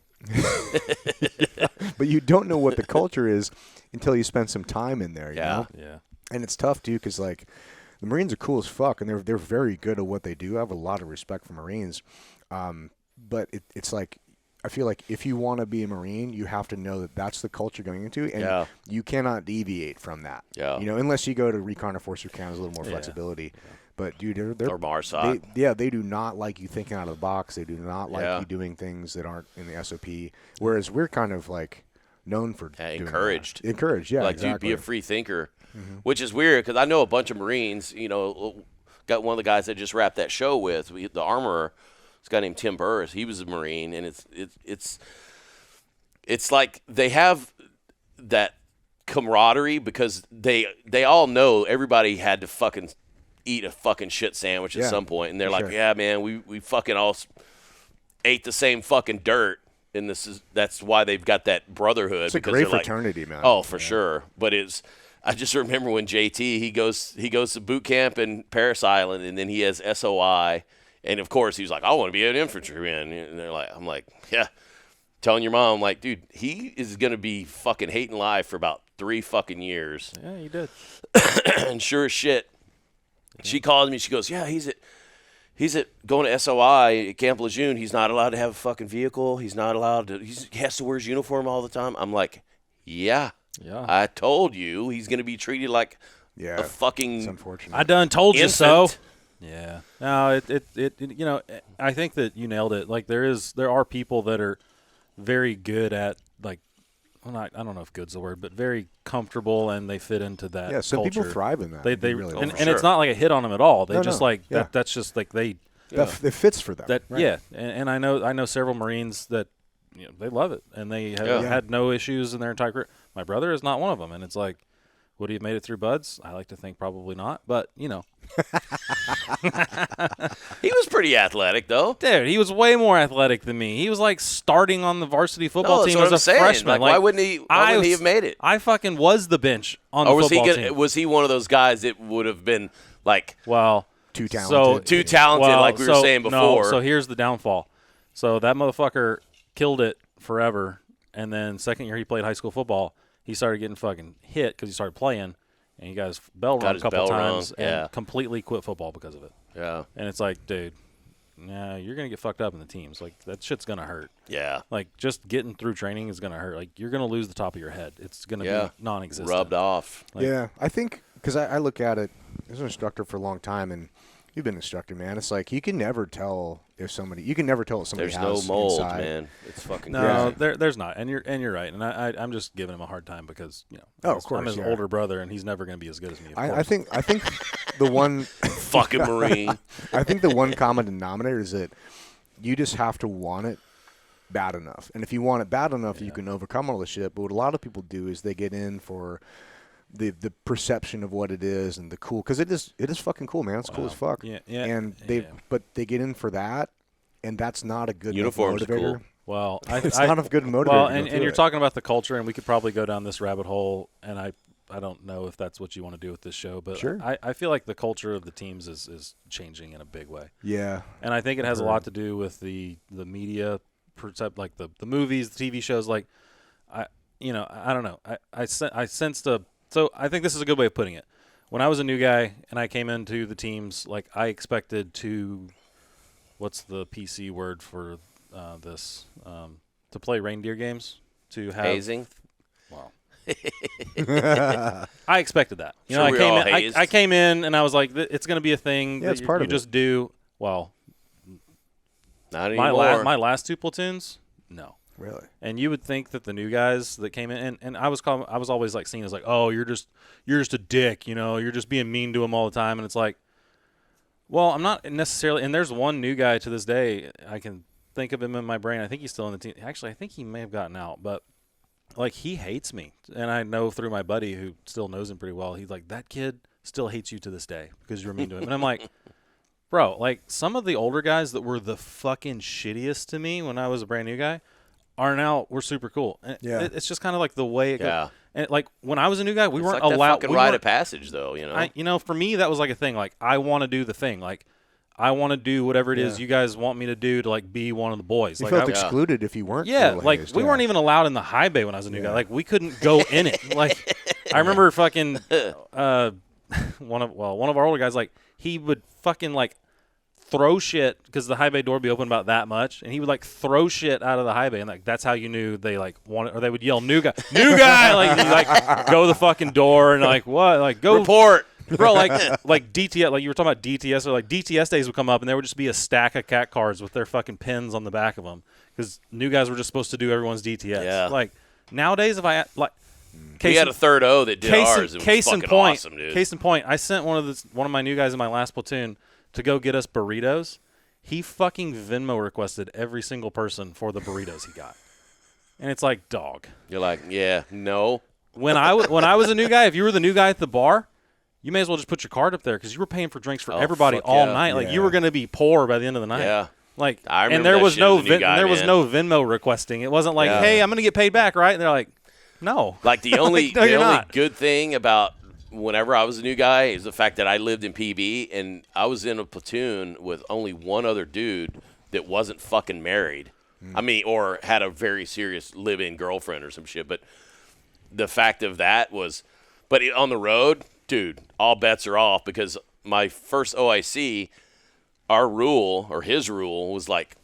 but you don't know what the culture is until you spend some time in there. You Yeah. know? Yeah. And it's tough too, because like the Marines are cool as fuck, and they're very good at what they do. I have a lot of respect for Marines, but it's like I feel like if you want to be a Marine, you have to know that that's the culture you're going into, and Yeah. you cannot deviate from that. Yeah. You know, unless you go to Recon or Force Recon, there's a little more Yeah. flexibility. But dude, they're Or MARSOC. they do not like you thinking out of the box. They do not like Yeah. you doing things that aren't in the SOP. Whereas we're kind of like known for doing that. encouraged. Encouraged, yeah. Like, exactly. dude, be a free thinker, which is weird because I know a bunch of Marines. You know, got one of the guys that just wrapped that show with the armorer. This guy named Tim Burris. He was a Marine, and it's like they have that camaraderie because they all know everybody had to fucking eat a fucking shit sandwich at Yeah, some point, and they're for like, sure. yeah, man, we fucking all ate the same fucking dirt. And that's why they've got that brotherhood. It's a because great they're like, fraternity, man. Oh, for sure. But I just remember when JT he goes to boot camp in Paris Island, and then he has SOI, and of course he's like, I want to be an infantryman. And I'm like, yeah. Telling your mom, like, dude, he is gonna be fucking hating life for about 3 fucking years. Yeah, you did. And sure as shit, she calls me. She goes, yeah, he's at going to SOI at Camp Lejeune. He's not allowed to have a fucking vehicle. He's not allowed to. He has to wear his uniform all the time. I'm like, yeah. I told you he's going to be treated like Yeah. a fucking. It's unfortunate. I done told you infant. so. Yeah. No, it you know, I think that you nailed it. Like there are people that are very good at like I don't know if good's the word, but very comfortable and they fit into that. Yeah, some culture. people thrive in that. They really and, do. and it's not like a hit on them at all. They No, just no. like Yeah. that's just like they It fits for them. that right. yeah. And I know several Marines that they love it and they have Yeah. had no issues in their entire career. My brother is not one of them, and it's like, would he have made it through buds? I like to think probably not, but He was pretty athletic though. dude, he was way more athletic than me. He was like starting on the varsity football No, that's team what as I'm a saying. freshman. Like, why wouldn't he? Why wouldn't he have made it? I fucking was the bench on Or the football team. was he one of those guys that would have been like Well, Too so talented. too talented, like we were saying before? No, so here's the downfall. So that motherfucker killed it forever, and then second year he played high school football, he started getting fucking hit because he started playing, and he got his bell Got rung a his couple bell rung, times yeah. and completely quit football because of it. Yeah, And it's like, dude, nah, you're gonna get fucked up in the teams. Like that shit's gonna hurt. yeah. Like just getting through training is gonna hurt. Like you're gonna lose the top of your head. It's gonna Yeah. be non-existent. Rubbed off. Like- Yeah, I think because I look at it as an instructor for a long time, and you've been an instructor, man. It's like you can never tell if somebody There's no has mold, inside. man. It's fucking No, crazy. there's not, and you're right, and I'm just giving him a hard time because Oh, of I'm course, his yeah. older brother, and he's never going to be as good as me. Of I course. think the one Fucking Marine. I think the one common denominator is that you just have to want it bad enough, and if you want it bad enough, you can overcome all the shit. But what a lot of people do is they get in for the perception of what it is and the cool, because it is fucking cool, man. It's cool as fuck. Yeah, yeah, And yeah. but they get in for that, and that's not a good Uniforms are motivator. cool. Well, It's not a good motivator. Well, to go and through you're it. talking about the culture, and we could probably go down this rabbit hole, and I don't know if that's what you want to do with this show, but Sure. I feel like the culture of the teams is changing in a big way. Yeah. And I think it has a lot to do with the media, like the movies, the TV shows. Like, I don't know. I sensed so I think this is a good way of putting it. When I was a new guy and I came into the teams, like I expected to, what's the PC word for this? To play reindeer games, to have Hazing. Wow. I expected that. You know, Sure, I we came all in. hazed. I came in and I was like, it's going to be a thing. Yeah, that it's part you of it. just do. Well, Not my anymore. my last 2 platoons, no. Really? And you would think that the new guys that came in, and I was always like seen as like, oh, you're just a dick, you know, you're just being mean to them all the time, and it's like, well, I'm not necessarily. And there's one new guy to this day, I can think of him in my brain. I think he's still in the team. Actually, I think he may have gotten out, but like he hates me, and I know through my buddy who still knows him pretty well. He's like, that kid still hates you to this day because you're mean to him, and I'm like. Bro, like some of the older guys that were the fucking shittiest to me when I was a brand new guy we're super cool. And Yeah. it's just kind of like the way it Yeah. goes. And like when I was a new guy, we It's weren't like that allowed. fucking We rite weren't, of passage, though. You know. for me that was like a thing. Like I want to do the thing. Like I want to do whatever it is Yeah. you guys want me to do to like be one of the boys. You Like felt I, excluded if you weren't. yeah, a little like hazed, we yeah. weren't even allowed in the high bay when I was a new Yeah. guy. Like we couldn't go in it. Like I remember fucking one of our older guys. Like he would fucking like throw shit because the high bay door would be open about that much, and he would like throw shit out of the high bay, and like that's how you knew they like wanted, or they would yell new guy, like he'd, like go to the fucking door and like what, like go Report. bro, like DTS, like you were talking about DTS, or like DTS days would come up and there would just be a stack of cat cards with their fucking pins on the back of them because new guys were just supposed to do everyone's DTS. Yeah. Like nowadays, if I like. We had a third O that did ours. It was Case in fucking point, awesome, dude. Case in point, I sent one of my new guys in my last platoon to go get us burritos. He fucking Venmo requested every single person for the burritos he got, and it's like, dog. You're like, yeah, no. When I was a new guy, if you were the new guy at the bar, you may as well just put your card up there because you were paying for drinks for Oh, everybody fuck all yeah. night. Like Yeah. you were going to be poor by the end of the night. Yeah. Like, I remember and there that was shit no as a new guy, there was man. no Venmo requesting. It wasn't like, Yeah. hey, I'm going to get paid back, right? And they're like, no. Like the only No, the you're only not. good thing about whenever I was a new guy is the fact that I lived in PB and I was in a platoon with only one other dude that wasn't fucking married. I mean, or had a very serious live-in girlfriend or some shit. But the fact of that was, but on the road, dude, all bets are off because my first OIC, our rule or his rule was like,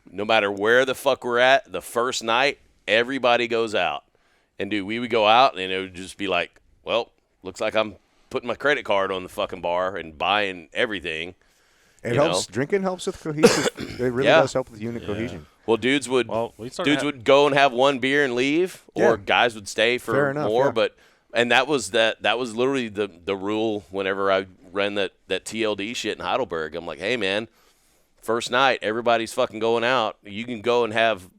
no matter where the fuck we're at, the first night, everybody goes out. And, dude, we would go out and it would just be like, well, looks like I'm putting my credit card on the fucking bar and buying everything. It you helps. know? Drinking helps with cohesion. It really Yeah. does help with unit cohesion. Well, dudes would we go and have one beer and leave, or Yeah. guys would stay Fair for enough, more. yeah. But that was literally the rule whenever I ran that TLD shit in Heidelberg. I'm like, hey man, first night everybody's fucking going out. You can go and have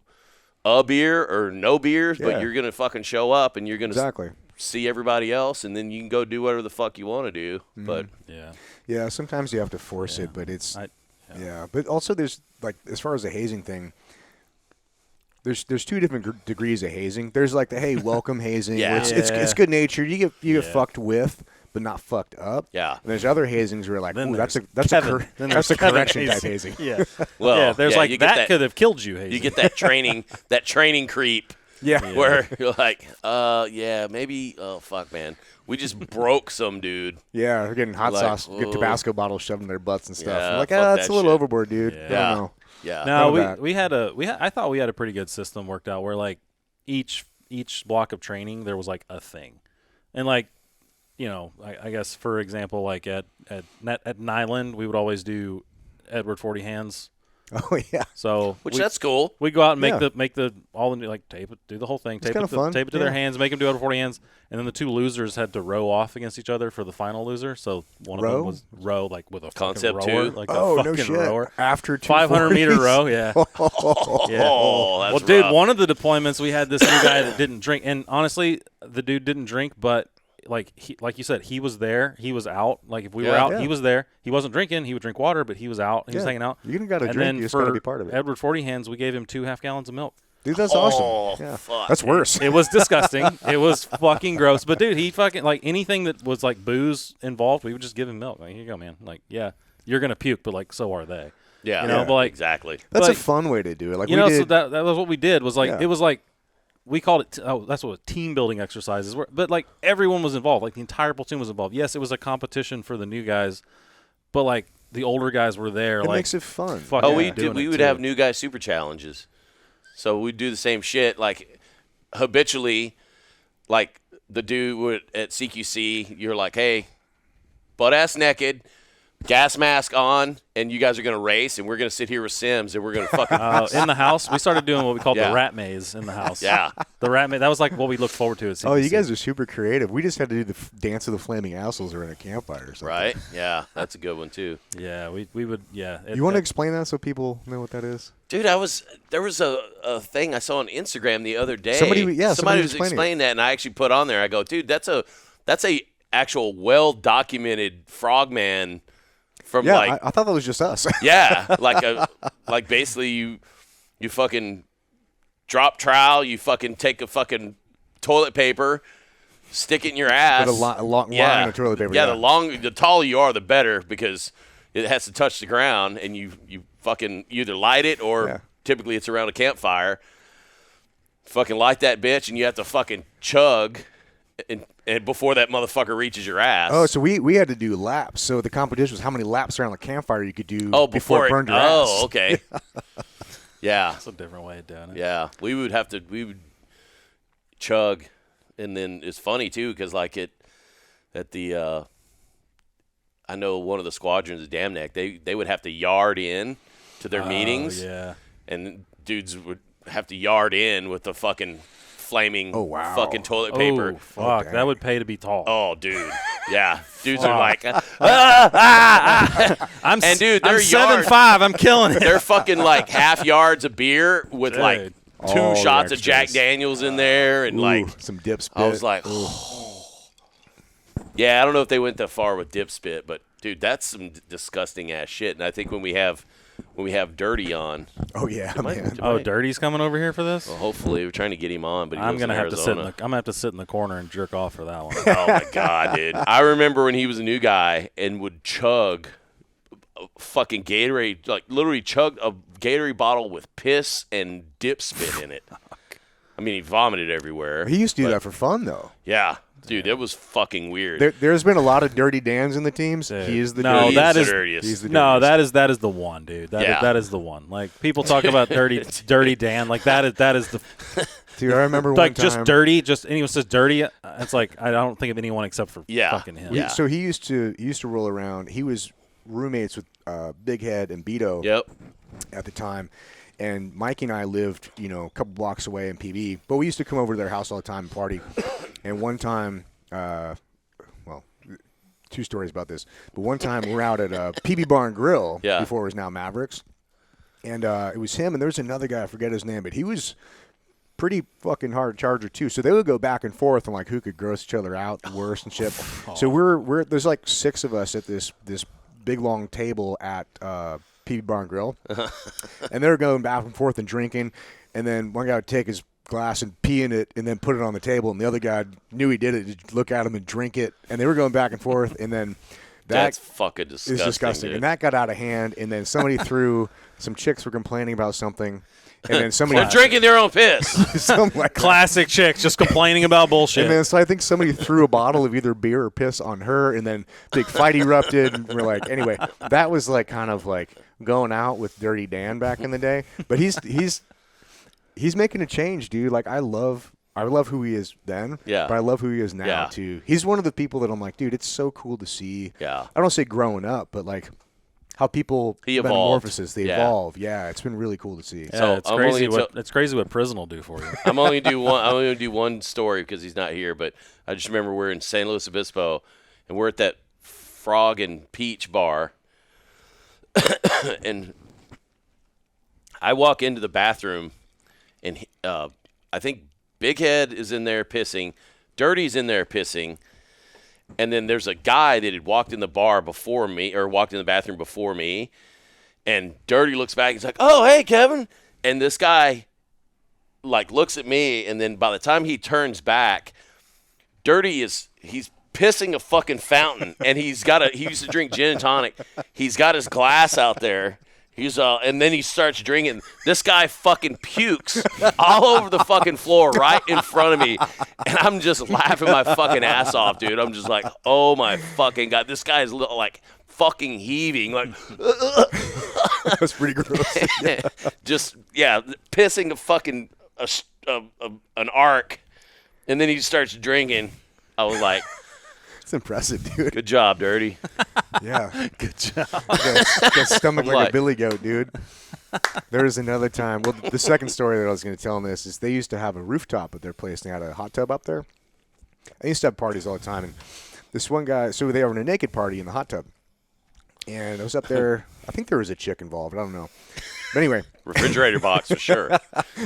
a beer or no beers, Yeah. but you're gonna fucking show up and you're gonna Exactly. see everybody else, and then you can go do whatever the fuck you want to do. Mm-hmm. But Yeah. Yeah, sometimes you have to force it, but it's Yeah. yeah. But also, there's like as far as the hazing thing, there's two different degrees of hazing. There's like the hey, welcome hazing. Yeah. Where it's good natured. You get fucked with, but not fucked up. Yeah. And there's other hazings where like, Then ooh, that's a there's Kevin. Then that's a there's Kevin correction type hazing. hazing. Yeah. well, yeah, there's you like get that could have killed you, Hazing. you get that training creep. Yeah. Where you're like, yeah, maybe, oh, fuck, man. We just broke some dude. Yeah, they're getting hot Like, sauce, get whoa. Tabasco bottles shoved in their butts and stuff. Yeah, I'm like, fuck that's that a little shit. overboard, dude. Yeah. I don't know. Yeah. No, Know that. I thought we had a pretty good system worked out where like each block of training there was like a thing, and like you know I guess for example like at Nyland we would always do Edward 40 hands. Oh yeah. So That's cool. we go out and make Yeah. the all the like tape it, do the whole thing, tape kinda it, fun, tape it to yeah. their hands, make them do Edward 40 hands, and then the two losers had to row off against each other for the final loser. So one of Row? them was row like with a Concept fucking rower, two? like Oh a no fucking shit. rower. After 500 meter 240s? row, yeah. Yeah. Oh, that's Well, dude, rough. one of the deployments we had this new guy that didn't drink, and honestly, the dude didn't drink, but like you said, he was there. He was out. Like if we were out, he was there. He wasn't drinking. He would drink water, but he was out. He was hanging out. You got to and drink. then You just got to be part of it. Edward 40 Hands, we gave him 2 half-gallons of milk. Dude, that's awesome. Yeah. Fuck. That's worse. It was disgusting. It was fucking gross. But dude, he fucking like anything that was like booze involved, we would just give him milk. Like, here you go, man. Like, yeah, you're gonna puke, but like, so are they. Yeah. You know, but like exactly. That's like, a fun way to do it. Like you we know, did, so that was what we did. Was like Yeah. it was like we called it. That's what team building exercises were. But like everyone was involved. Like the entire platoon was involved. Yes, it was a competition for the new guys, but like the older guys were there. it like makes it fun. fucking Oh, we doing we it would too. have new guy super challenges. So we'd do the same shit. Like habitually, like the dude would at CQC, you're like, hey, butt ass naked, gas mask on, and you guys are gonna race, and we're gonna sit here with Sims, and we're gonna fucking In the house, we started doing what we called Yeah. the rat maze in the house. yeah. The rat maze. That was like what we looked forward to at CQC. Oh, you guys are super creative. We just had to do the dance of the flaming assholes around a campfire or something. Right? Yeah, that's a good one too. Yeah, we would. Yeah. You want to explain that so people know what that is? Dude, there was a thing I saw on Instagram the other day. Somebody was was explaining explaining that, and I actually put on there. I go, dude, that's a actual well documented Frogman from Yeah, like I thought that was just us. yeah, like basically you fucking drop trowel, you fucking take a fucking toilet paper, stick it in your ass. With a long line of toilet paper. Yeah, the taller you are, the better, because it has to touch the ground, and you fucking either light it or typically it's around a campfire. Fucking light that bitch, and you have to fucking chug, and before that motherfucker reaches your ass. Oh, so we had to do laps. So the competition was how many laps around the campfire you could do before it burned your ass. Oh, okay. Yeah. That's a different way of doing it. Yeah, we would chug, and then it's funny too because like I know one of the squadrons, Dam Neck, they would have to yard in to their meetings, Yeah. and dudes would have to yard in with the fucking flaming wow. fucking toilet paper. Oh, fuck. dang. That would pay to be tall. Oh, dude, yeah, dudes are Fuck. like, I'm and dude, they're I'm 7'5". I'm killing it. they're fucking like half yards of beer with like Dude. two All the shots of extras. Jack Daniels in there, and Ooh, like some dip spit. I was like, yeah, I don't know if they went that far with dip spit, but dude, that's some disgusting ass shit. And I think when we have Dirty on, oh yeah, man. Oh, Dirty's coming over here for this? well, hopefully we're trying to get him on, but he I'm lives gonna in have to sit in Arizona. the. I'm gonna have to sit in the corner and jerk off for that one. Oh my god, dude! I remember when he was a new guy and would chug a fucking Gatorade, like literally chug a Gatorade bottle with piss and dip spit in it. I mean, he vomited everywhere. He used to do but- that for fun though. Yeah, dude, it was fucking weird. There's been a lot of dirty Dans in the teams. Dude. He is the No, dirtiest. that the is- dirtiest. He's the No, dirtiest. that is the one, dude. Yeah. That is the one. Like people talk about dirty Dan, like that is the Dude, I remember one like time. just dirty. Just anyone says dirty, it's like I don't think of anyone except for Yeah. fucking him. Yeah. So he used to roll around. He was roommates with Big Head and Bito Yep. at the time. And Mikey and I lived, a couple blocks away in PB, but we used to come over to their house all the time and party. And one time, well, two stories about this, but one time we're out at PB Bar and Grill Yeah. before it was now Mavericks, and it was him and there was another guy, I forget his name, but he was pretty fucking hard charger too. So they would go back and forth on like who could gross each other out the worst and shit. So we're there's like 6 of us at this big long table at PB Bar and Grill, and they were going back and forth and drinking, and then one guy would take his glass and pee in it and then put it on the table, and the other guy knew he did it, just look at him and drink it, and they were going back and forth, and then That's that fucking is disgusting. disgusting, Dude. and that got out of hand, and then somebody threw some chicks were complaining about something, and then somebody They're drinking their own piss. something like that. Classic chicks just complaining about bullshit. And then so I think somebody threw a bottle of either beer or piss on her, and then big fight erupted. And we're like, anyway, that was like kind of like going out with Dirty Dan back in the day. But he's making a change, dude. Like I love who he is then. Yeah. But I love who he is now Yeah. too. He's one of the people that I'm like, dude, it's so cool to see. Yeah. I don't say growing up, but like how people He evolved. metamorphoses, they Yeah. evolve. Yeah, it's been really cool to see. yeah, So it's I'm crazy only what it's crazy what prison will do for you. I'm only gonna do one story because he's not here. But I just remember we're in San Luis Obispo, and we're at that Frog and Peach bar, and I walk into the bathroom, and I think Big Head is in there pissing, Dirty's in there pissing, And then there's a guy that had walked in the bar before me, or walked in the bathroom before me. And Dirty looks back. He's like, "Oh, hey, Kevin." And this guy, like, looks at me. And then by the time he turns back, he's pissing a fucking fountain. And he used to drink gin and tonic. He's got his glass out there. And then he starts drinking. This guy fucking pukes all over the fucking floor right in front of me. And I'm just laughing my fucking ass off, dude. I'm just like, oh my fucking God. This guy is like fucking heaving. Like, That's pretty gross. just, pissing a fucking, an arc. And then he starts drinking. I was like, It's impressive, dude. good job, Dirty. Yeah. Good job. Got stomach like Like- a billy goat, dude. There was another time. Well, the second story that I was going to tell in this is they used to have a rooftop at their place. And they had a hot tub up there. I used to have parties all the time. And this one guy, so they were in a naked party in the hot tub. And I was up there. I think there was a chick involved. I don't know. But anyway. Refrigerator box for sure.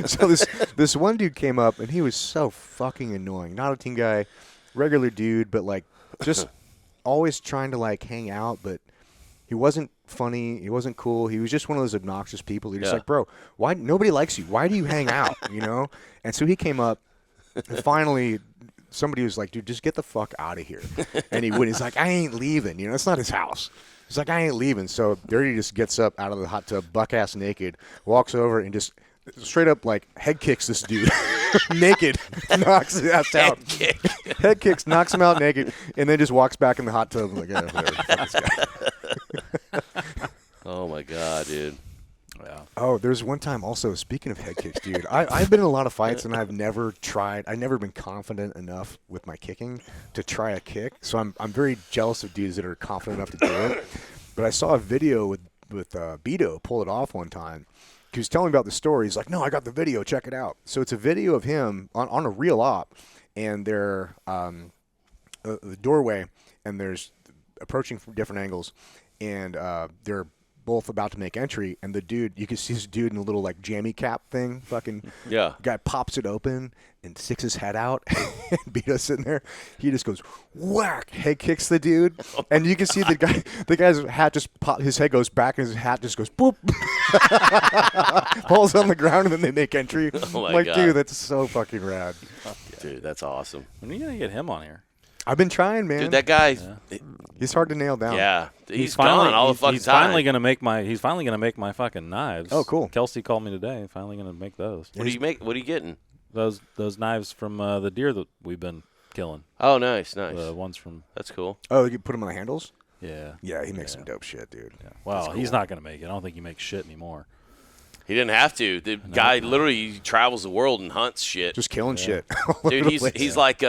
So this one dude came up, and he was so fucking annoying. Not a teen guy, regular dude, but like just always trying to like hang out. But he wasn't funny. He wasn't cool. He was just one of those obnoxious people. You're just like, bro, why nobody likes you? Why do you hang out? You know? And so he came up, and finally somebody was like, dude, just get the fuck out of here. And he went. He's like, I ain't leaving. You know, it's not his house. He's like, I ain't leaving. So Dirty just gets up out of the hot tub, buck-ass naked, walks over and just straight up, like, head kicks this dude. Naked. Knocks his ass out. Head kicks, knocks him out naked, and then just walks back in the hot tub. Like, yeah, whatever. Fuck this guy. Oh, my God, dude. Yeah. Oh, there's one time also, speaking of head kicks, dude, I've been in a lot of fights, and I've never been confident enough with my kicking to try a kick. So I'm very jealous of dudes that are confident enough to do it. But I saw a video with Bito pull it off one time. He was telling me about the story. He's like, no, I got the video. Check it out. So it's a video of him on a real op, and they're the doorway, and there's approaching from different angles, and they're both about to make entry, and the dude, you can see this dude in a little like jammy cap thing, fucking guy pops it open and sticks his head out, and Bito's sitting there. He just goes whack, head kicks the dude, and you can see the guy's hat just his head goes back, and his hat just goes boop, falls on the ground, and then they make entry. Oh my like, God. dude, that's so fucking rad. Dude, that's awesome. When are you gonna get him on here? I've been trying, man. Dude, that guy, He's hard to nail down. he's gone all the fucking he's time. finally gonna make my fucking knives. Oh, cool. Kelsey called me today. Finally gonna make those. What do you make? What are you getting? Those knives from the deer that we've been killing. Oh, nice. The ones from That's cool. Oh, you put him on the handles? yeah. Yeah, he makes some dope shit, dude. Yeah. Well, he's not gonna make it. I don't think he makes shit anymore. He didn't have to. The guy literally travels the world and hunts shit. Just killing shit. all over Dude, the he's place. he's like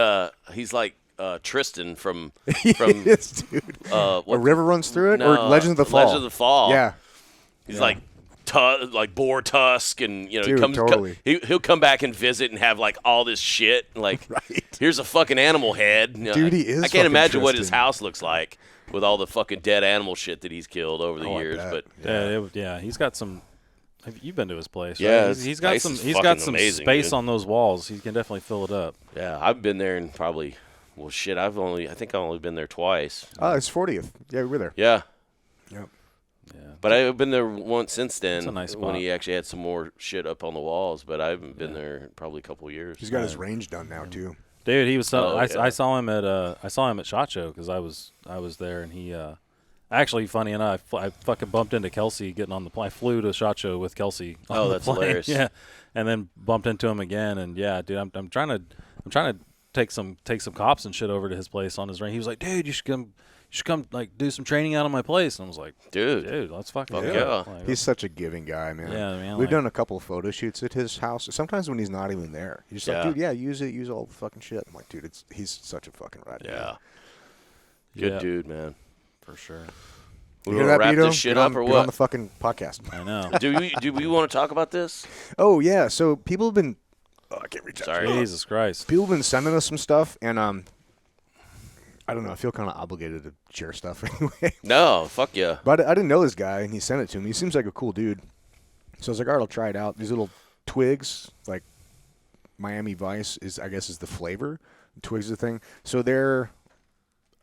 Tristan from Yes, dude. what, A river runs through it, no, or Legends of the Fall. Legends of the Fall. Yeah, He's like boar tusk, and you know Dude, totally. he'll come back and visit and have like all this shit. Like, Right. Here's a fucking animal head. You know, Dude, he is I fucking can't imagine what his Tristan. house looks like with all the fucking dead animal shit that he's killed over the Oh, I years. bet. But Yeah, he's got some. You've been to his place, Yeah, right? his he's got place some. is He's fucking got some amazing, space dude. on those walls. He can definitely fill it up. yeah, I've been there and probably I think I've only been there twice. Oh, it's 40th. Yeah, we were there. Yeah. Yep. Yeah. But I've been there once since then. It's a nice when spot. he actually had some more shit up on the walls, but I haven't been there in probably a couple of years. He's got his range done now too. Dude, he was. Oh, I yeah. saw him at SHOT Show because I was there, and he. Actually, funny enough, I fucking bumped into Kelsey getting on the plane. I flew to SHOT Show with Kelsey. On Oh, the that's plane. hilarious. Yeah, and then bumped into him again, and yeah, dude, I'm trying to take some cops and shit over to his place on his range. He was like, dude, you should come like do some training out of my place, and I was like, Dude. let's fucking Fuck do yeah. it. Like, He's such a giving guy, man. Yeah, man, We've like- done a couple of photo shoots at his house. Sometimes when he's not even there, he's just like, Yeah. dude, yeah, use all the fucking shit. I'm like, dude, he's such a fucking rad. Yeah. Good Yeah. dude, man. for sure. We You hear want to that, wrap Bito? this shit Get up on- or get on what? the fucking podcast. I know. Do we want to talk about this? Oh yeah, so people have been. Oh, I can't reach out. Sorry. Jesus Christ. People have been sending us some stuff, and I don't know. I feel kind of obligated to share stuff anyway. No, fuck yeah. But I didn't know this guy, and he sent it to me. He seems like a cool dude. So I was like, all right, I'll try it out. These little twigs, like Miami Vice is, I guess, is the flavor. Twigs is the thing. So they're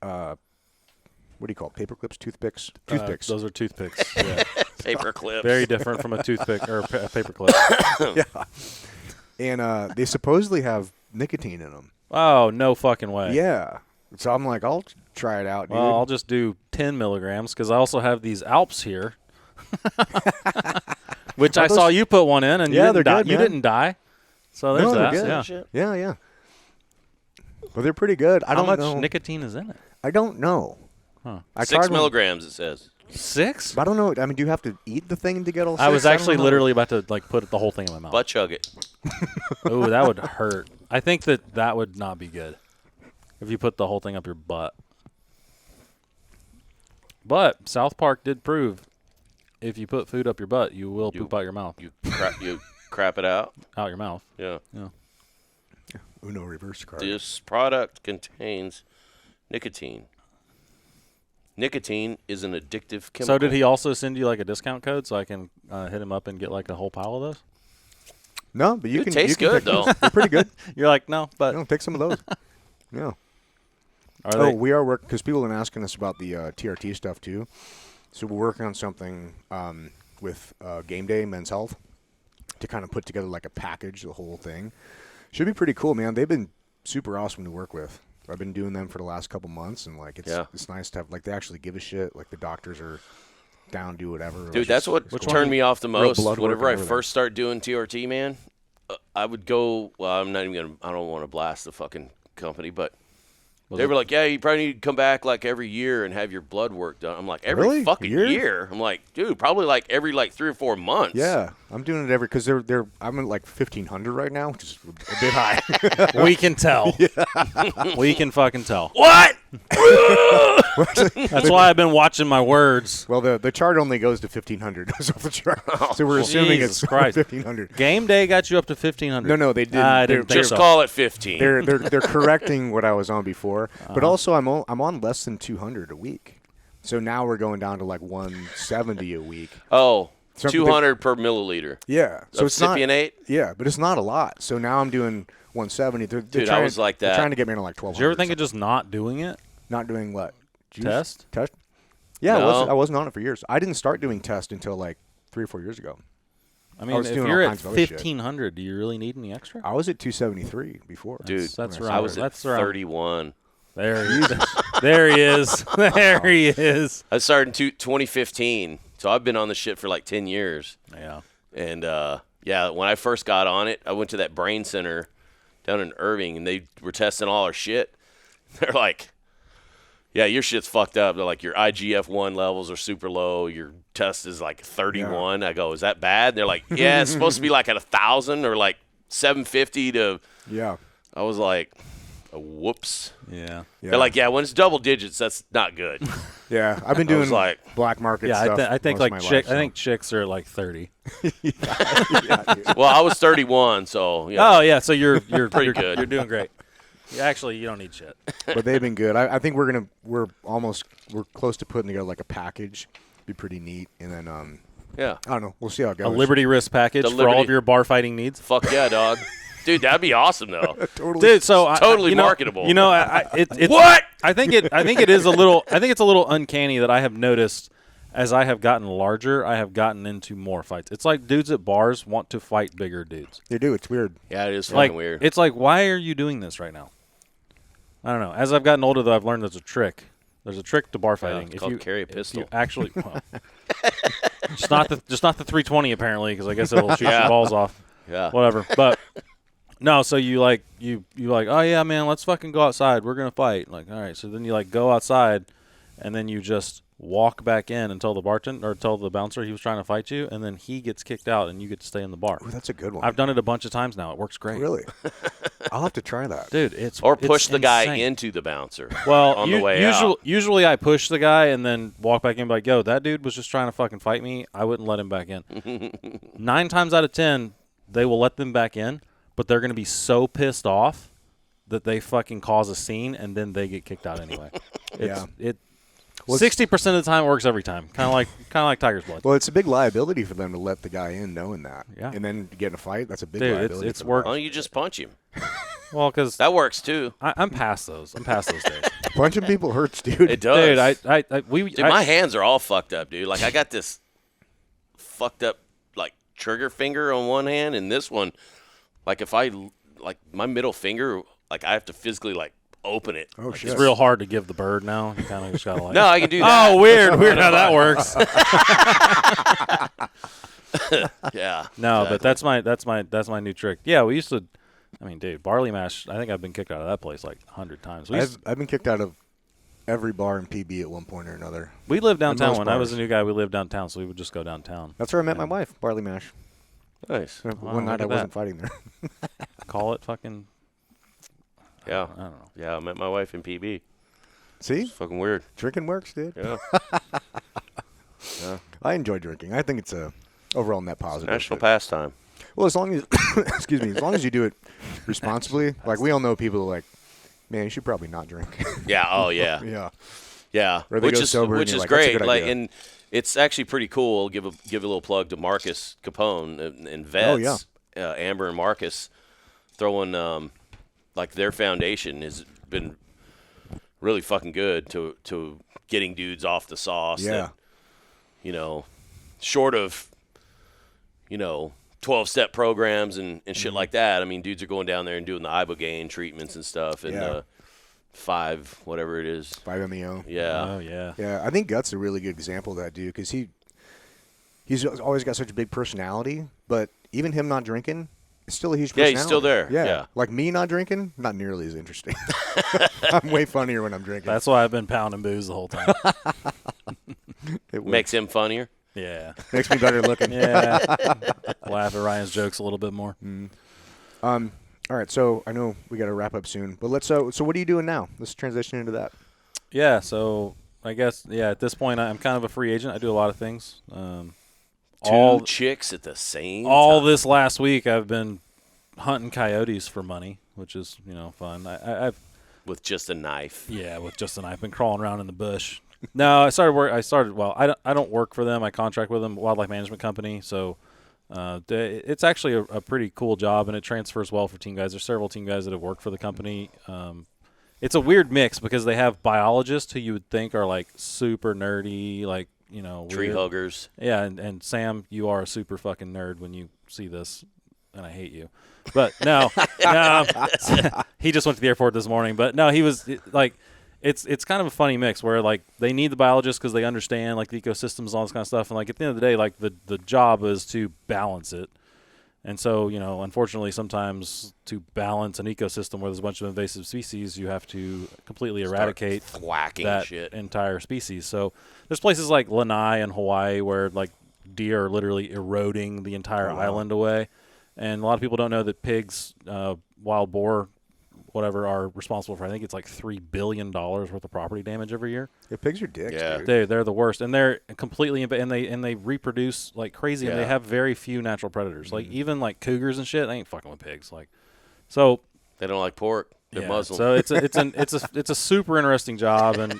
what do you call it? Paper clips, toothpicks? Toothpicks. Those are toothpicks. Yeah. Paper clips. Very different from a toothpick or a paper clip. Yeah. And they supposedly have nicotine in them. Oh, no fucking way. Yeah. So I'm like, I'll try it out, dude. Well, I'll just do 10 milligrams because I also have these Alps here, which I saw you put one in, and Yeah, you they're didn't die. good, You man. didn't die. So there's No, they're that. good. Yeah. Yeah. But they're pretty good. I How don't much know. nicotine is in it? I don't know. Huh. I 6 tried one, milligrams, it says. 6? but I don't know. I mean, do you have to eat the thing to get all I was 6? don't actually know. literally about to like put the whole thing in my mouth. Butt chug it. Ooh, that would hurt. I think that would not be good if you put the whole thing up your butt. But South Park did prove if you put food up your butt, you will poop out your mouth. You crap it out. Out your mouth. Yeah. Yeah. Uno reverse card. This product contains nicotine. Nicotine is an addictive chemical. So did he also send you like a discount code so I can hit him up and get like a whole pile of those? No, but you It can. tastes you can good, pick though. those. They're pretty good. You're like, no, but No, pick some of those. Yeah. are Oh, they? we are working because people have been asking us about the TRT stuff too. So we're working on something with GameDay Men's Health to kind of put together like a package, the whole thing. Should be pretty cool, man. They've been super awesome to work with. I've been doing them for the last couple months, and like it's nice to have like they actually give a shit. Like the doctors are down, do whatever. Dude, that's what Which turned one? me off the Real most. blood work Whenever I and everything. first start doing TRT, man, I would go. Well, I'm not even gonna. I don't want to blast the fucking company, but they were like, "Yeah, you probably need to come back like every year and have your blood work done." I'm like, "Every Really? fucking Year? year?" I'm like, "Dude, probably like every 3 or 4 months." Yeah, I'm doing it every because they're I'm at like 1,500 right now, which is a bit high. We can tell. We can fucking tell. What? That's why I've been watching my words. Well, the chart only goes to 1,500. That's off the chart. So we're assuming Jesus it's Christ. 1,500. Game Day got you up to 1,500. No, they didn't. I didn't think Just so. call it 15. They're correcting what I was on before, but also I'm on less than 200 a week. So now we're going down to like 170 a week. Oh, So 200 per milliliter. Yeah, so it's not. Cypionate? Yeah, but it's not a lot. So now I'm doing 170. They're Dude, I trying, was like they're that. trying to get me to like 1,200. Did you ever think of just not doing it? not doing what? Juice? Test? Test? Yeah, No. I wasn't on it for years. I didn't start doing test until like 3 or 4 years ago. I mean, was if doing you're all at kinds of other shit. 1,500, do you really need any extra? I was at 273 before. Dude, That's when right. I was at That's around- 31. There he is. There he is. There he is. I started in 2015, so I've been on the shit for like 10 years. Yeah. And, yeah, when I first got on it, I went to that brain center down in Irving, and they were testing all our shit. They're like, yeah, your shit's fucked up. They're like, your IGF-1 levels are super low. Your test is like 31. I go, is that bad? They're like, yeah, it's supposed to be like at 1,000 or like 750 to – Yeah. I was like, whoops. Yeah. They're like, yeah, when it's double digits, that's not good. Yeah, I've been I was doing like- black market Yeah, stuff. I think most of like my chick. life, I think chicks are at like 30. Well, I was 31, so yeah. Oh yeah, so you're Pretty good. You're doing great. Actually, you don't need shit. but they've been good. I think we're close to putting together like a package. Be pretty neat, and then Yeah. I don't know. We'll see how it goes. A Liberty wrist package The for all of Liberty- your bar fighting needs. Fuck yeah, dog. Dude, that'd be awesome, though. Totally. Dude, so Totally you know, marketable. You know, it's What? I think it is a little. I think it's a little uncanny that I have noticed as I have gotten larger, I have gotten into more fights. It's like dudes at bars want to fight bigger dudes. They do. It's weird. Yeah, it is fucking Like weird. it's like, why are you doing this right now? I don't know. As I've gotten older, though, I've learned there's a trick. There's a trick to bar fighting. it's called carry a pistol. You actually, well, just not the 320 apparently, because I guess it'll shoot your balls off. Yeah. Whatever. But no, so you like, oh yeah, man, let's fucking go outside. We're gonna fight. Like, all right. So then you like go outside, and then you just walk back in and tell the bartender or tell the bouncer he was trying to fight you, and then he gets kicked out, and you get to stay in the bar. Ooh, that's a good one. I've done it a bunch of times now. It works great. Really? I'll have to try that. Dude, Or push it's the guy insane. into the bouncer. Well, on the way out. usually I push the guy and then walk back in and be like, yo, that dude was just trying to fucking fight me. I wouldn't let him back in. 9 times out of 10, they will let them back in, but they're going to be so pissed off that they fucking cause a scene and then they get kicked out anyway. Yeah. 60% of the time it works every time. Kind of like Tiger's Blood. Well, it's a big liability for them to let the guy in knowing that. Yeah. And then get in a fight. That's a big Dude, liability. it's for them. work. Why don't you just punch him? Well, because That works too. I'm past those. I'm past those days. Punching people hurts, dude. It does. Dude, my hands are all fucked up, dude. Like I got this fucked up like trigger finger on one hand, and this one, like if I like my middle finger, like I have to physically like open it. Oh, like, shit. it's real hard to give the bird now. You kind of just gotta like. No, I can do that. Oh, weird how that works. Yeah. No, exactly. but that's my new trick. Yeah, we used to. I mean, dude, barley mash. I think I've been kicked out of that place like 100 times. I've been kicked out of every bar in PB at one point or another. We lived downtown most when I was a bars. new guy. We lived downtown, so we would just go downtown. That's where I met my wife, Barley Mash. Nice. One night look I at wasn't that. fighting there. Call it fucking. Yeah. I don't know. Yeah, I met my wife in PB. See? It's fucking weird. Drinking works, dude. Yeah. I enjoy drinking. I think it's a overall net positive. National pastime. Well, as long as excuse me, as long as you do it responsibly. Like we all know people who are like, man, you should probably not drink. Yeah. Oh, yeah. Yeah. Yeah. Or they Which go is sober and which you're is like, that's a great. good Like, idea. and it's actually pretty cool. Give a little plug to Marcus Capone and Vets. Oh, yeah. Amber and Marcus throwing like their foundation has been really fucking good to getting dudes off the sauce. Yeah. That, you know, short of 12-step programs and shit Mm-hmm. like that. I mean, dudes are going down there and doing the ibogaine treatments and stuff, and Yeah. 5 whatever it is. 5-MeO. Yeah. Oh yeah. Yeah, I think Gut's a really good example of that dude because he's always got such a big personality, but even him not drinking, it's still a huge Yeah, personality. he's still there. Yeah. Like me not drinking, not nearly as interesting. I'm way funnier when I'm drinking. That's why I've been pounding booze the whole time. It Makes him funnier. Yeah. makes me better looking. Yeah. Laugh at Ryan's jokes a little bit more. All right, so I know we got to wrap up soon, but let's. So what are you doing now? Let's transition into that. Yeah. So I guess at this point I'm kind of a free agent. I do a lot of things. Two chicks at the same All time. this last week I've been hunting coyotes for money, which is fun. I've with just a knife. with just a knife. Been crawling around in the bush. No, I started. Well, I don't work for them. I contract with them, wildlife management company. So it's actually a pretty cool job, and it transfers well for team guys. There's several team guys that have worked for the company. It's a weird mix because they have biologists who you would think are like super nerdy, like Tree weird. huggers. Yeah, and Sam, you are a super fucking nerd when you see this, and I hate you. But no, he just went to the airport this morning. But no, he was like, it's kind of a funny mix where like they need the biologists because they understand like the ecosystems and all this kind of stuff, and like at the end of the day, like the job is to balance it. And so, unfortunately, sometimes to balance an ecosystem where there's a bunch of invasive species, you have to completely eradicate thwacking that shit. entire species. So there's places like Lanai and Hawaii where like deer are literally eroding the entire island away. And a lot of people don't know that pigs, wild boar, whatever, are responsible for, I think it's like $3 billion worth of property damage every year. Yeah, pigs are dicks, Yeah. dude. They're the worst, and they're completely and they reproduce like crazy, and they Yeah. have very few natural predators. Like even like cougars and shit, they ain't fucking with pigs. Like, so They don't like pork. They're yeah, Muslim. so it's a super interesting job, and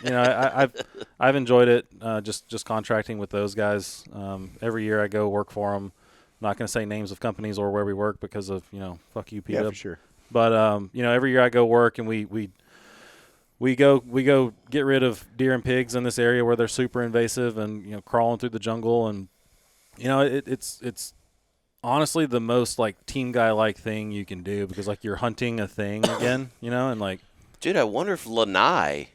I've enjoyed it. Just contracting with those guys. Every year I go work for them. I'm not going to say names of companies or where we work because of fuck you, Yeah, Peter. for sure. But every year I go work and we go get rid of deer and pigs in this area where they're super invasive and crawling through the jungle, and it's honestly the most like team guy like thing you can do because like you're hunting a thing again, and like Dude, I wonder if Lanai,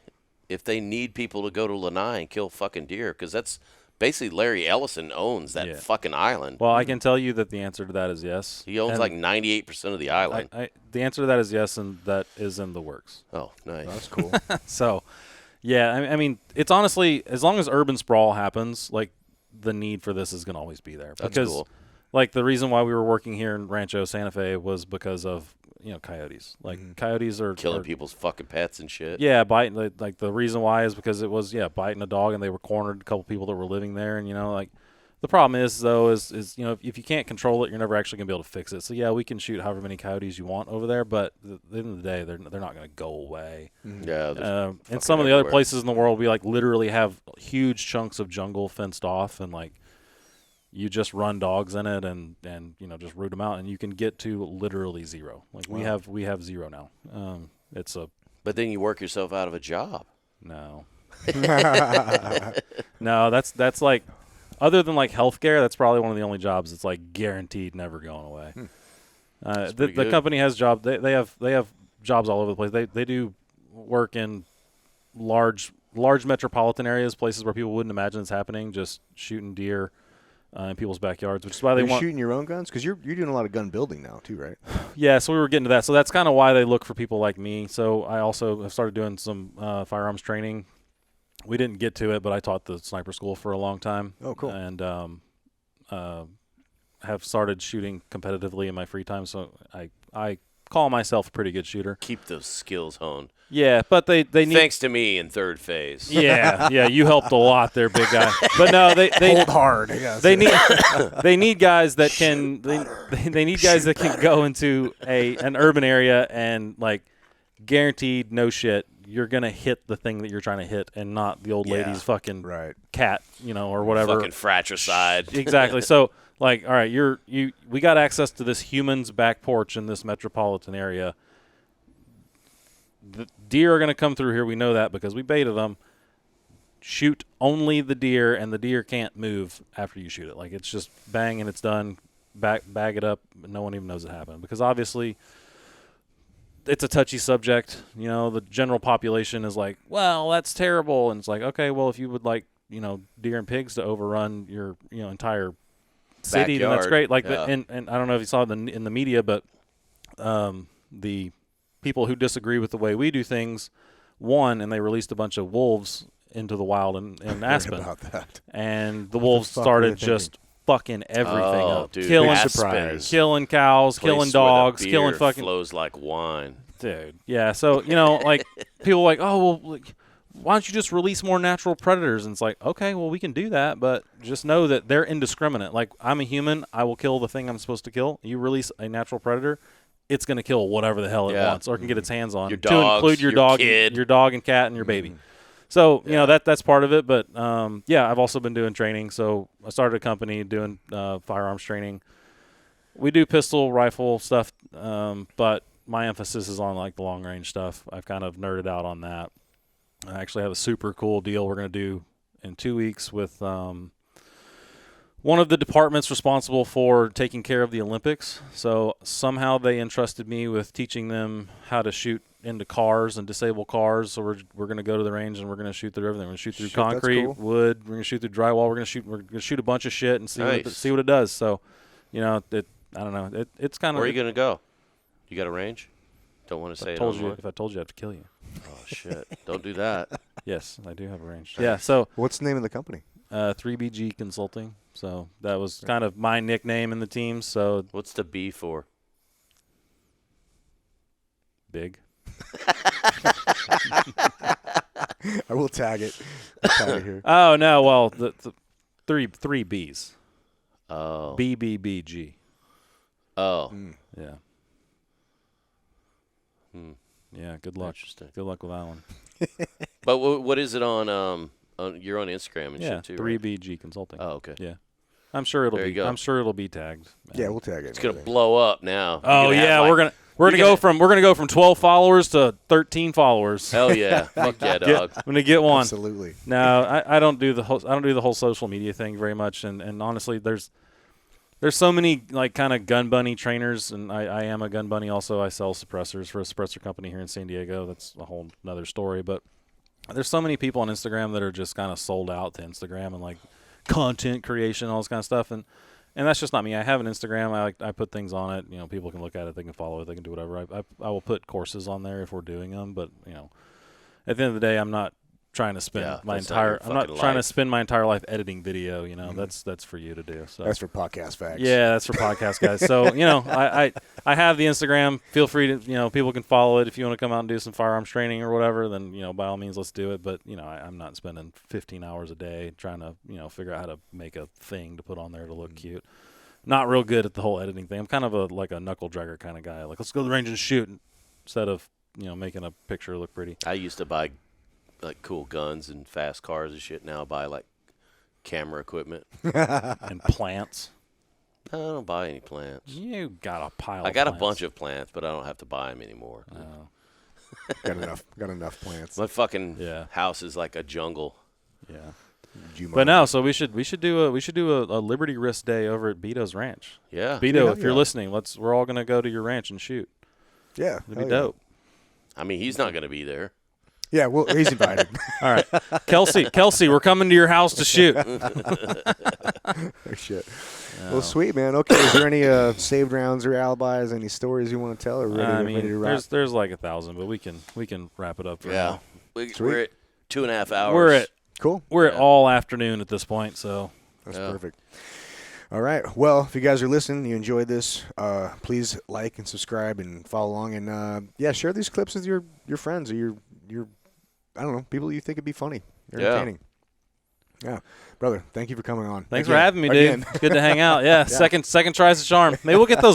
if they need people to go to Lanai and kill fucking deer, because that's basically Larry Ellison owns that Yeah. fucking island. well, I can tell you that the answer to that is yes. He owns And like 98% of the island. the answer to that is yes, and that is in the works. Oh, nice. That's cool. So, yeah, I mean, it's honestly, as long as urban sprawl happens, like, the need for this is going to always be there. That's because, cool. like, the reason why we were working here in Rancho Santa Fe was because of, coyotes. Like, coyotes are Killing people's fucking pets and shit. Yeah, biting. Like, the reason why is because it was, biting a dog, and they were cornered a couple people that were living there, and, like, the problem is, though, is if you can't control it, you're never actually going to be able to fix it. So, yeah, we can shoot however many coyotes you want over there, but at the end of the day, they're not going to go away. Yeah. And some of the other everywhere. places in the world, we, like, literally have huge chunks of jungle fenced off, and, like, you just run dogs in it and just root them out, and you can get to literally zero. Like we have zero now. But then you work yourself out of a job. No. No, that's like, other than like healthcare, that's probably one of the only jobs that's like guaranteed never going away. The company has jobs. They have jobs all over the place. They do work in large metropolitan areas, places where people wouldn't imagine it's happening, just shooting deer in people's backyards, which is why Are you shooting your own guns? Because you're doing a lot of gun building now too, right? Yeah, so we were getting to that. So that's kind of why they look for people like me. So I also have started doing some firearms training. We didn't get to it, but I taught the sniper school for a long time. Oh, cool. And have started shooting competitively in my free time. So I call myself a pretty good shooter. Keep those skills honed. Yeah, but they need. Thanks to me in third phase. Yeah, you helped a lot there, big guy. But no, they hold hard. Yes. They need guys that can they need guys that can go into an urban area and like guaranteed no shit, you're gonna hit the thing that you're trying to hit and not the old lady's fucking cat, or whatever. Fucking fratricide. Exactly. So like, all right, we got access to this human's back porch in this metropolitan area. The deer are going to come through here. We know that because we baited them. Shoot only the deer, and the deer can't move after you shoot it. Like, it's just bang and it's done. Bag it up. No one even knows it happened because obviously it's a touchy subject. The general population is like, well, that's terrible. And it's like, okay, well, if you would like, deer and pigs to overrun your, entire city, then that's great. Like, and I don't know if you saw it in the media, but the people who disagree with the way we do things won, and they released a bunch of wolves into the wild in Aspen. About that. And the wolves started just fucking everything up. Dude, killing cows, killing dogs, killing fucking flows like wine. Dude. Yeah, so, like people are like, "Oh, well, why don't you just release more natural predators?" And it's like, "Okay, well, we can do that, but just know that they're indiscriminate. Like, I'm a human, I will kill the thing I'm supposed to kill. You release a natural predator, it's going to kill whatever the hell it wants or can get its hands on, your dogs, to include your dog, kid. your dog and cat and your baby." So, that's part of it. But, I've also been doing training. So I started a company doing firearms training. We do pistol, rifle stuff, but my emphasis is on, like, the long-range stuff. I've kind of nerded out on that. I actually have a super cool deal we're going to do in 2 weeks with one of the departments responsible for taking care of the Olympics. So somehow they entrusted me with teaching them how to shoot into cars and disable cars. So we're going to go to the range and we're going to shoot through everything. We're going to shoot through concrete, wood. We're going to shoot through drywall. We're going to shoot a bunch of shit and see what it does. So, I don't know. It's kind of. Where are you going to go? You got a range? Don't want to say it. If I told you, I have to kill you. Oh shit! Don't do that. Yes, I do have a range. Yeah. So what's the name of the company? 3BG Consulting. So that was kind of my nickname in the team. So what's the B for? Big. I will tag it. Here. Oh no! Well, the three B's. Oh. BBBG. Oh. Yeah. Yeah. Good luck. Interesting. Good luck with that one. But what is it on? You're on Instagram and shit too. 3BG Consulting. Oh, okay. Yeah. I'm sure it'll be. I'm sure it'll be tagged. Yeah, we'll tag it. It's gonna blow up now. Oh yeah, we're gonna go from 12 followers to 13 followers. Hell yeah, fuck yeah, dog. I'm gonna get one. Absolutely. No, I don't do the whole social media thing very much, and honestly, there's so many like kind of gun bunny trainers, and I am a gun bunny also. I sell suppressors for a suppressor company here in San Diego. That's a whole another story, but there's so many people on Instagram that are just kind of sold out to Instagram and like content creation, all this kind of stuff, and that's just not me. I have an Instagram. I put things on it. People can look at it, they can follow it, they can do whatever. I will put courses on there if we're doing them, but at the end of the day, I'm not trying to spend my entire life editing video. That's for you to do. So that's for podcast facts. Yeah, that's for podcast guys. So I have the Instagram. Feel free to people can follow it if you want to come out and do some firearms training or whatever. Then by all means let's do it. But I'm not spending 15 hours a day trying to figure out how to make a thing to put on there to look cute. Not real good at the whole editing thing. I'm kind of a knuckle dragger kind of guy. Like, let's go to the range and shoot instead of making a picture look pretty. I used to buy like cool guns and fast cars and shit. Now I buy like camera equipment. And plants. I don't buy any plants. You got a pile. I got of a bunch of plants, but I don't have to buy them anymore. Oh. Got enough plants. My fucking Yeah. house is like a jungle. Yeah. Jumanji. But no, so we should do a Liberty Risk Day over at Bito's ranch. Yeah. Bito, Yeah, if you're yeah. listening, we're all gonna go to your ranch and shoot. Yeah, It'd be hell yeah. dope. I mean, he's not going to be there. Yeah, well, he's invited. All right, Kelsey, we're coming to your house to shoot. Oh, shit. Well, sweet, man. Okay, is there any saved rounds or alibis, any stories you want to tell, or ready to wrap? there's like 1,000, but we can wrap it up for now. We're at 2.5 hours. We're at Yeah. all afternoon at this point, so That's perfect. All right. Well, if you guys are listening, you enjoyed this, please like and subscribe and follow along. And, share these clips with your friends or your I don't know, people you think would be funny or entertaining. Yeah. Brother, thank you for coming on. thanks for having me, dude. It's good to hang out. Yeah, second tries the charm. Maybe we'll get those